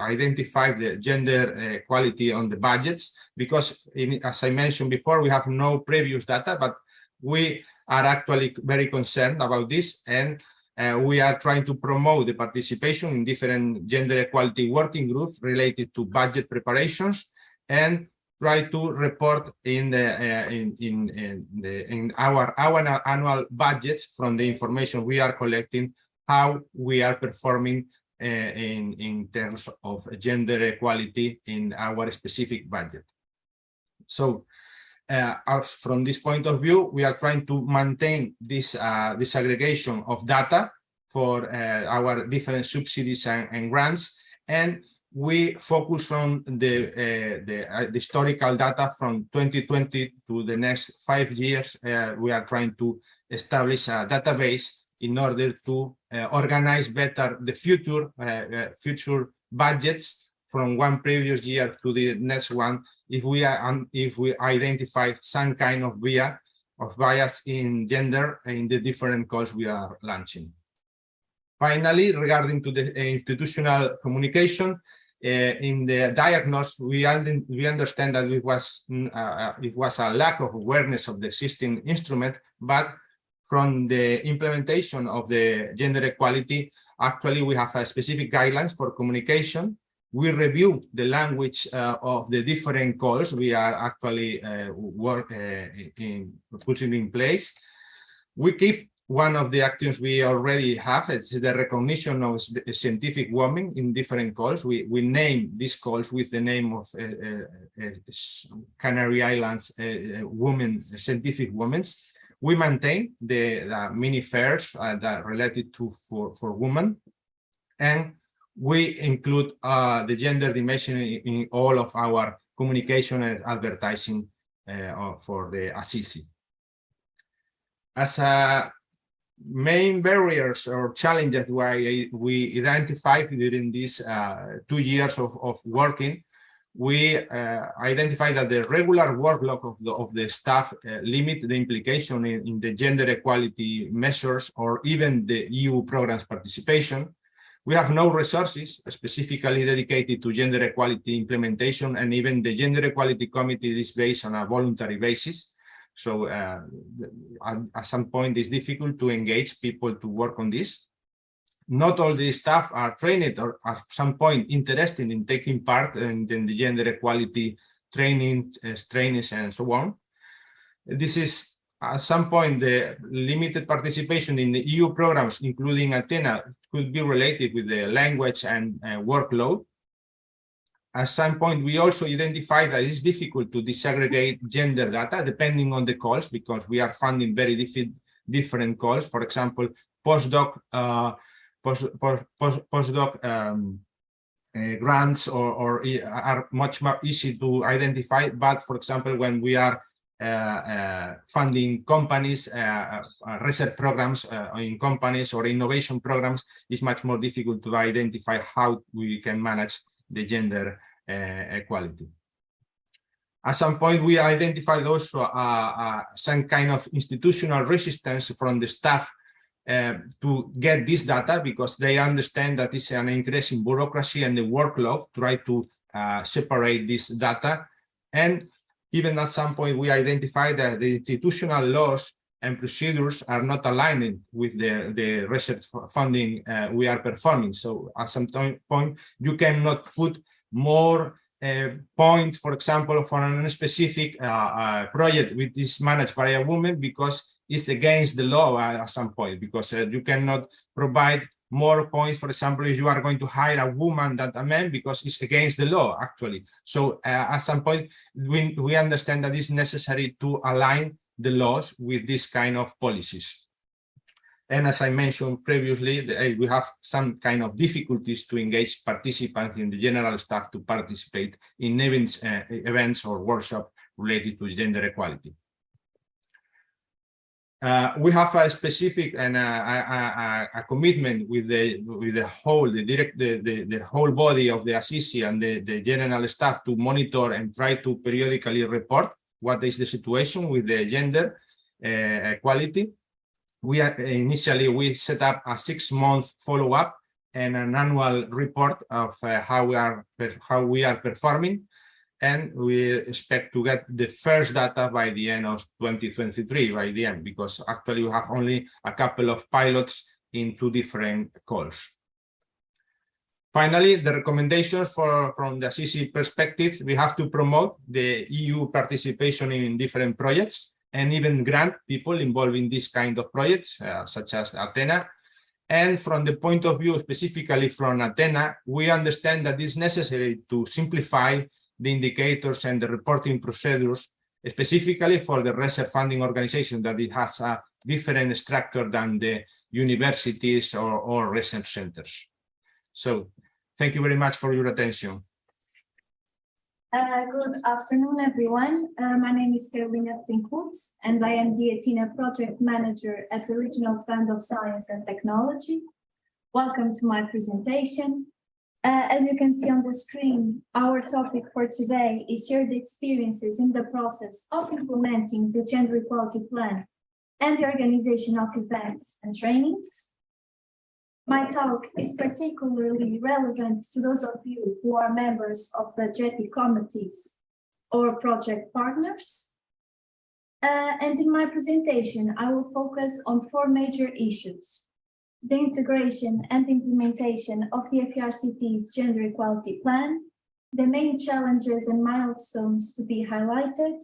identify the gender equality on the budgets, because as I mentioned before, we have no previous data, but we are actually very concerned about this, and we are trying to promote the participation in different gender equality working groups related to budget preparations, and try to report in our annual budgets from the information we are collecting, how we are performing in terms of gender equality in our specific budget. So from this point of view, we are trying to maintain this disaggregation of data for our different subsidies and grants, and we focus on the historical data from 2020 to the next 5 years. We are trying to establish a database in order to organize better the future budgets from one previous year to the next one, if we identify some kind of bias in gender in the different calls we are launching. Finally, regarding to the institutional communication, in the diagnosis, we understand that it was a lack of awareness of the existing instrument, but from the implementation of the gender equality, actually we have a specific guidelines for communication. We review the language of the different calls we are actually putting in place. We keep one of the actions we already have. It's the recognition of scientific women in different calls. We name these calls with the name of Canary Islands women, scientific women. We maintain the mini fairs that related to for women, and we include the gender dimension in all of our communication and advertising for the Assisi. As a main barriers or challenges we identified during these 2 years of working, we identified that the regular workload of the staff limit the implication in the gender equality measures or even the EU programs participation. We have no resources specifically dedicated to gender equality implementation, and even the gender equality committee is based on a voluntary basis. So at some point it's difficult to engage people to work on this. Not all the staff are trained or at some point interested in taking part in the gender equality trainings and so on. This is at some point the limited participation in the EU programs, including Athena, could be related with the language and workload. At some point, we also identified that it's difficult to disaggregate gender data depending on the calls, because we are funding very different calls. For example, postdoc grants are much more easy to identify. But for example, when we are funding companies, research programs in companies or innovation programs, it's much more difficult to identify how we can manage the gender equality. At some point, we identified also some kind of institutional resistance from the staff to get this data, because they understand that it's an increase in bureaucracy and the workload to try to separate this data. And even at some point, we identified that the institutional laws and procedures are not aligning with the research funding we are performing. So at some point, you cannot put more points, for example, for a specific project which is managed by a woman, because it's against the law at some point, because you cannot provide more points, for example, if you are going to hire a woman than a man, because it's against the law, actually. So at some point, we understand that it's necessary to align the laws with this kind of policies. And as I mentioned previously, we have some kind of difficulties to engage participants in the general staff to participate in events or workshops related to gender equality. We have a specific and a commitment with the whole body of the Assisi and the general staff to monitor and try to periodically report what is the situation with the gender equality. Initially we set up a 6-month follow-up and an annual report of how we are performing, and we expect to get the first data by the end of 2023, by the end, because actually we have only a couple of pilots in 2 different calls. Finally, the recommendations from the Assisi perspective, we have to promote the EU participation in different projects and even grant people involved in this kind of projects, such as Athena. And from the point of view, specifically from Athena, we understand that it's necessary to simplify the indicators and the reporting procedures, specifically for the research funding organization, that it has a different structure than the universities or research centers. So thank you very much for your attention. Good afternoon, everyone. My name is Carolina Tinkoet, and I am the Athena project manager at the Regional Fund of Science and Technology. Welcome to my presentation. As you can see on the screen, our topic for today is shared experiences in the process of implementing the Gender Equality Plan and the organization of events and trainings. My talk is particularly relevant to those of you who are members of the JETI committees or project partners. And in my presentation, I will focus on 4 major issues: the integration and implementation of the FERCT's Gender Equality Plan, the main challenges and milestones to be highlighted,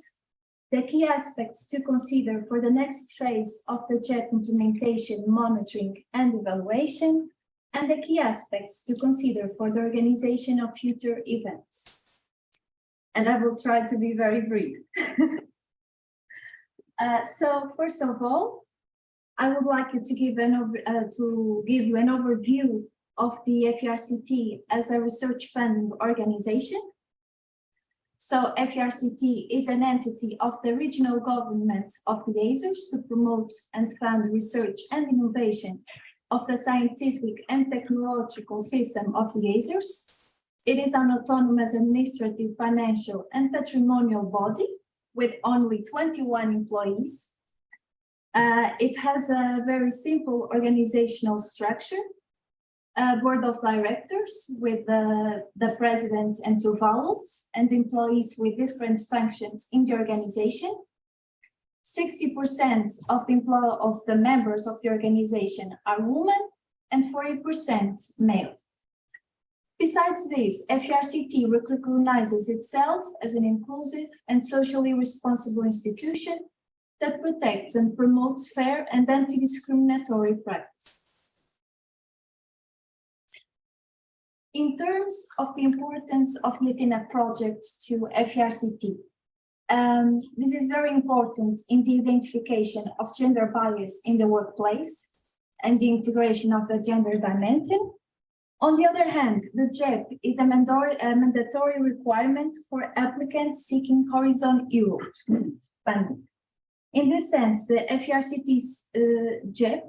the key aspects to consider for the next phase of the JET implementation, monitoring and evaluation, and the key aspects to consider for the organization of future events. And I will try to be very brief. So first of all, I would like to give you an overview of the FERCT as a research funding organization. So FERCT is an entity of the regional government of the Azores to promote and fund research and innovation of the scientific and technological system of the Azores. It is an autonomous administrative, financial and patrimonial body with only 21 employees. It has a very simple organizational structure, a board of directors with the president and 2 vowels, and employees with different functions in the organization. 60% of the members of the organization are women and 40% male. Besides this, FERCT recognizes itself as an inclusive and socially responsible institution that protects and promotes fair and anti-discriminatory practice. In terms of the importance of the Athena project to FERCT, this is very important in the identification of gender bias in the workplace and the integration of the gender dimension. On the other hand, the JEP is a mandatory requirement for applicants seeking Horizon Europe funding. In this sense, the FERCT's JEP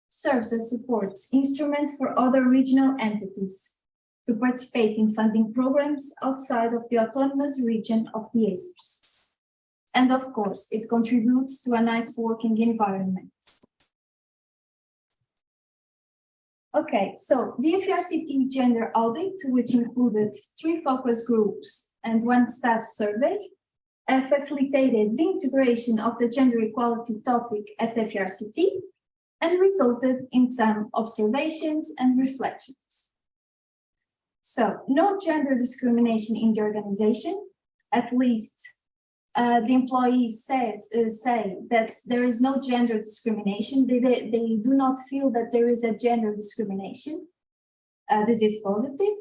serves as a support instrument for other regional entities to participate in funding programs outside of the autonomous region of the Azores. And of course, it contributes to a nice working environment. Okay, so the FERCT gender audit, which included 3 focus groups and 1 staff survey, facilitated the integration of the gender equality topic at the FERCT and resulted in some observations and reflections. So, no gender discrimination in the organization, at least the employees say that there is no gender discrimination. They do not feel that there is a gender discrimination. This is positive.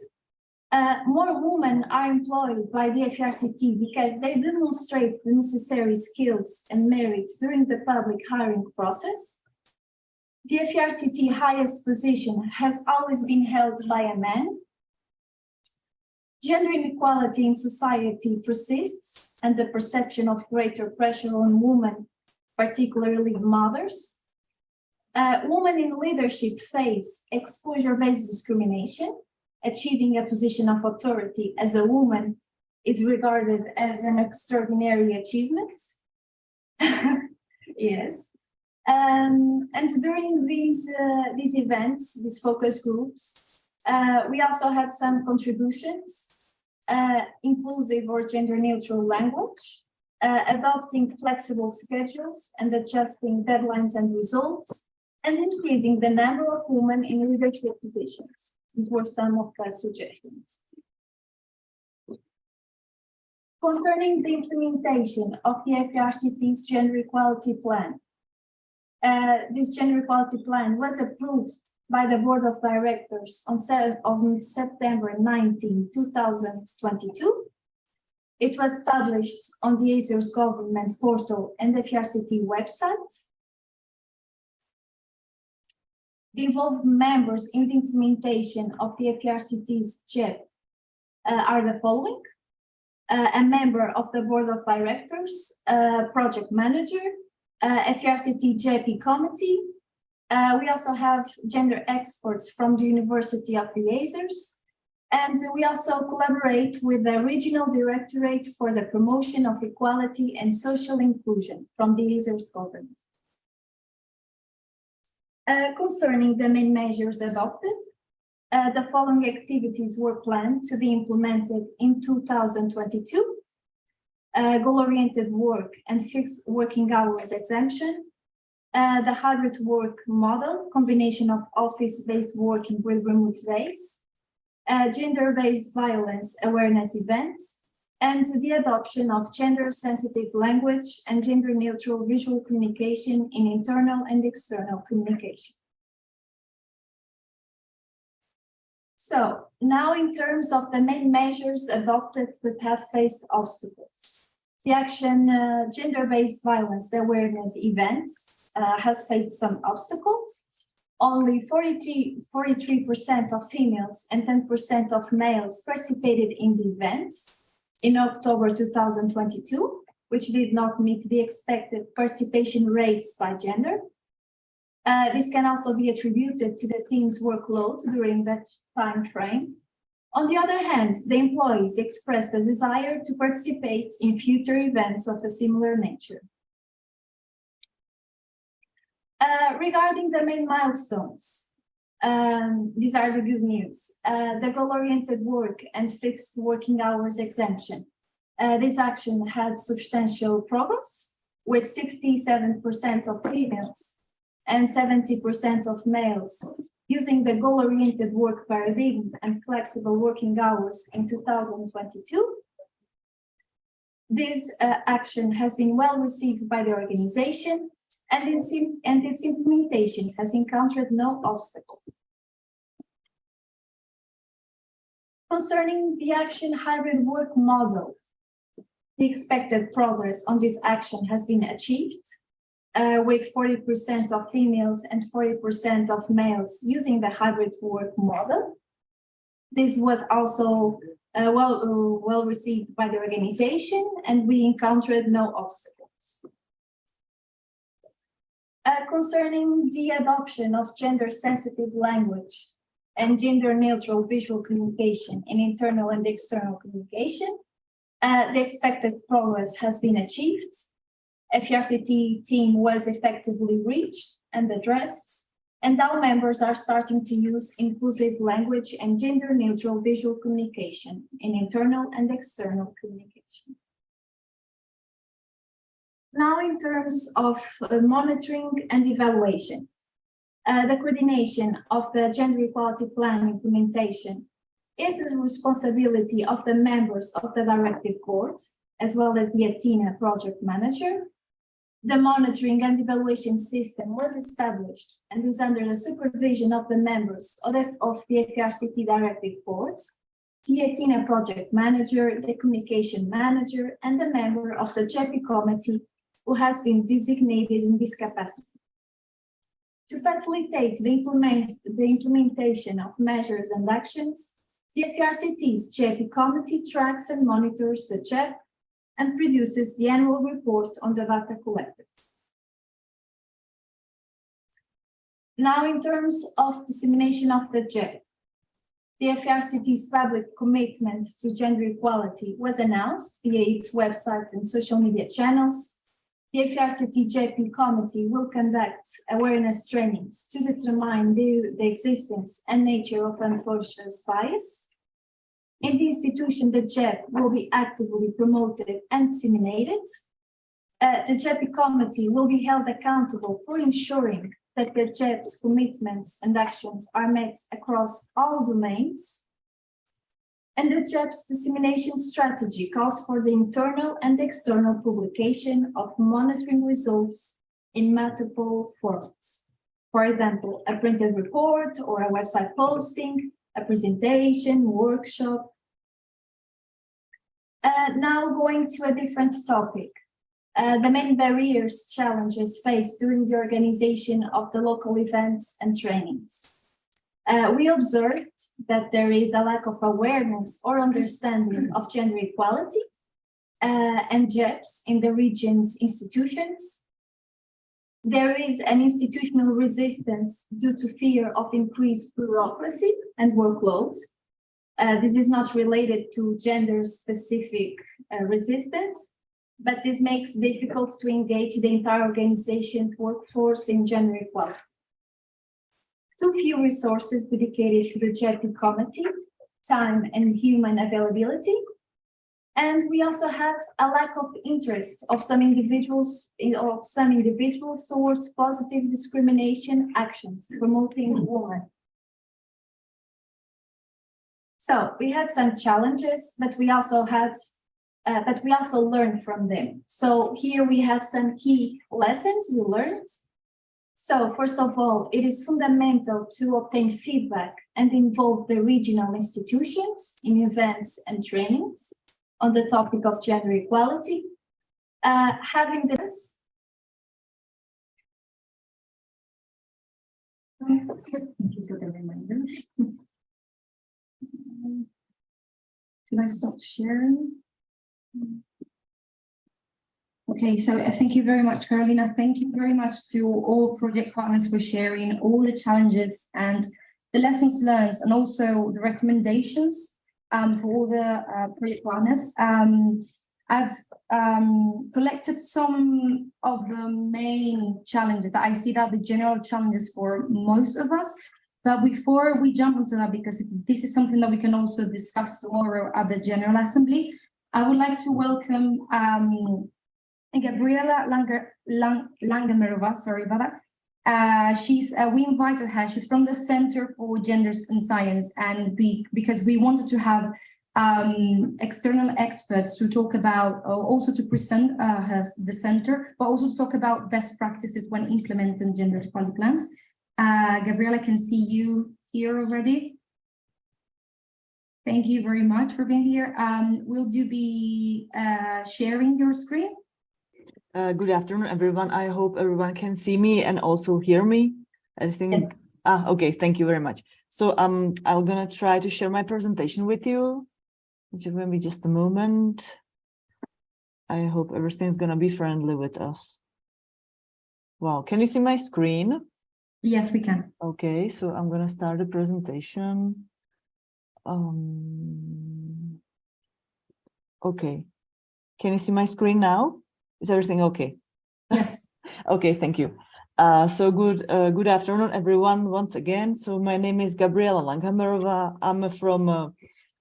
More women are employed by the FRCT because they demonstrate the necessary skills and merits during the public hiring process. The FRCT highest position has always been held by a man. Gender inequality in society persists, and the perception of greater pressure on women, particularly mothers. Women in leadership face exposure-based discrimination. Achieving a position of authority as a woman is regarded as an extraordinary achievement. Yes. And during these events, these focus groups, we also had some contributions, inclusive or gender neutral language, adopting flexible schedules and adjusting deadlines and results, and increasing the number of women in leadership positions. These were some of the suggestions. Concerning the implementation of the FRCT's Gender Equality Plan, this Gender Equality Plan was approved by the Board of Directors on September 19, 2022. It was published on the ASER's government portal and the FRCT website. The involved members in the implementation of the FRCT's GEP are the following: a member of the Board of Directors, project manager, FRCT GEP committee. We also have gender experts from the University of the ASERS, and we also collaborate with the Regional Directorate for the Promotion of Equality and Social Inclusion from the ASERS government. Concerning the main measures adopted, the following activities were planned to be implemented in 2022. Goal-oriented work and fixed working hours exemption, the hybrid work model, combination of office-based working with remote days, gender-based violence awareness events, and the adoption of gender-sensitive language and gender-neutral visual communication in internal and external communication. So now in terms of the main measures adopted that have faced obstacles. The action gender-based violence awareness events has faced some obstacles. Only 43% of females and 10% of males participated in the events in October 2022, which did not meet the expected participation rates by gender. This can also be attributed to the team's workload during that time frame. On the other hand, the employees expressed a desire to participate in future events of a similar nature. Regarding the main milestones, these are the good news. The goal-oriented work and fixed working hours exemption. This action had substantial progress, with 67% of females and 70% of males using the goal-oriented work paradigm and flexible working hours in 2022. This action has been well received by the organization, and its implementation has encountered no obstacles. Concerning the action hybrid work model, the expected progress on this action has been achieved, with 40% of females and 40% of males using the hybrid work model. This was also well received by the organization, and we encountered no obstacles. Concerning the adoption of gender-sensitive language and gender-neutral visual communication in internal and external communication, the expected progress has been achieved. FRCT team was effectively reached and addressed, and our members are starting to use inclusive language and gender-neutral visual communication in internal and external communication. Now, in terms of monitoring and evaluation, the coordination of the Gender Equality Plan implementation is the responsibility of the members of the Directive Board, as well as the Athena project manager. The monitoring and evaluation system was established and is under the supervision of the members of the FRCT directive boards, the Athena project manager, the communication manager, and the member of the JEPI committee who has been designated in this capacity. To facilitate the implementation of measures and actions, the FRCT's JEPI committee tracks and monitors the JEP and produces the annual report on the data collected. Now, in terms of dissemination of the JEP, the FRCT's public commitment to gender equality was announced via its website and social media channels. The FRCT JEP committee will conduct awareness trainings to determine the existence and nature of unconscious bias. In the institution, the JEP will be actively promoted and disseminated. The JEP committee will be held accountable for ensuring that the JEP's commitments and actions are met across all domains. And the JEP's dissemination strategy calls for the internal and external publication of monitoring results in multiple formats. For example, a printed report or a website posting, a presentation, workshop. Now going to a different topic. The main barriers, challenges faced during the organization of the local events and trainings. We observed that there is a lack of awareness or understanding of gender equality and JEPs in the region's institutions. There is an institutional resistance due to fear of increased bureaucracy and workload. This is not related to gender-specific resistance, but this makes it difficult to engage the entire organization's workforce in gender equality. Too few resources dedicated to the JEP committee, time and human availability. And we also have a lack of interest of some individuals towards positive discrimination actions promoting women. So we had some challenges, but we also learned from them. So here we have some key lessons we learned. So first of all, it is fundamental to obtain feedback and involve the regional institutions in events and trainings on the topic of gender equality. Having this. Thank you for the reminder. Should I stop sharing? Okay, so thank you very much, Carolina. Thank you very much to all project partners for sharing all the challenges and the lessons learned, and also the recommendations for all the project partners. I've collected some of the main challenges that I see that the general challenges for most of us. But before we jump into that, because this is something that we can also discuss tomorrow at the General Assembly, I would like to welcome Gabriela Langamerova, sorry about that. We invited her. She's from the Center for Genders and Science, and because we wanted to have external experts to talk about, also to present the center, but also to talk about best practices when implementing gender equality plans. Gabriela, I can see you here already. Thank you very much for being here. Will you be sharing your screen? Good afternoon, everyone. I hope everyone can see me and also hear me. I think. Yes. Okay, thank you very much. So I'm gonna try to share my presentation with you. Maybe just a moment. I hope everything's gonna be friendly with us. Wow, can you see my screen? Yes, we can. Okay, so I'm gonna start the presentation. Okay, can you see my screen now? Is everything okay? Yes. Okay, thank you. So good afternoon, everyone, once again. So my name is Gabriela Langamerova. I'm from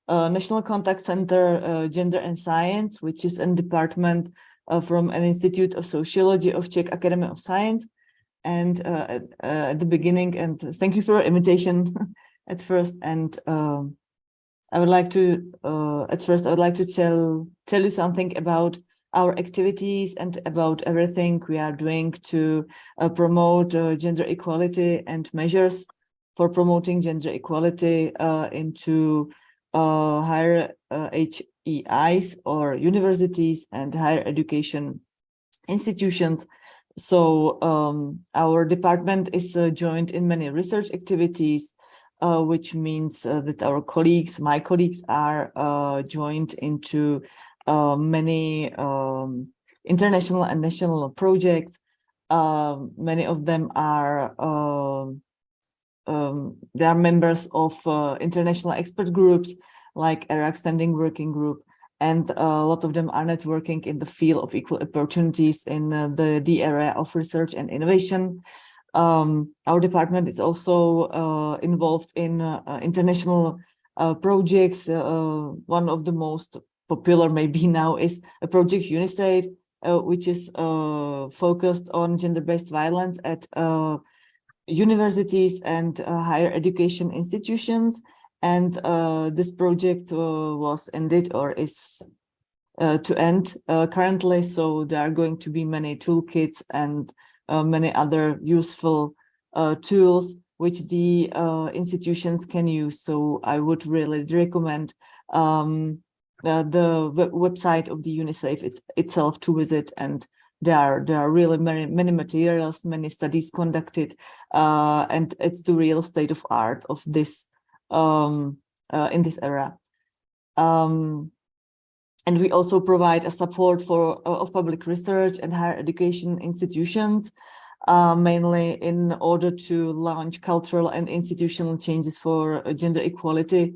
National Contact Center Gender and Science, which is a department from an Institute of Sociology of Czech Academy of Science. And at the beginning, and thank you for your invitation at first. And I would like to, at first, I would like to tell you something about our activities and about everything we are doing to promote gender equality and measures for promoting gender equality into higher HEIs or universities and higher education institutions. So our department is joined in many research activities, which means that our colleagues, my colleagues, are joined into many international and national projects. Many of them are they are members of international expert groups like Iraq Standing Working Group, and a lot of them are networking in the field of equal opportunities in the area of research and innovation. Our department is also involved in international projects. One of the most popular maybe now is a project UNICEF, which is focused on gender-based violence at universities and higher education institutions. And this project was ended or is to end currently. So there are going to be many toolkits and many other useful tools which the institutions can use. So I would really recommend the website of the UNICEF itself to visit, and there are really many materials, many studies conducted, and it's the real state of art of this in this era. And we also provide a support for of public research and higher education institutions, mainly in order to launch cultural and institutional changes for gender equality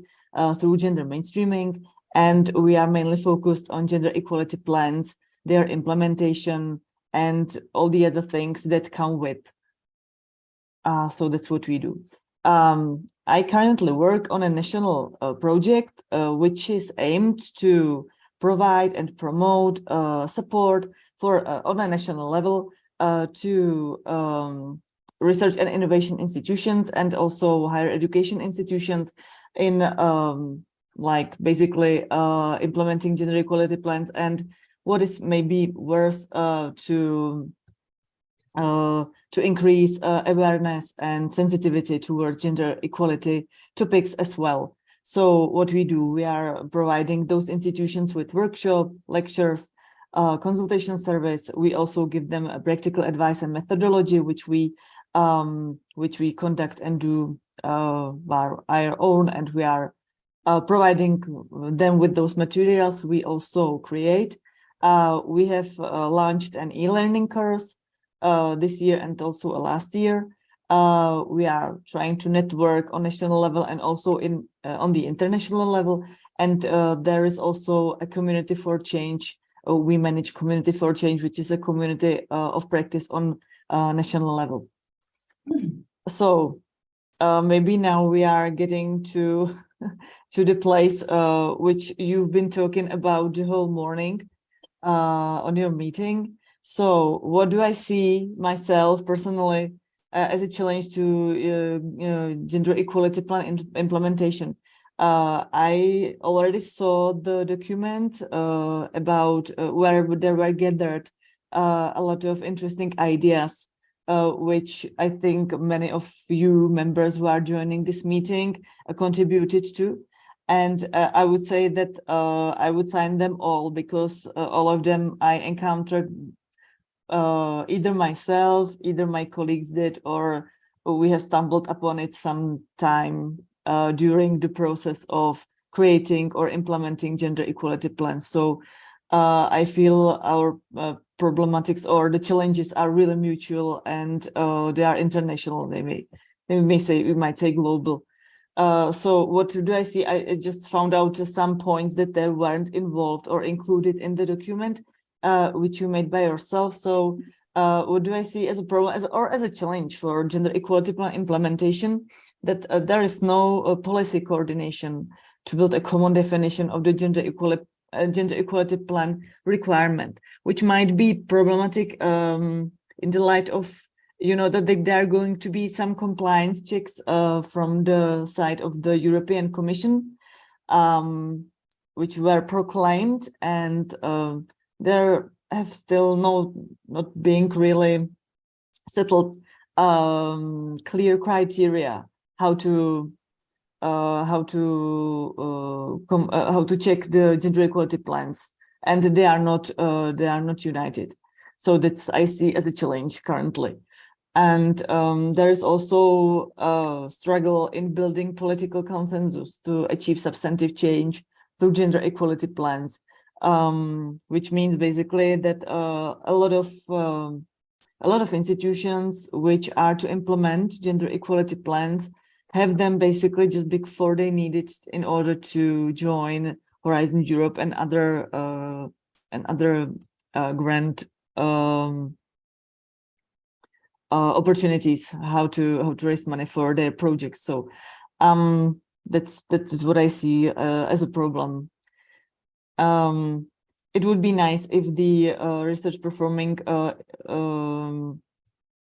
through gender mainstreaming. And we are mainly focused on gender equality plans, their implementation, and all the other things that come with. So that's what we do. I currently work on a national project which is aimed to provide and promote support for on a national level to research and innovation institutions and also higher education institutions in like basically implementing gender equality plans, and what is maybe worth to increase awareness and sensitivity towards gender equality topics as well. So what we do, we are providing those institutions with workshop, lectures, consultation service. We also give them a practical advice and methodology, which we conduct and do our own, and we are providing them with those materials we also create. We have launched an e-learning course this year and also last year. We are trying to network on national level and also in on the international level. And there is also a community for change. We manage Community for Change, which is a community of practice on national level. So maybe now we are getting to the place which you've been talking about the whole morning on your meeting. So what do I see myself personally as a challenge to gender equality plan implementation? I already saw the document about where there were gathered a lot of interesting ideas, which I think many of you members who are joining this meeting contributed to. And I would say that I would sign them all, because all of them I encountered either myself, either my colleagues did, or we have stumbled upon it sometime during the process of creating or implementing gender equality plans. So I feel our problematics or the challenges are really mutual, and they are international. They may say, we might say global. So what do I see? I just found out some points that they weren't involved or included in the document, which you made by yourself. So what do I see as a problem or as a challenge for gender equality plan implementation? That there is no policy coordination to build a common definition of the gender equality plan requirement, which might be problematic in the light of, you know, that there are going to be some compliance checks from the side of the European Commission. which were proclaimed, and there have still not being really settled clear criteria how to check the gender equality plans, and they are not united. So that's I see as a challenge currently. And there is also a struggle in building political consensus to achieve substantive change through gender equality plans, which means basically that a lot of institutions which are to implement gender equality plans have them basically just before they need it in order to join Horizon Europe and other grant opportunities how to raise money for their projects. So that's what I see as a problem. It would be nice if the research performing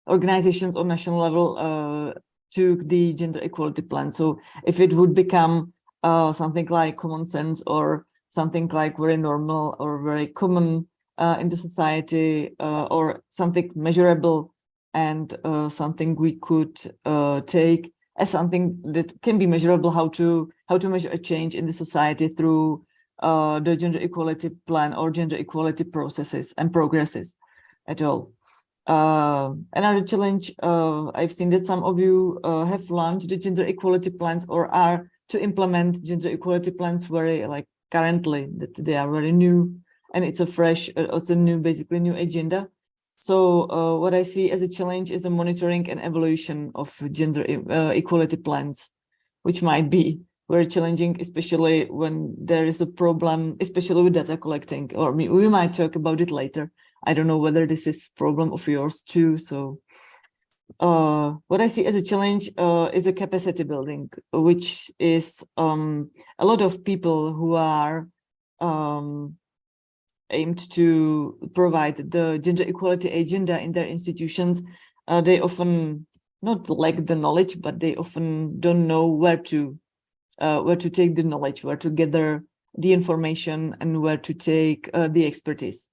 organizations on national level took the gender equality plan. So if it would become something like common sense or something like very normal or very common in the society, or something measurable, and something we could take as something that can be measurable, how to measure a change in the society through the gender equality plan or gender equality processes and progresses at all. Another challenge, I've seen that some of you have launched the gender equality plans or are to implement gender equality plans very currently, that they are very new, and it's a fresh, it's a basically new agenda. So what I see as a challenge is the monitoring and evaluation of gender equality plans, which might be very challenging, especially when there is a problem, especially with data collecting, or we might talk about it later. I don't know whether this is a problem of yours too. So what I see as a challenge is a capacity building, which is a lot of people who are aimed to provide the gender equality agenda in their institutions. They often not lack the knowledge, but they often don't know where to take the knowledge, where to gather the information, and where to take the expertise.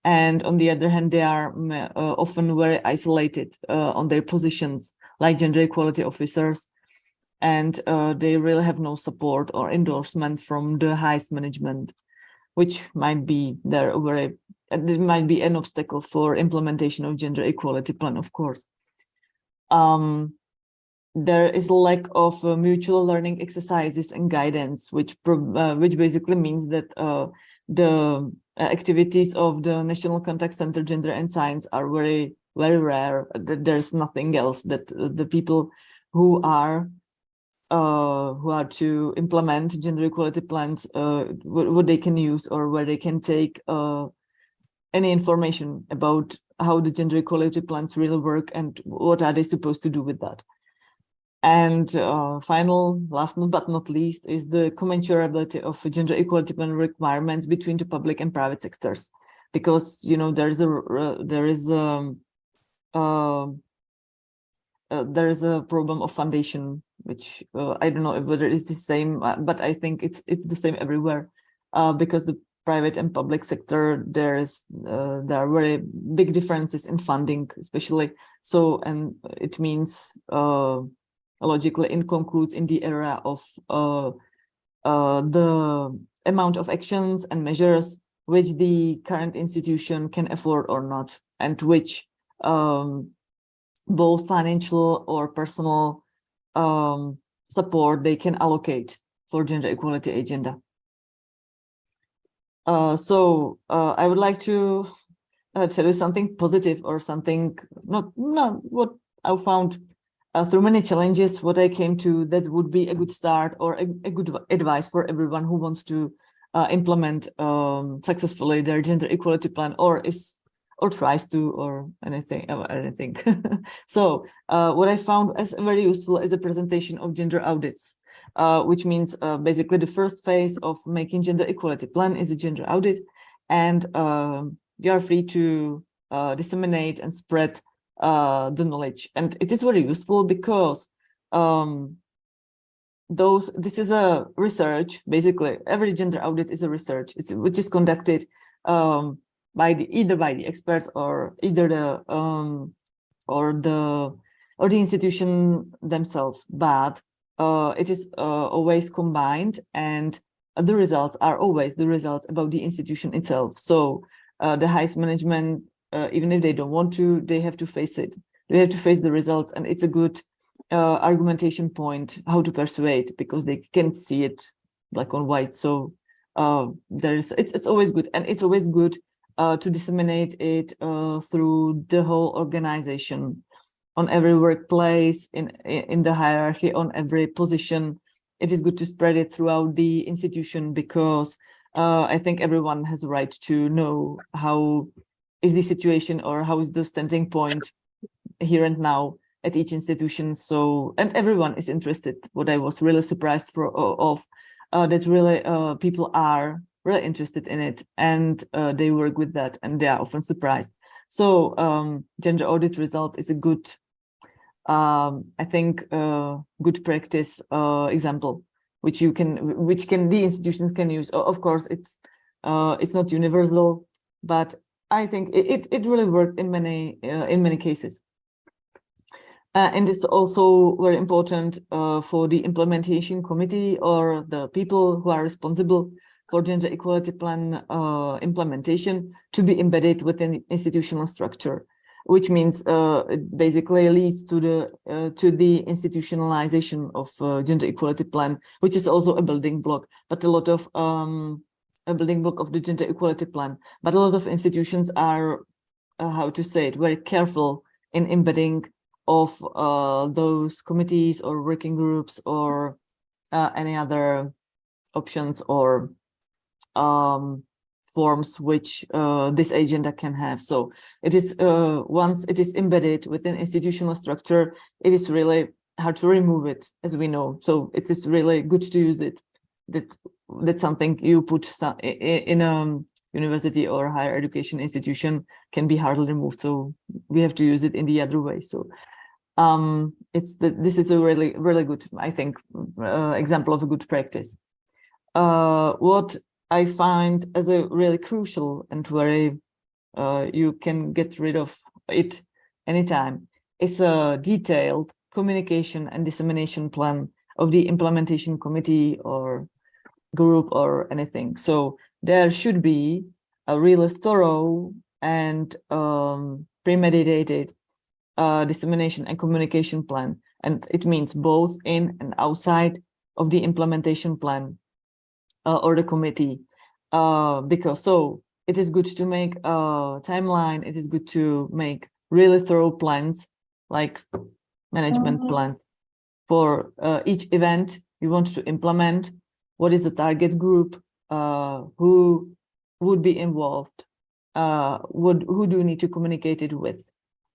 And on the other hand, they are often very isolated on their positions, like gender equality officers, and they really have no support or endorsement from the highest management, which might be it might be an obstacle for implementation of gender equality plan, of course. There is a lack of mutual learning exercises and guidance, which basically means that the activities of the National Contact Center Gender and Science are very, very rare. That there's nothing else that the people who are to implement gender equality plans, what they can use or where they can take any information about how the gender equality plans really work and what are they supposed to do with that. And last but not least, is the commensurability of gender equality plan requirements between the public and private sectors, because there is a problem of foundation, which I don't know whether it's the same, but I think it's the same everywhere, because the private and public sector there are very big differences in funding, especially. So, and it means logically it concludes in the area of the amount of actions and measures which the current institution can afford or not, and which both financial or personal support they can allocate for gender equality agenda. So I would like to tell you something positive, or something not what I found through many challenges, what I came to that would be a good start or a good advice for everyone who wants to implement successfully their gender equality plan, or tries to, or anything. So what I found as very useful is a presentation of gender audits, which means basically the first phase of making gender equality plan is a gender audit, and you are free to disseminate and spread the knowledge. And it is very useful because this is a research. Basically, every gender audit is a research. Which is conducted either by the experts or either the institution themselves. But it is always combined, and the results are always the results about the institution itself. So the highest management, even if they don't want to, they have to face it. They have to face the results, and it's a good argumentation point how to persuade, because they can't see it black on white. So it's always good, and it's always good to disseminate it through the whole organization, on every workplace, in the hierarchy, on every position. It is good to spread it throughout the institution, because I think everyone has a right to know how is the situation, or how is the standing point here and now at each institution. So, and everyone is interested. What I was really surprised that really people are really interested in it, and they work with that, and they are often surprised. So gender audit result is a good, I think, good practice example, which the institutions can use. Of course, it's not universal, but I think it really worked in many cases. And it's also very important for the implementation committee, or the people who are responsible for gender equality plan implementation, to be embedded within the institutional structure, which means it basically leads to the institutionalization of gender equality plan, which is also a building block, but a lot of a building block of the gender equality plan. But a lot of institutions are, how to say it, very careful in embedding of those committees or working groups, or any other options or forms which this agenda can have. So it is once it is embedded within institutional structure, it is really hard to remove it, as we know. So it is really good to use it. That's something you put in a university or higher education institution can be hardly removed. So we have to use it in the other way. So this is a really good, I think, example of a good practice. What I find as a really crucial and very you can get rid of it anytime is a detailed communication and dissemination plan of the implementation committee or group or anything. So there should be a really thorough and premeditated dissemination and communication plan, and it means both in and outside of the implementation plan or the committee, because so it is good to make a timeline. It is good to make really thorough plans, like management plans for each event you want to implement. What is the target group? Who would be involved? Who do you need to communicate it with?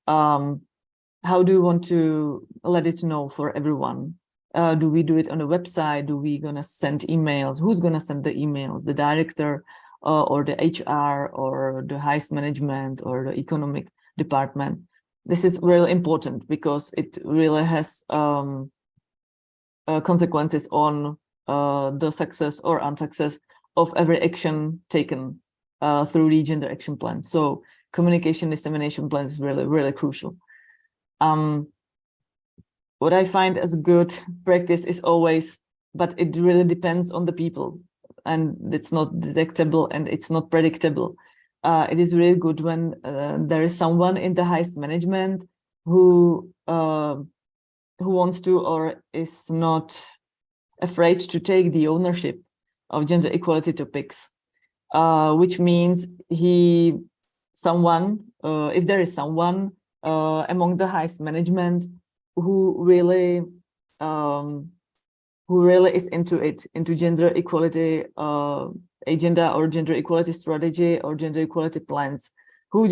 How do you want to let it know for everyone? Do we do it on the website? Do we gonna send emails? Who's gonna send the email? The director or the HR or the highest management or the economic department? This is really important because it really has consequences on the success or unsuccess of every action taken through the gender action plan. So communication dissemination plan is really crucial. What I find as good practice is always, but it really depends on the people, and it's not detectable and it's not predictable. It is really good when there is someone in the highest management who wants to or is not afraid to take the ownership of gender equality topics, which means if there is someone among the highest management who really is into gender equality agenda or gender equality strategy or gender equality plans, who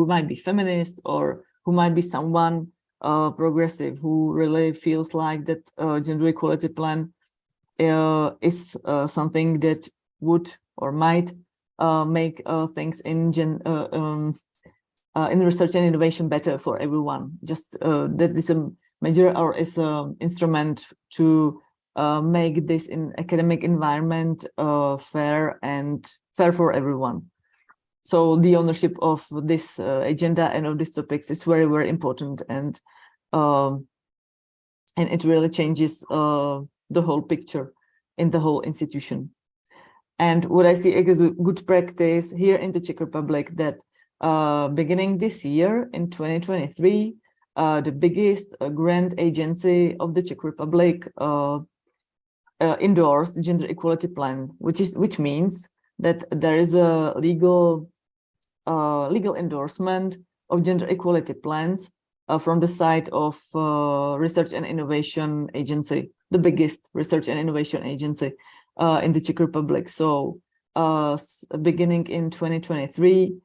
might be feminist, or who might be someone progressive, who really feels like that gender equality plan is something that would or might make things in research and innovation better for everyone. Just that is a major or as an instrument to make this academic environment fair for everyone. So the ownership of this agenda and of these topics is very, very important, and it really changes the whole picture in the whole institution. And what I see as a good practice here in the Czech Republic, that beginning this year in 2023, the biggest grant agency of the Czech Republic endorsed the gender equality plan, which means that there is a legal endorsement of gender equality plans from the side of Research and Innovation Agency, the biggest research and innovation agency in the Czech Republic. So beginning in 2023,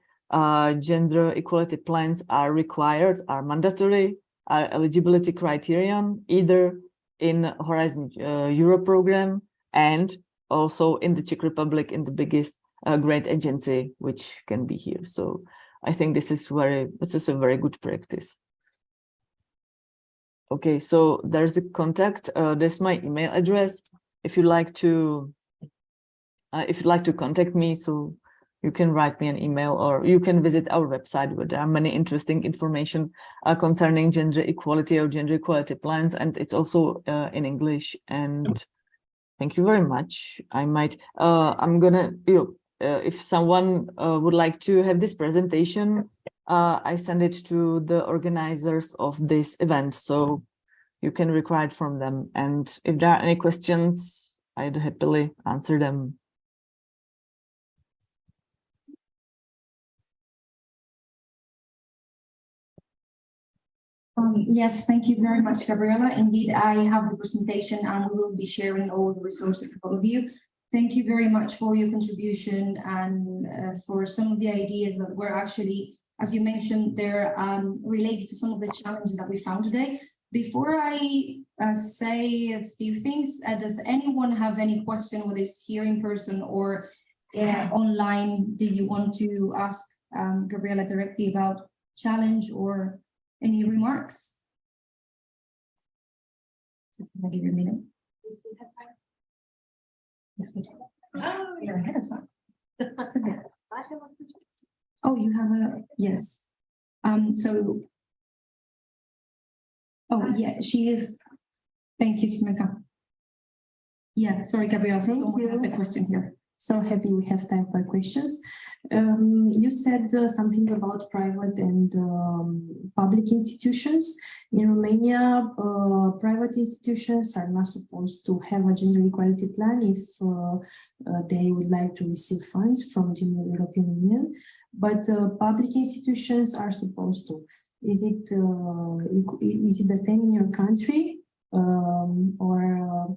gender equality plans are required, are mandatory, are eligibility criterion, either in Horizon Europe program and also in the Czech Republic in the biggest grant agency, which can be here. So I think this is a very good practice. Okay, so there's a contact. There's my email address. If you'd like to contact me, so you can write me an email, or you can visit our website, where there are many interesting information concerning gender equality or gender equality plans, and it's also in English. And thank you very much. I'm gonna, if someone would like to have this presentation, I send it to the organizers of this event, so you can require it from them. And if there are any questions, I'd happily answer them. Yes, thank you very much, Gabriela. Indeed, I have the presentation and we will be sharing all the resources with all of you. Thank you very much for your contribution and for some of the ideas that were actually, as you mentioned, they're related to some of the challenges that we found today. Before I say a few things, does anyone have any question, whether it's here in person or online? Did you want to ask Gabriela directly about challenge or any remarks? I'll give you a minute. Yes, we do. You're ahead of time. Oh, you have a, yes. So, oh yeah, she is. Thank you, Smeka. Yeah, sorry, Gabriela. So someone has a question here. So happy we have time for questions. You said something about private and public institutions. In Romania, private institutions are not supposed to have a gender equality plan if they would like to receive funds from the European Union, but public institutions are supposed to. Is it the same in your country, or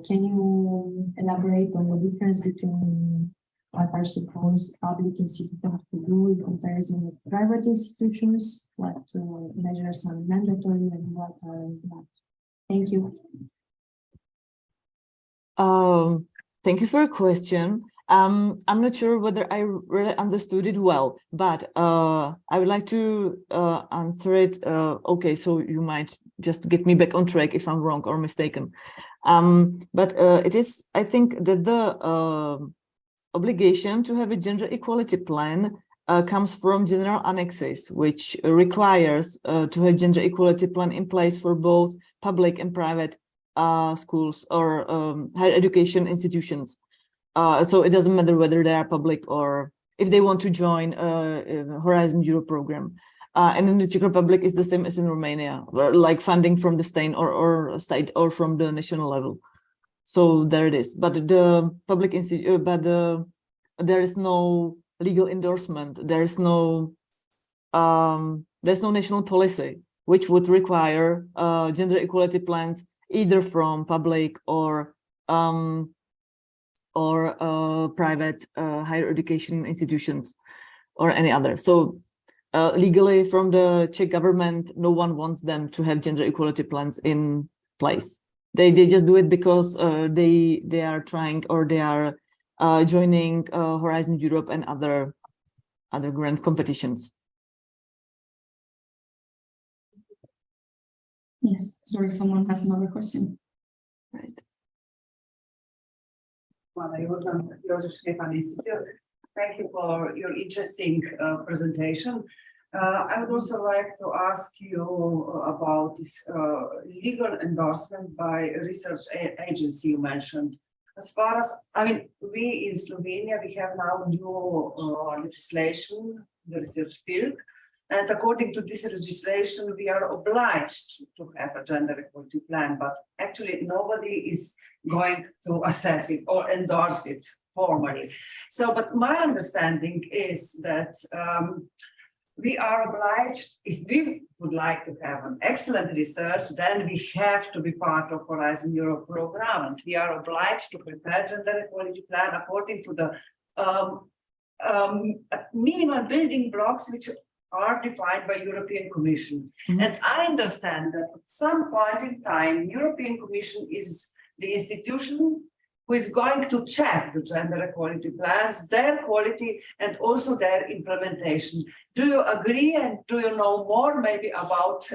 can you elaborate on the difference between what are supposed public institutions to do in comparison with private institutions? What measures are mandatory and what are not? Thank you. Thank you for your question. I'm not sure whether I really understood it well, but I would like to answer it. Okay, so you might just get me back on track if I'm wrong or mistaken. But it is, I think that the obligation to have a gender equality plan comes from general annexes, which requires to have gender equality plan in place for both public and private schools or higher education institutions. So it doesn't matter whether they are public or if they want to join Horizon Europe program. And in the Czech Republic, it's the same as in Romania, like funding from the state or state or from the national level. So there it is. But the public institute, there is no legal endorsement. There's no national policy which would require gender equality plans either from public or private higher education institutions or any other. So legally from the Czech government, no one wants them to have gender equality plans in place. They just do it because they are trying, or they are joining Horizon Europe and other grant competitions. Yes, sorry, someone has another question. Right. Jožef Stefan Institute. Thank you for your interesting presentation. I would also like to ask you about this legal endorsement by a research agency you mentioned. As far as, I mean, we in Slovenia, we have now new legislation in the research field. And according to this legislation, we are obliged to have a gender equality plan, but actually nobody is going to assess it or endorse it formally. So, but my understanding is that we are obliged, if we would like to have an excellent research, then we have to be part of Horizon Europe program. And we are obliged to prepare gender equality plan according to the minimal building blocks which are defined by European Commission. Mm-hmm. And I understand that at some point in time, European Commission is the institution who is going to check the gender equality plans, their quality, and also their implementation. Do you agree, and do you know more maybe about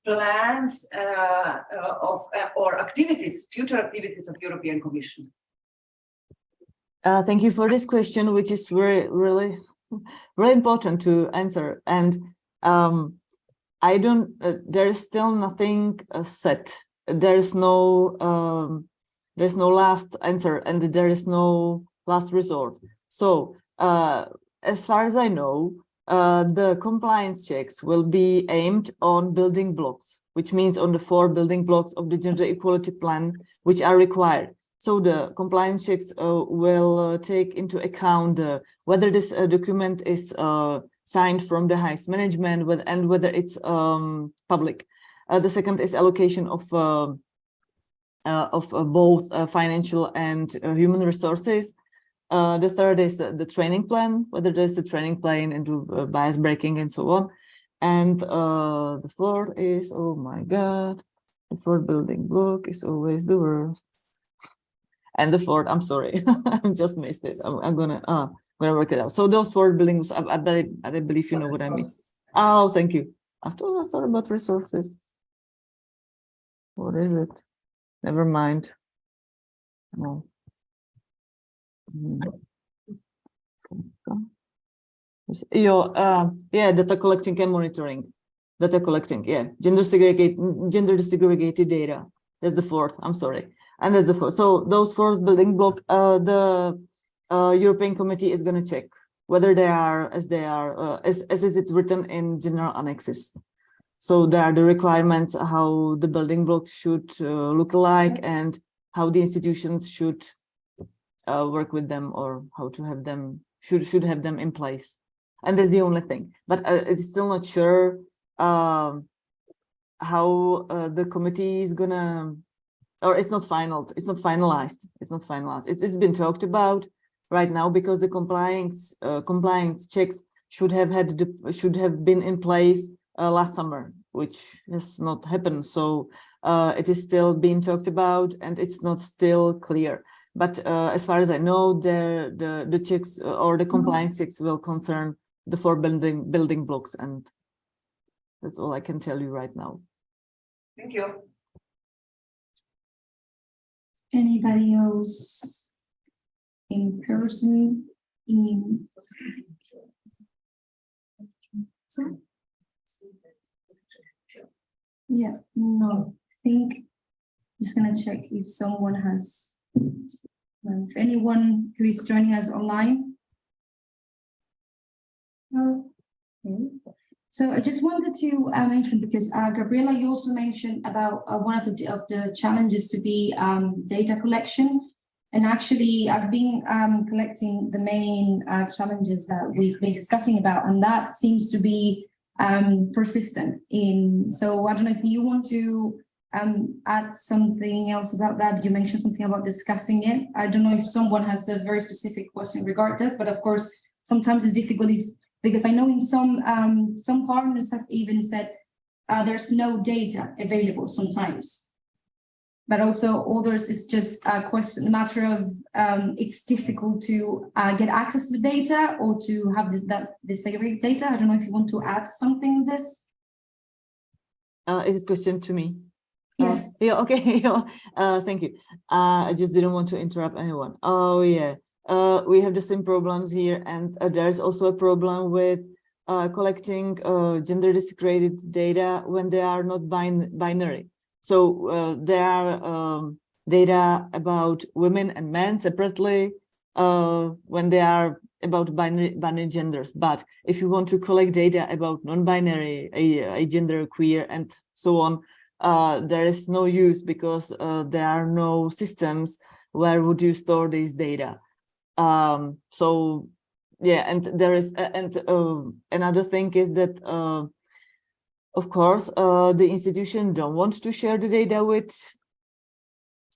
plans or activities, future activities of European Commission? Thank you for this question, which is really important to answer. And I don't, there is still nothing set. There's no last answer, and there is no last resort. So as far as I know, the compliance checks will be aimed on building blocks, which means on the 4 building blocks of the gender equality plan, which are required. So the compliance checks will take into account whether this document is signed from the highest management and whether it's public. The second is allocation of both financial and human resources. The third is the training plan, whether there's the training plan into bias breaking and so on. And the fourth is, oh my God, the fourth building block is always the worst. And the fourth, I'm sorry, I just missed it. I'm gonna work it out. So those 4 buildings, I believe you know what I mean. Oh, thank you. I thought about resources. What is it? Never mind. No. Yeah, data collecting and monitoring. Data collecting, yeah. Gender segregated data. That's the 4th. I'm sorry. And that's the 4th. So those 4 building block, the European Committee is going to check whether they are as it is written in general annexes. So there are the requirements how the building blocks should look like and how the institutions should work with them, or how to have them should have them in place. And that's the only thing. But it's still not sure how the committee is gonna, or it's not final. It's not finalized. It's not finalized. It's been talked about right now because the compliance checks should have been in place last summer, which has not happened. So it is still being talked about, and it's not still clear. But as far as I know, the checks or the compliance checks will concern the 4 building blocks, and that's all I can tell you right now. Thank you. Anybody else in person? Yeah, no, I think just gonna check if someone has, if anyone who is joining us online. No. Okay. So I just wanted to mention, because Gabriela, you also mentioned about one of the challenges to be data collection. And actually, I've been collecting the main challenges that we've been discussing about, and that seems to be persistent. So I don't know if you want to add something else about that. You mentioned something about discussing it. I don't know if someone has a very specific question regarding that, but of course, sometimes it's difficult because I know in some partners have even said there's no data available sometimes. But also others, it's just a matter of it's difficult to get access to the data or to have this segregated data. I don't know if you want to add something to this. Is it question to me? Yes. Yeah, okay. Thank you. I just didn't want to interrupt anyone. Oh, yeah. We have the same problems here, and there's also a problem with collecting gender desegregated data when they are not binary. So there are data about women and men separately when they are about binary genders. But if you want to collect data about non-binary, a gender, queer, and so on, there is no use because there are no systems where would you store this data. So yeah, and there is another thing is that of course the institution don't want to share the data with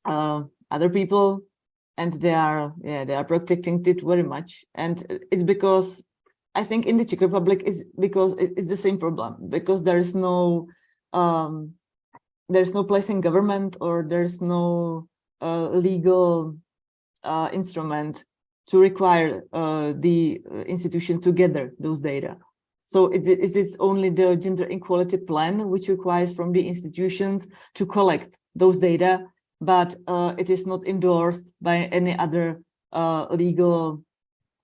other people, and they are protecting it very much. And it's because I think in the Czech Republic is because it's the same problem, because there's no place in government, or there's no legal instrument to require the institution to gather those data. So it is only the gender equality plan which requires from the institutions to collect those data, but it is not endorsed by any other legal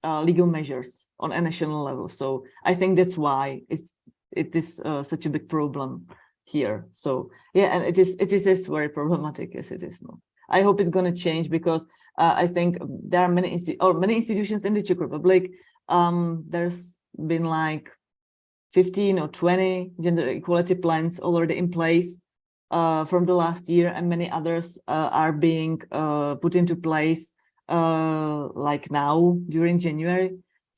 measures on a national level. So I think that's why it is such a big problem here. So yeah, and it is as very problematic as it is now. I hope it's going to change, because I think there are many institutions in the Czech Republic. There's been like 15 or 20 gender equality plans already in place from the last year, and many others are being put into place like now during January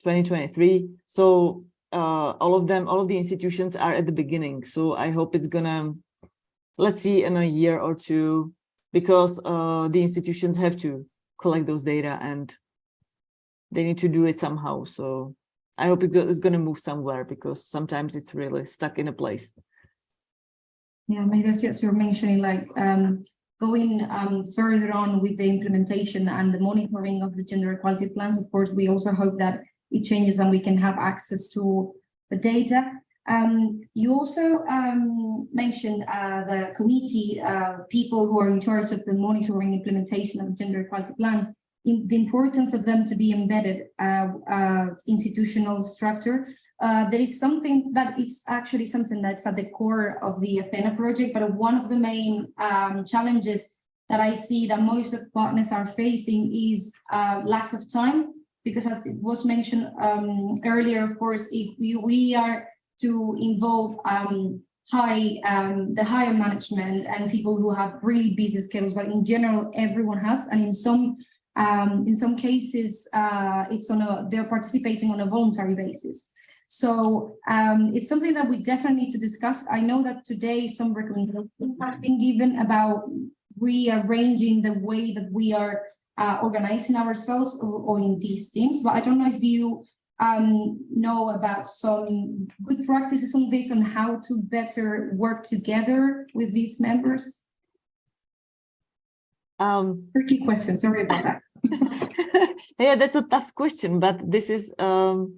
2023. So all of the institutions are at the beginning. So I hope it's gonna, let's see in a year or two, because the institutions have to collect those data and they need to do it somehow. So I hope it's going to move somewhere, because sometimes it's really stuck in a place. Yeah, maybe as you're mentioning, like going further on with the implementation and the monitoring of the gender equality plans. Of course, we also hope that it changes and we can have access to the data. You also mentioned the committee, people who are in charge of the monitoring implementation of the gender equality plan, the importance of them to be embedded institutional structure. There is something that is actually something that's at the core of the Athena project, but one of the main challenges that I see that most of partners are facing is lack of time, because as it was mentioned earlier, of course, if we are to involve the higher management and people who have really busy schedules, but in general, everyone has, and in some cases, they're participating on a voluntary basis. So it's something that we definitely need to discuss. I know that today some recommendations have been given about rearranging the way that we are organizing ourselves or in these teams, but I don't know if you know about some good practices on this, on how to better work together with these members. Tricky question, sorry about that. Yeah, that's a tough question, but this is the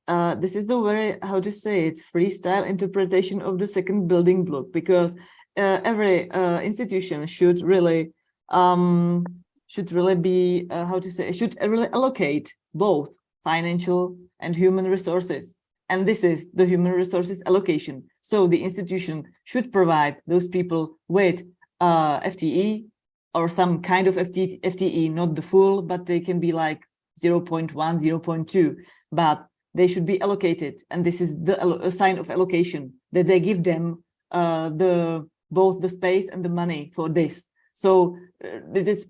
very, how to say it, freestyle interpretation of the second building block, because every institution should really be should really allocate both financial and human resources, and this is the human resources allocation. So the institution should provide those people with FTE, or some kind of FTE, not the full, but they can be like 0.1, 0.2, but they should be allocated. And this is a sign of allocation, that they give them both the space and the money for this. So it is,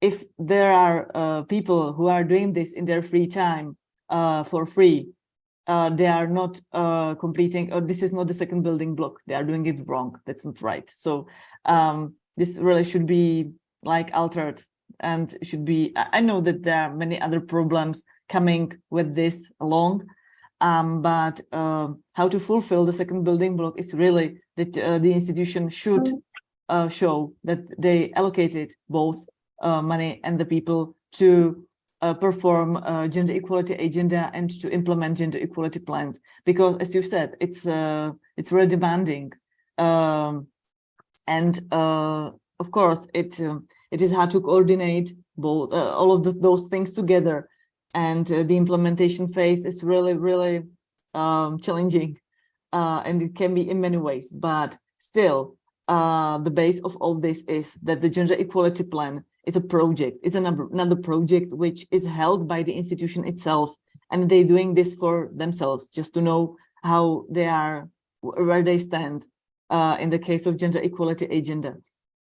if there are people who are doing this in their free time for free, they are not completing, or this is not the second building block. They are doing it wrong. That's not right. So this really should be like altered, and should be, I know that there are many other problems coming with this along, but how to fulfill the second building block is really that the institution should show that they allocated both money and the people to perform gender equality agenda and to implement gender equality plans, because as you've said, it's very demanding Of course, it is hard to coordinate both all of those things together, and the implementation phase is really challenging, and it can be in many ways. But still, the base of all this is that the gender equality plan is a project, is another project which is held by the institution itself, and they're doing this for themselves, just to know how they are, where they stand in the case of gender equality agenda.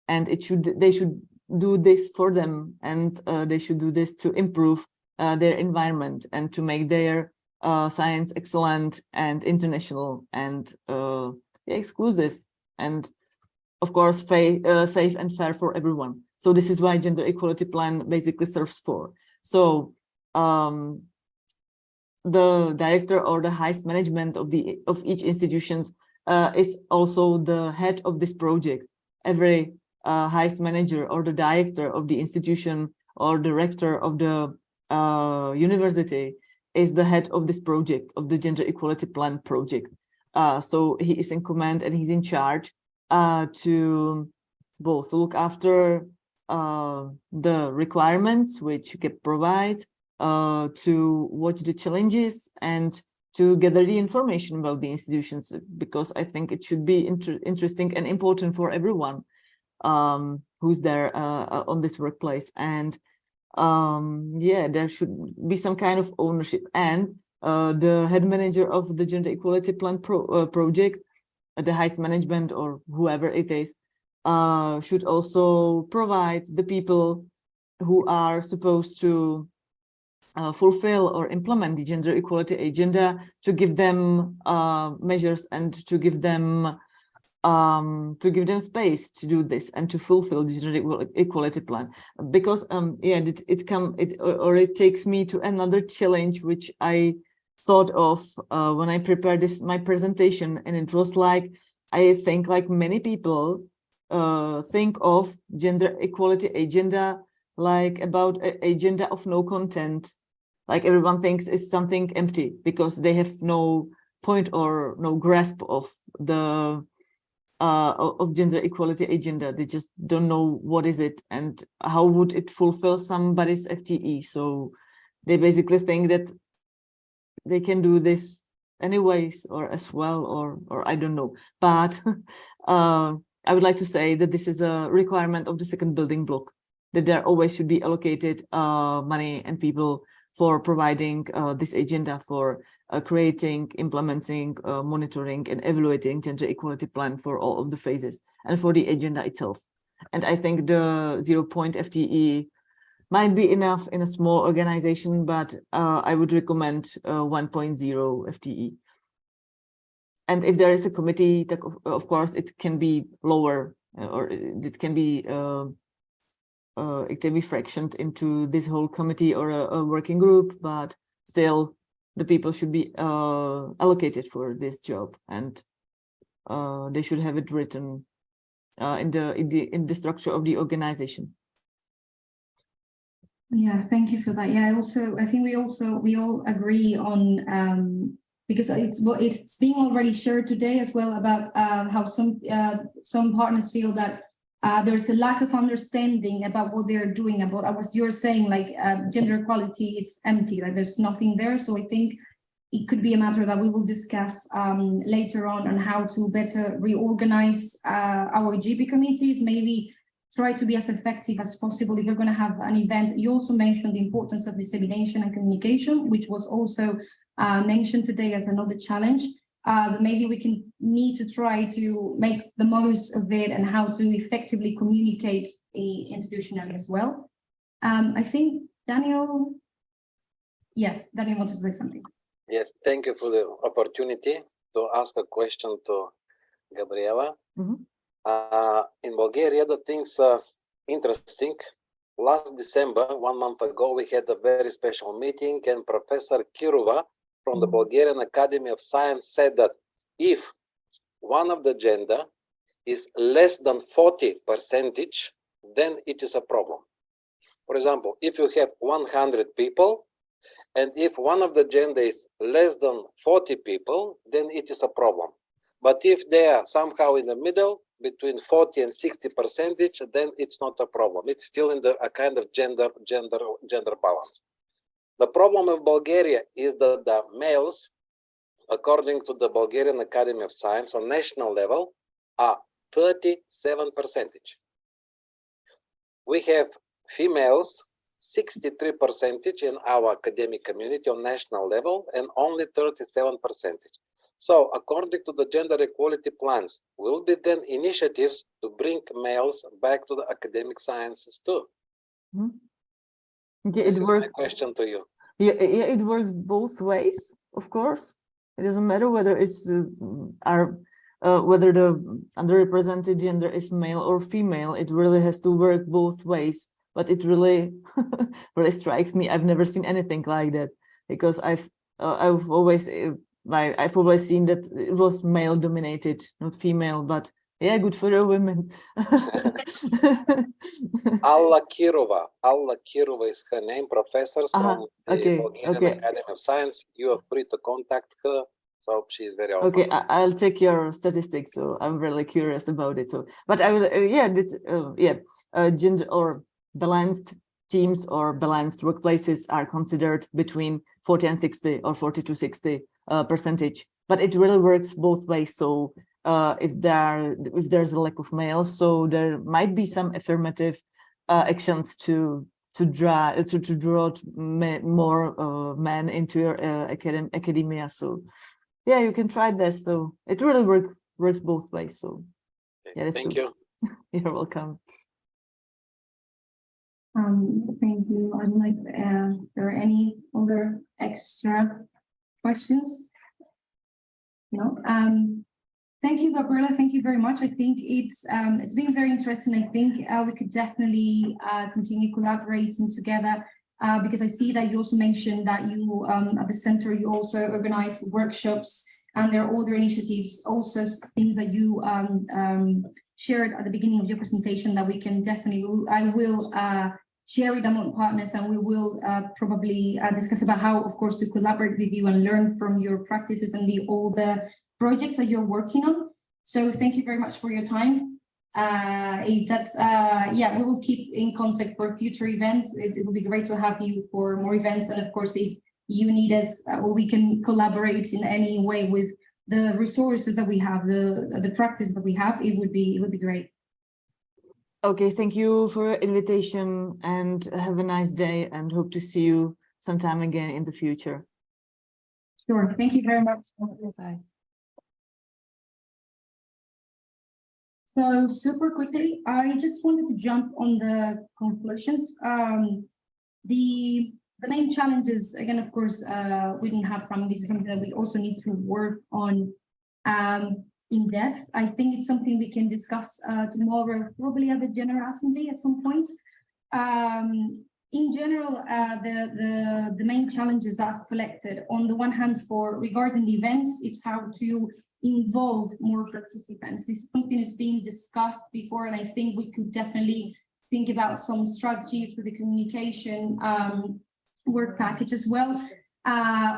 And they should do this for them, and they should do this to improve their environment and to make their science excellent and international and exclusive, and of course safe and fair for everyone. So this is why gender equality plan basically serves for. So the director or the highest management of each institution is also the head of this project. Every highest manager or the director of the institution or director of the university is the head of this project, of the gender equality plan project. So he is in command and he's in charge to both look after the requirements which get provided, to watch the challenges, and to gather the information about the institutions, because I think it should be interesting and important for everyone who's there on this workplace. And yeah, there should be some kind of ownership, and the head manager of the gender equality plan project, the highest management or whoever it is, should also provide the people who are supposed to fulfill or implement the gender equality agenda, to give them measures and to give them space to do this and to fulfill the gender equality plan. Because yeah, it takes me to another challenge which I thought of when I prepared my presentation, and it was like, I think like many people think of gender equality agenda like about an agenda of no content. Like everyone thinks it's something empty because they have no point or no grasp of the of gender equality agenda. They just don't know what is it and how would it fulfill somebody's FTE. So they basically think that they can do this anyways or as well, or I don't know. But I would like to say that this is a requirement of the second building block, that there always should be allocated money and people for providing this agenda, for creating, implementing, monitoring and evaluating gender equality plan for all of the phases and for the agenda itself. And I think the 0 point FTE might be enough in a small organization, but I would recommend 1.0 FTE. And if there is a committee, that of course it can be lower, or it can be fractioned into this whole committee or a working group, but still the people should be allocated for this job, and they should have it written in the structure of the organization. Yeah, thank you for that. Yeah, I think we all agree on because it's being already shared today as well about how some partners feel that there's a lack of understanding about what they're doing, about what you're saying, like gender equality is empty, like there's nothing there. So I think it could be a matter that we will discuss later on how to better reorganize our GP committees, maybe try to be as effective as possible if you're going to have an event. You also mentioned the importance of dissemination and communication, which was also mentioned today as another challenge. Maybe we need to try to make the most of it and how to effectively communicate institutionally as well. I think Daniel wants to say something. Yes, thank you for the opportunity to ask a question to Gabriela. Mm-hmm. In Bulgaria, the things are interesting. Last December, 1 month ago, we had a very special meeting, and Professor Kirova from the Bulgarian Academy of Science said that if one of the gender is less than 40%, then it is a problem. For example, if you have 100 people, and if one of the gender is less than 40 people, then it is a problem. But if they are somehow in the middle, between 40 and 60%, then it's not a problem. It's still in a kind of gender balance. The problem of Bulgaria is that the males, according to the Bulgarian Academy of Science on national level, are 37%. We have females 63% in our academic community on national level and only 37%. So according to the gender equality plans, will be then initiatives to bring males back to the academic sciences too? Yeah, This is my question to you. Yeah, it works both ways, of course. It doesn't matter whether it's whether the underrepresented gender is male or female. It really has to work both ways. But it really really strikes me. I've never seen anything like that, because I've always seen that it was male dominated, not female. But yeah, good for the women. Alla Kirova is her name, professor from the Bulgarian Academy of Science. You are free to contact her. So she is very open. Okay, I'll check your statistics. So I'm really curious about it. So, but I will, gender or balanced teams or balanced workplaces are considered between 40 and 60 or 40 to 60%. But it really works both ways. So if there's a lack of males, so there might be some affirmative actions to draw more men into your academia. So yeah, you can try this. So it really works both ways. So yeah, thank you. You're welcome. Thank you. I'd like to ask, there are any other extra questions? No. Thank you, Gabriela. Thank you very much. I think it's been very interesting. I think we could definitely continue collaborating together because I see that you also mentioned that you at the center you also organize workshops, and there are other initiatives, also things that you shared at the beginning of your presentation that we can definitely. I will share it among partners, and we will probably discuss about how, of course, to collaborate with you and learn from your practices and all the projects that you're working on. So thank you very much for your time. We will keep in contact for future events. It will be great to have you for more events, and of course, if you need us, or we can collaborate in any way with the resources that we have, the practice that we have. It would be great. Okay, thank you for your invitation, and have a nice day, and hope to see you sometime again in the future. Sure. Thank you very much. Bye. So super quickly, I just wanted to jump on the conclusions. The main challenges, again, of course, we didn't have time. This is something that we also need to work on in depth. I think it's something we can discuss tomorrow, probably at the General Assembly at some point. In general, the main challenges that I've collected, on the one hand, regarding the events, is how to involve more participants. This is something that's being discussed before, and I think we could definitely think about some strategies for the communication work package as well.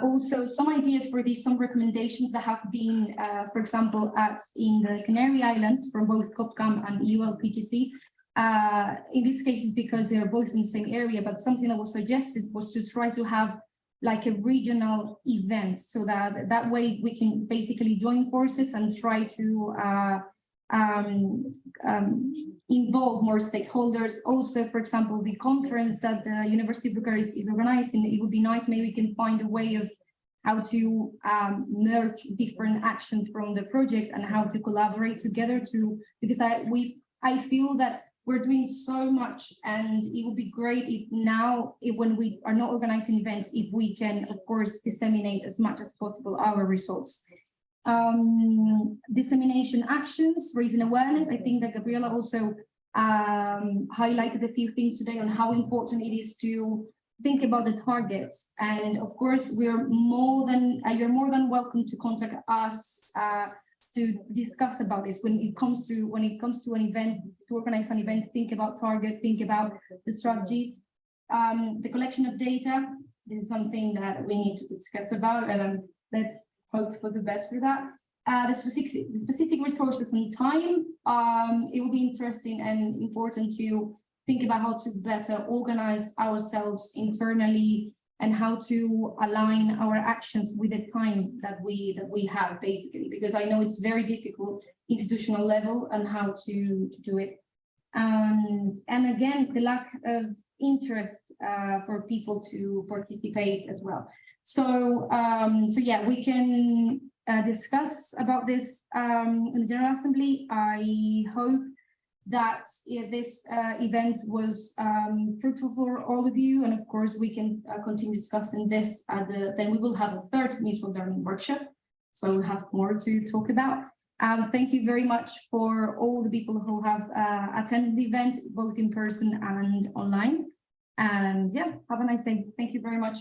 Also, some ideas for these, some recommendations that have been, for example, in the Canary Islands from both COPCAM and ULPGC. In these cases, because they're both in the same area, but something that was suggested was to try to have like a regional event, so that way we can basically join forces and try to involve more stakeholders. Also, for example, the conference that the University of Bucharest is organizing, it would be nice, maybe we can find a way of how to merge different actions from the project and how to collaborate together because I feel that we're doing so much, and it would be great if now, when we are not organizing events, if we can, of course, disseminate as much as possible our results. Dissemination actions, raising awareness. I think that Gabriela also highlighted a few things today on how important it is to think about the targets. And of course, you're more than welcome to contact us to discuss about this. When it comes to an event, to organize an event, think about target, think about the strategies, the collection of data. This is something that we need to discuss about, and let's hope for the best for that. the specific resources and time, it will be interesting and important to think about how to better organize ourselves internally and how to align our actions with the time that we have, basically, because I know it's very difficult institutional level and how to do it. And again, the lack of interest for people to participate as well. So yeah, we can discuss about this in the General Assembly. I hope that this event was fruitful for all of you, and of course we can continue discussing this at then we will have a third mutual learning workshop, so we'll have more to talk about. Thank you very much for all the people who have attended the event, both in person and online, and yeah, have a nice day. Thank you very much.